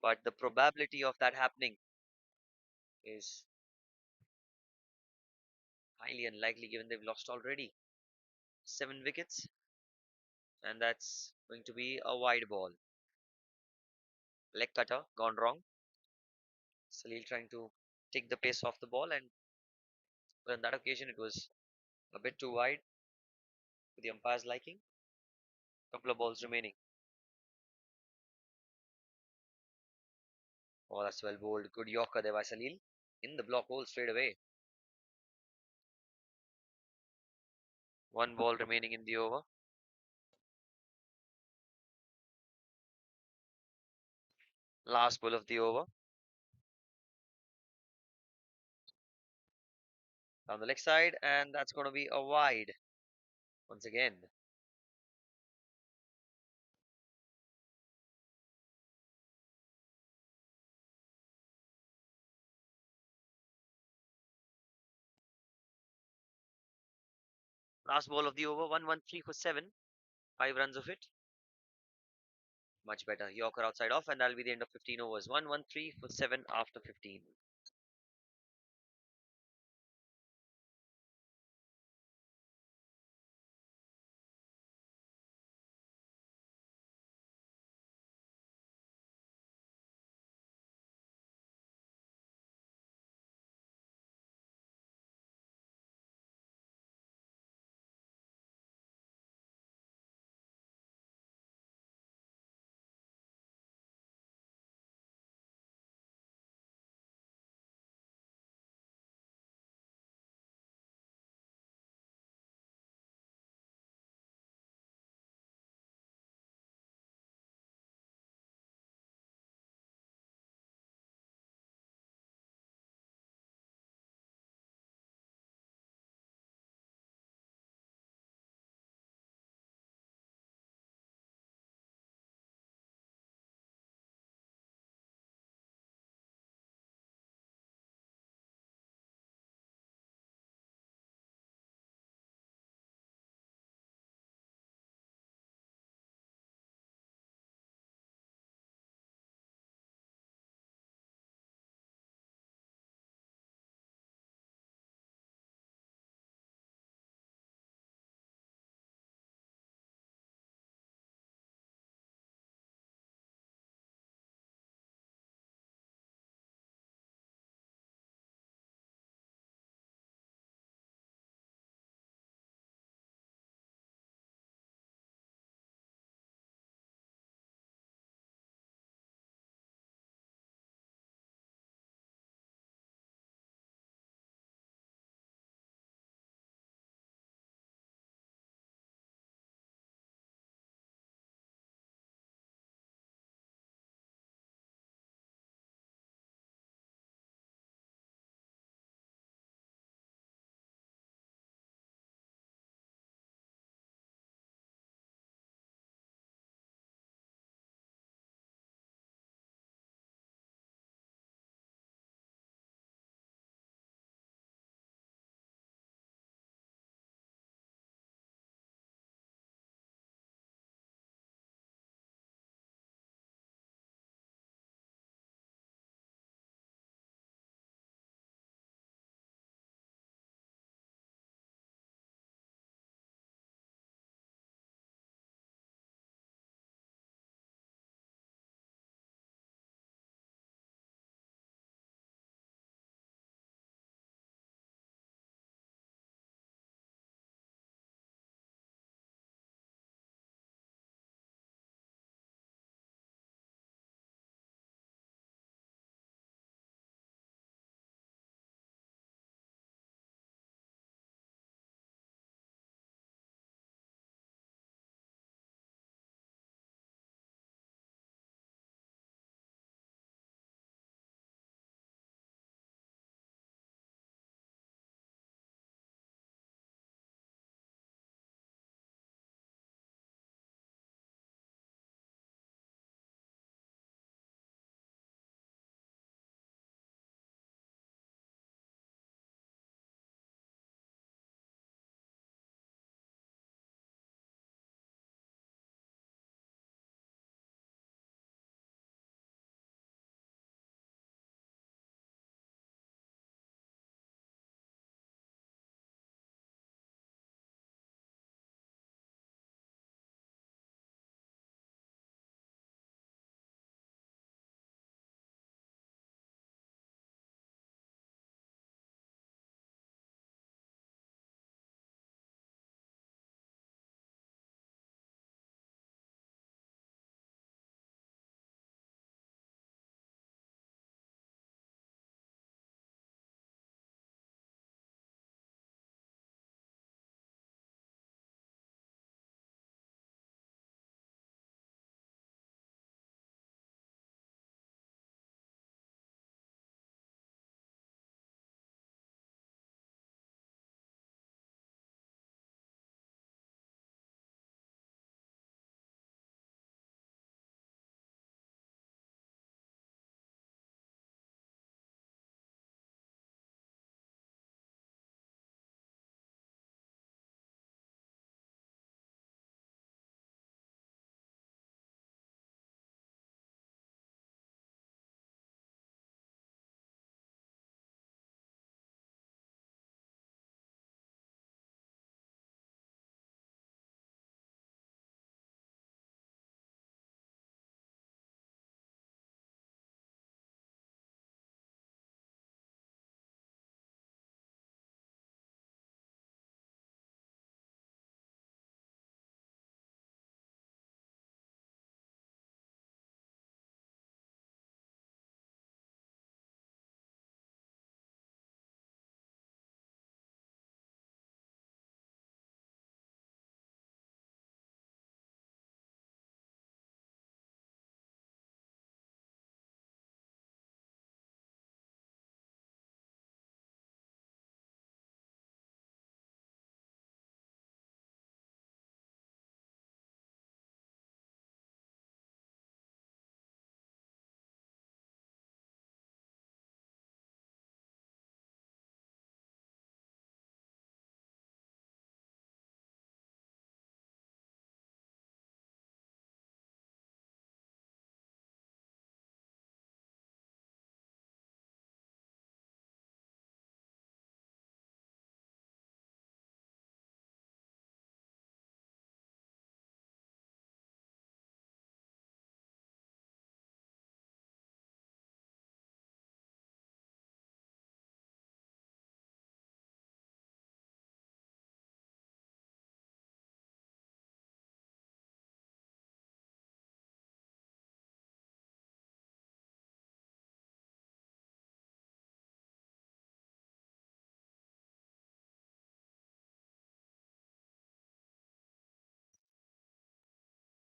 but the probability of that happening is highly unlikely given they've lost already. 7 wickets, and that's going to be a wide ball. Leg cutter gone wrong. Salil trying to take the pace off the ball, and on that occasion it was a bit too wide for the umpire's liking. Couple of balls remaining. Oh, that's well bowled. Good Yorker there by Salil. In the block hole straight away. One ball remaining in the over. Last ball of the over. Down the leg side, and that's going to be a wide once again. Last ball of the over. 113 for 7. 5 runs of it. Much better. Yorker outside off, and that'll be the end of 15 overs. 113 for 7 after 15.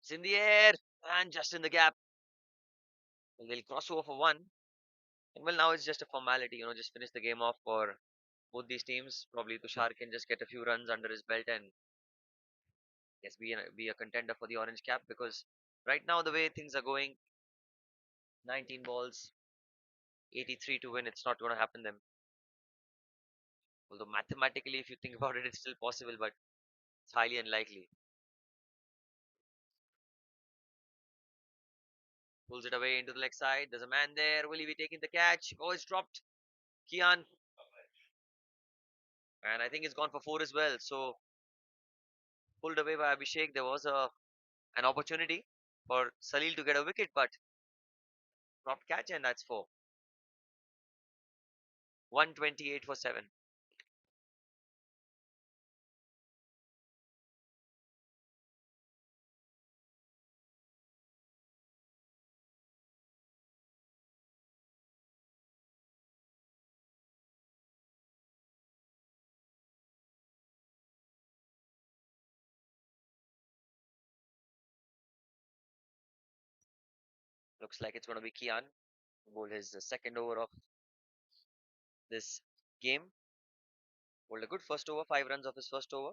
It's in the air and just in the gap. Well, they'll cross over for one. And well, now it's just a formality, just finish the game off for both these teams. Probably Tushar can just get a few runs under his belt and yes, be a contender for the orange cap because right now the way things are going, 19 balls, 83 to win, it's not going to happen them. Although mathematically, if you think about it, it's still possible, but it's highly unlikely. Pulls it away into the leg side. There's a man there. Will he be taking the catch? Oh, it's dropped. Kian. And I think it's gone for four as well. So pulled away by Abhishek. There was an opportunity for Salil to get a wicket, but dropped catch, and that's four. 128 for seven. Looks like it's going to be Kian who bowled his second over of this game. Bowled a good first over, 5 runs off his first over.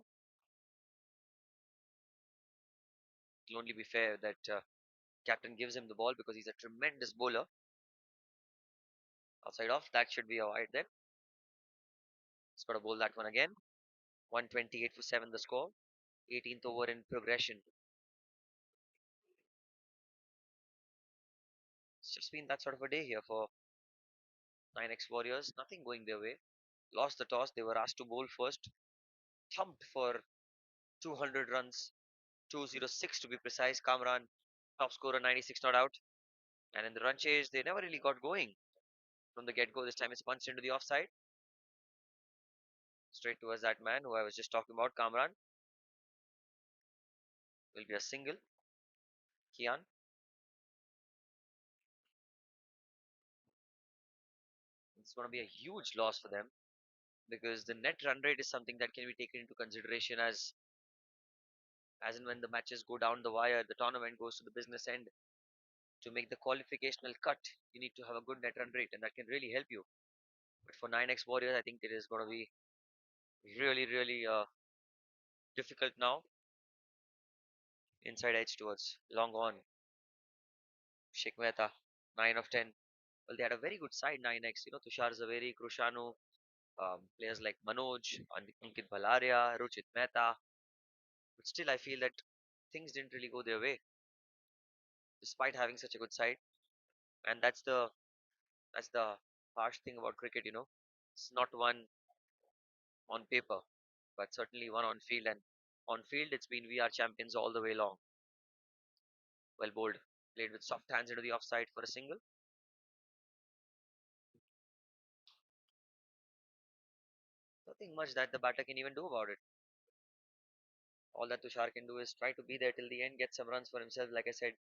It'll only be fair that captain gives him the ball because he's a tremendous bowler. Outside off, that should be alright then. He's got to bowl that one again. 128 for 7 the score. 18th over in progression. It's just been that sort of a day here for Nynex Warriors. Nothing going their way. Lost the toss. They were asked to bowl first. Thumped for 200 runs. 206 to be precise. Kamran, top scorer, 96 not out. And in the run chase, they never really got going from the get go. This time it's punched into the offside. Straight towards that man who I was just talking about, Kamran. Will be a single. Kian. It's going to be a huge loss for them because the net run rate is something that can be taken into consideration as and when the matches go down the wire, the tournament goes to the business end. To make the qualificational cut, you need to have a good net run rate, and that can really help you. But for 9x Warriors, I think it is going to be really, really difficult now. Inside edge towards long on. Sheikh Mehta, 9 of 10. Well, they had a very good side 9x. Tushar Zaveri, Krushanu, players like Manoj, Ankit Bhalaria, Ruchit Mehta. But still, I feel that things didn't really go their way, despite having such a good side. And that's the harsh thing about cricket. It's not one on paper, but certainly one on field. And on field, it's been we are champions all the way long. Well bowled, played with soft hands into the offside for a single. Nothing much that the batter can even do about it. All that Tushar can do is try to be there till the end, get some runs for himself. Like I said,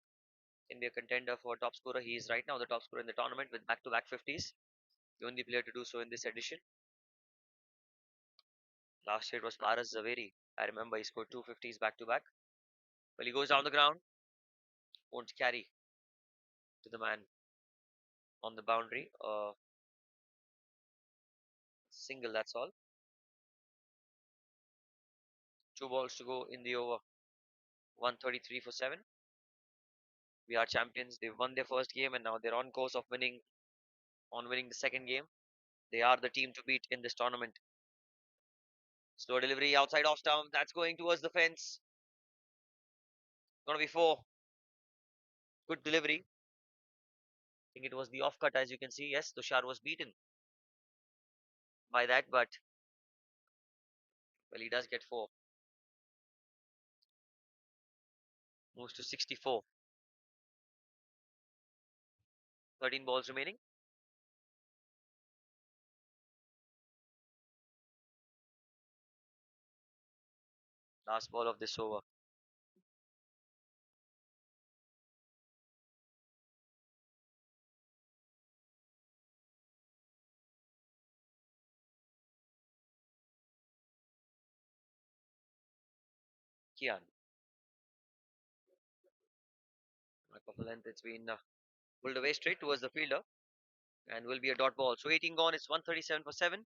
can be a contender for top scorer. He is right now the top scorer in the tournament with back-to-back 50s. The only player to do so in this edition. Last year it was Paras Zaveri. I remember he scored two 50s back-to-back. Well, he goes down the ground, won't carry to the man on the boundary. Single, that's all. Two balls to go in the over. 133 for 7. We are champions. They've won their first game and now they're on course of winning the second game. They are the team to beat in this tournament. Slow delivery outside off stump. That's going towards the fence. Gonna be four. Good delivery. I think it was the off cut as you can see. Yes, Tushar was beaten by that, but well, he does get four. Moves to 64. 13 balls remaining. Last ball of this over. Kian. the length. It's been pulled away straight towards the fielder and will be a dot ball. So 18 gone. It's 137 for 7.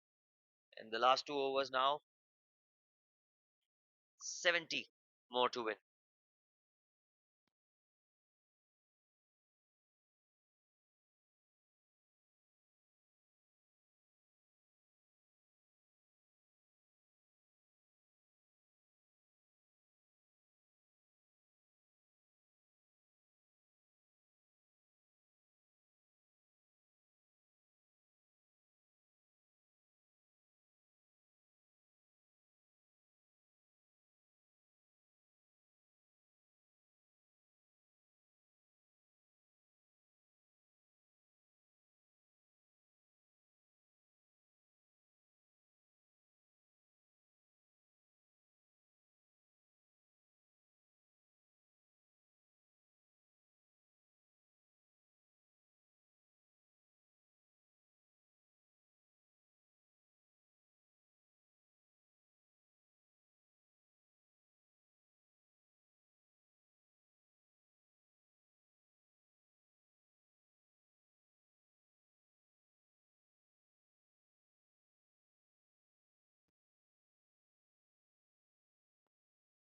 And the last 2 overs now, 70 more to win.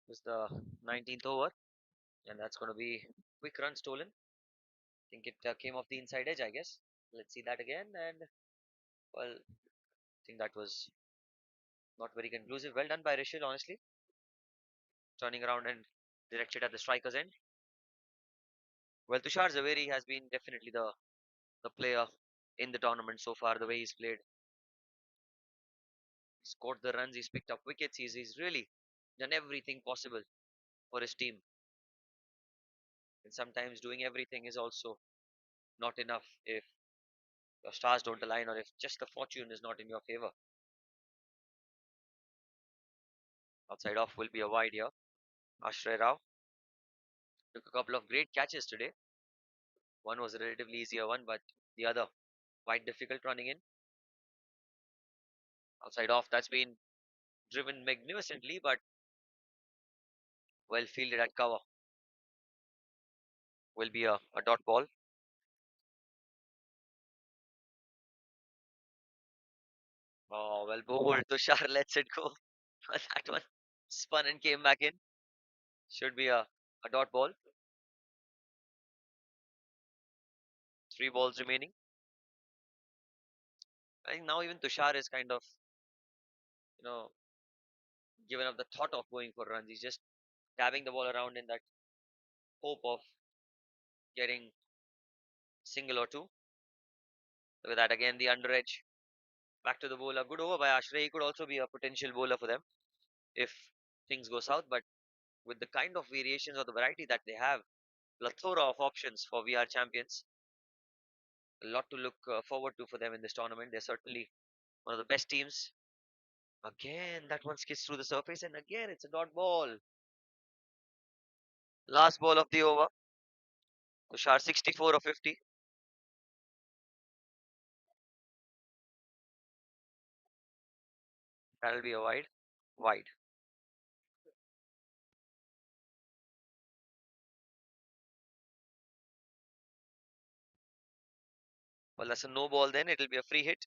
It's the 19th over, and that's going to be quick run stolen. I think it came off the inside edge, I guess. Let's see that again. And, well, I think that was not very conclusive. Well done by Rishil, honestly. Turning around and directed at the striker's end. Well, Tushar Zaveri has been definitely the player in the tournament so far, the way he's played. He's scored the runs, he's picked up wickets, he's really done everything possible for his team. And sometimes doing everything is also not enough if your stars don't align or if just the fortune is not in your favor. Outside off will be a wide here. Ashray Rao took a couple of great catches today. One was a relatively easier one, but the other quite difficult running in. Outside off, that's been driven magnificently, but well fielded at cover. Will be a dot ball. Oh, well bowled. Tushar lets it go. That one spun and came back in. Should be a dot ball. 3 balls remaining. I think now even Tushar is kind of, you know, given up the thought of going for runs. He's just tabbing the ball around in that hope of getting single or two. Look at that again, the under edge. Back to the bowler. Good over by Ashray. He could also be a potential bowler for them if things go south. But with the kind of variations or the variety that they have, plethora of options for VR champions. A lot to look forward to for them in this tournament. They're certainly one of the best teams. Again, that one skids through the surface, and again, it's a dot ball. Last ball of the over. Tushar 64 or 50. That'll be a wide. Wide. Well, that's a no ball then. It'll be a free hit.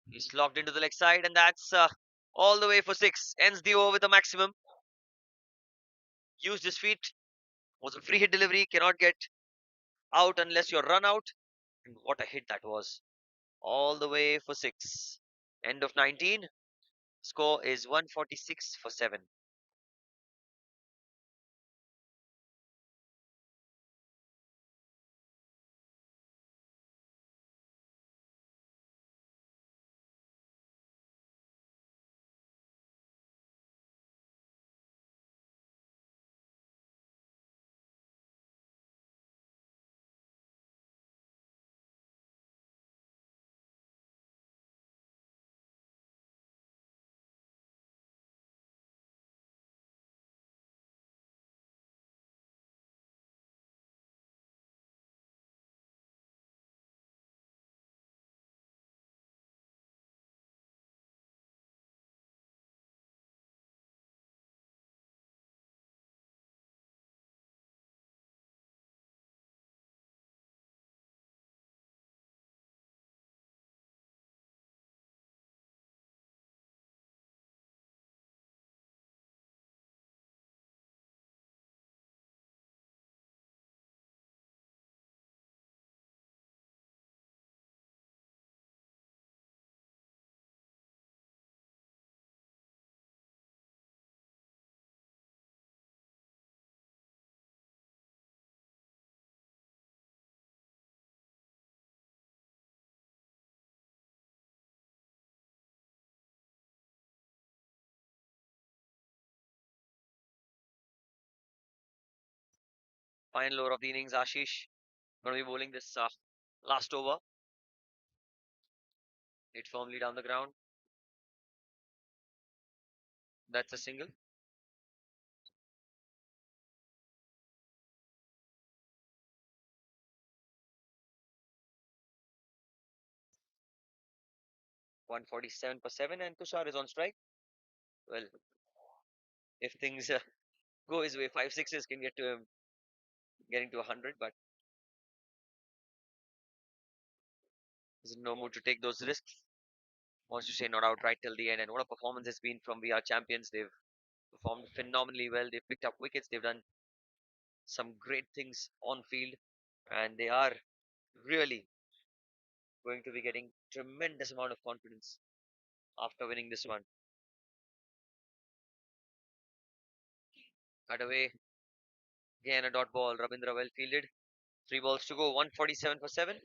He's locked into the leg side, and that's all the way for 6. Ends the over with a maximum. Used his feet. Was a free hit delivery. Cannot get out unless you're run out. And what a hit that was. All the way for 6. End of 19. Score is 146 for 7. Final over of the innings. Ashish going to be bowling this last over. Hit firmly down the ground. That's a single. 147 for 7, and Tushar is on strike. Well, if things go his way, 5 sixes can get to him getting to 100, but he's in no mood to take those risks. Wants to stay not out right till the end. And what a performance it's been from VR champions. They've performed phenomenally well. They've picked up wickets. They've done some great things on field, and they are really going to be getting tremendous amount of confidence after winning this one. Cut away again, a dot ball. Rabindra well fielded. 3 balls to go. 147 for 7.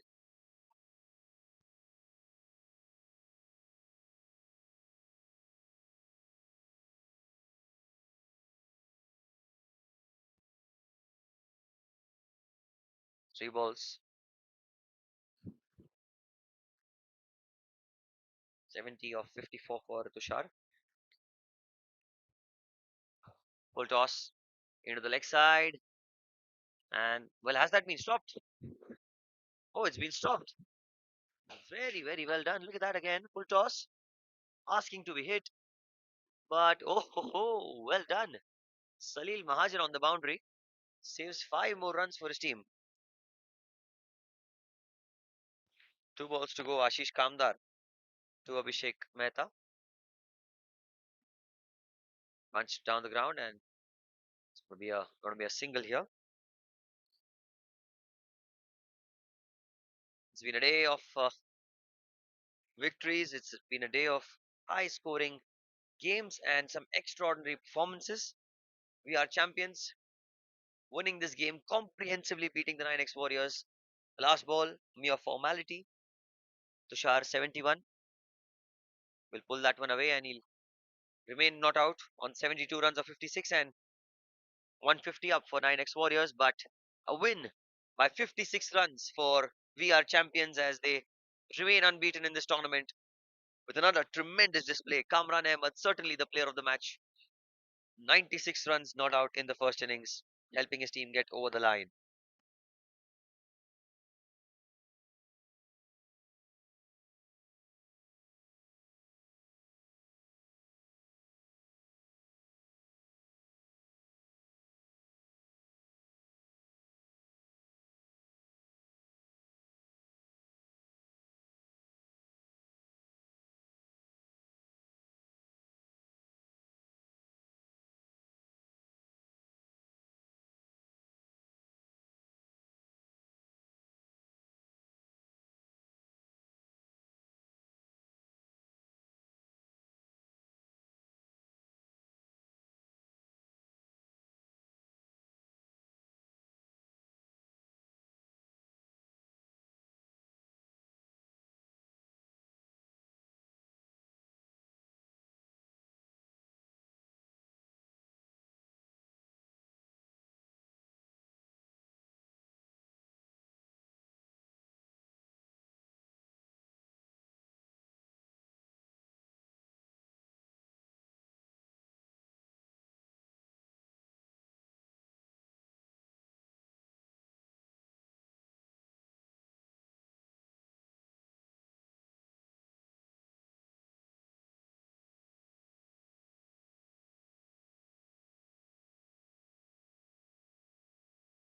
3 balls. 70 of 54 for Tushar. Full toss into the leg side. And well, has that been stopped? Oh, it's been stopped. Very, very well done. Look at that again. Full toss. Asking to be hit. But oh, ho, ho, well done. Salil Mahajan on the boundary. Saves 5 more runs for his team. 2 balls to go. Ashish Kamdar to Abhishek Mehta. Punched down the ground, and it's going to be a single here. It's been a day of victories. It's been a day of high scoring games and some extraordinary performances. We are champions, winning this game comprehensively, beating the Nynex Warriors. The last ball, mere formality. Tushar 71 will pull that one away, and he'll remain not out on 72 runs of 56 and 150 up for Nynex Warriors. But a win by 56 runs for VR champions as they remain unbeaten in this tournament with another tremendous display. Kamran Ahmed, certainly the player of the match. 96 runs not out in the first innings, helping his team get over the line.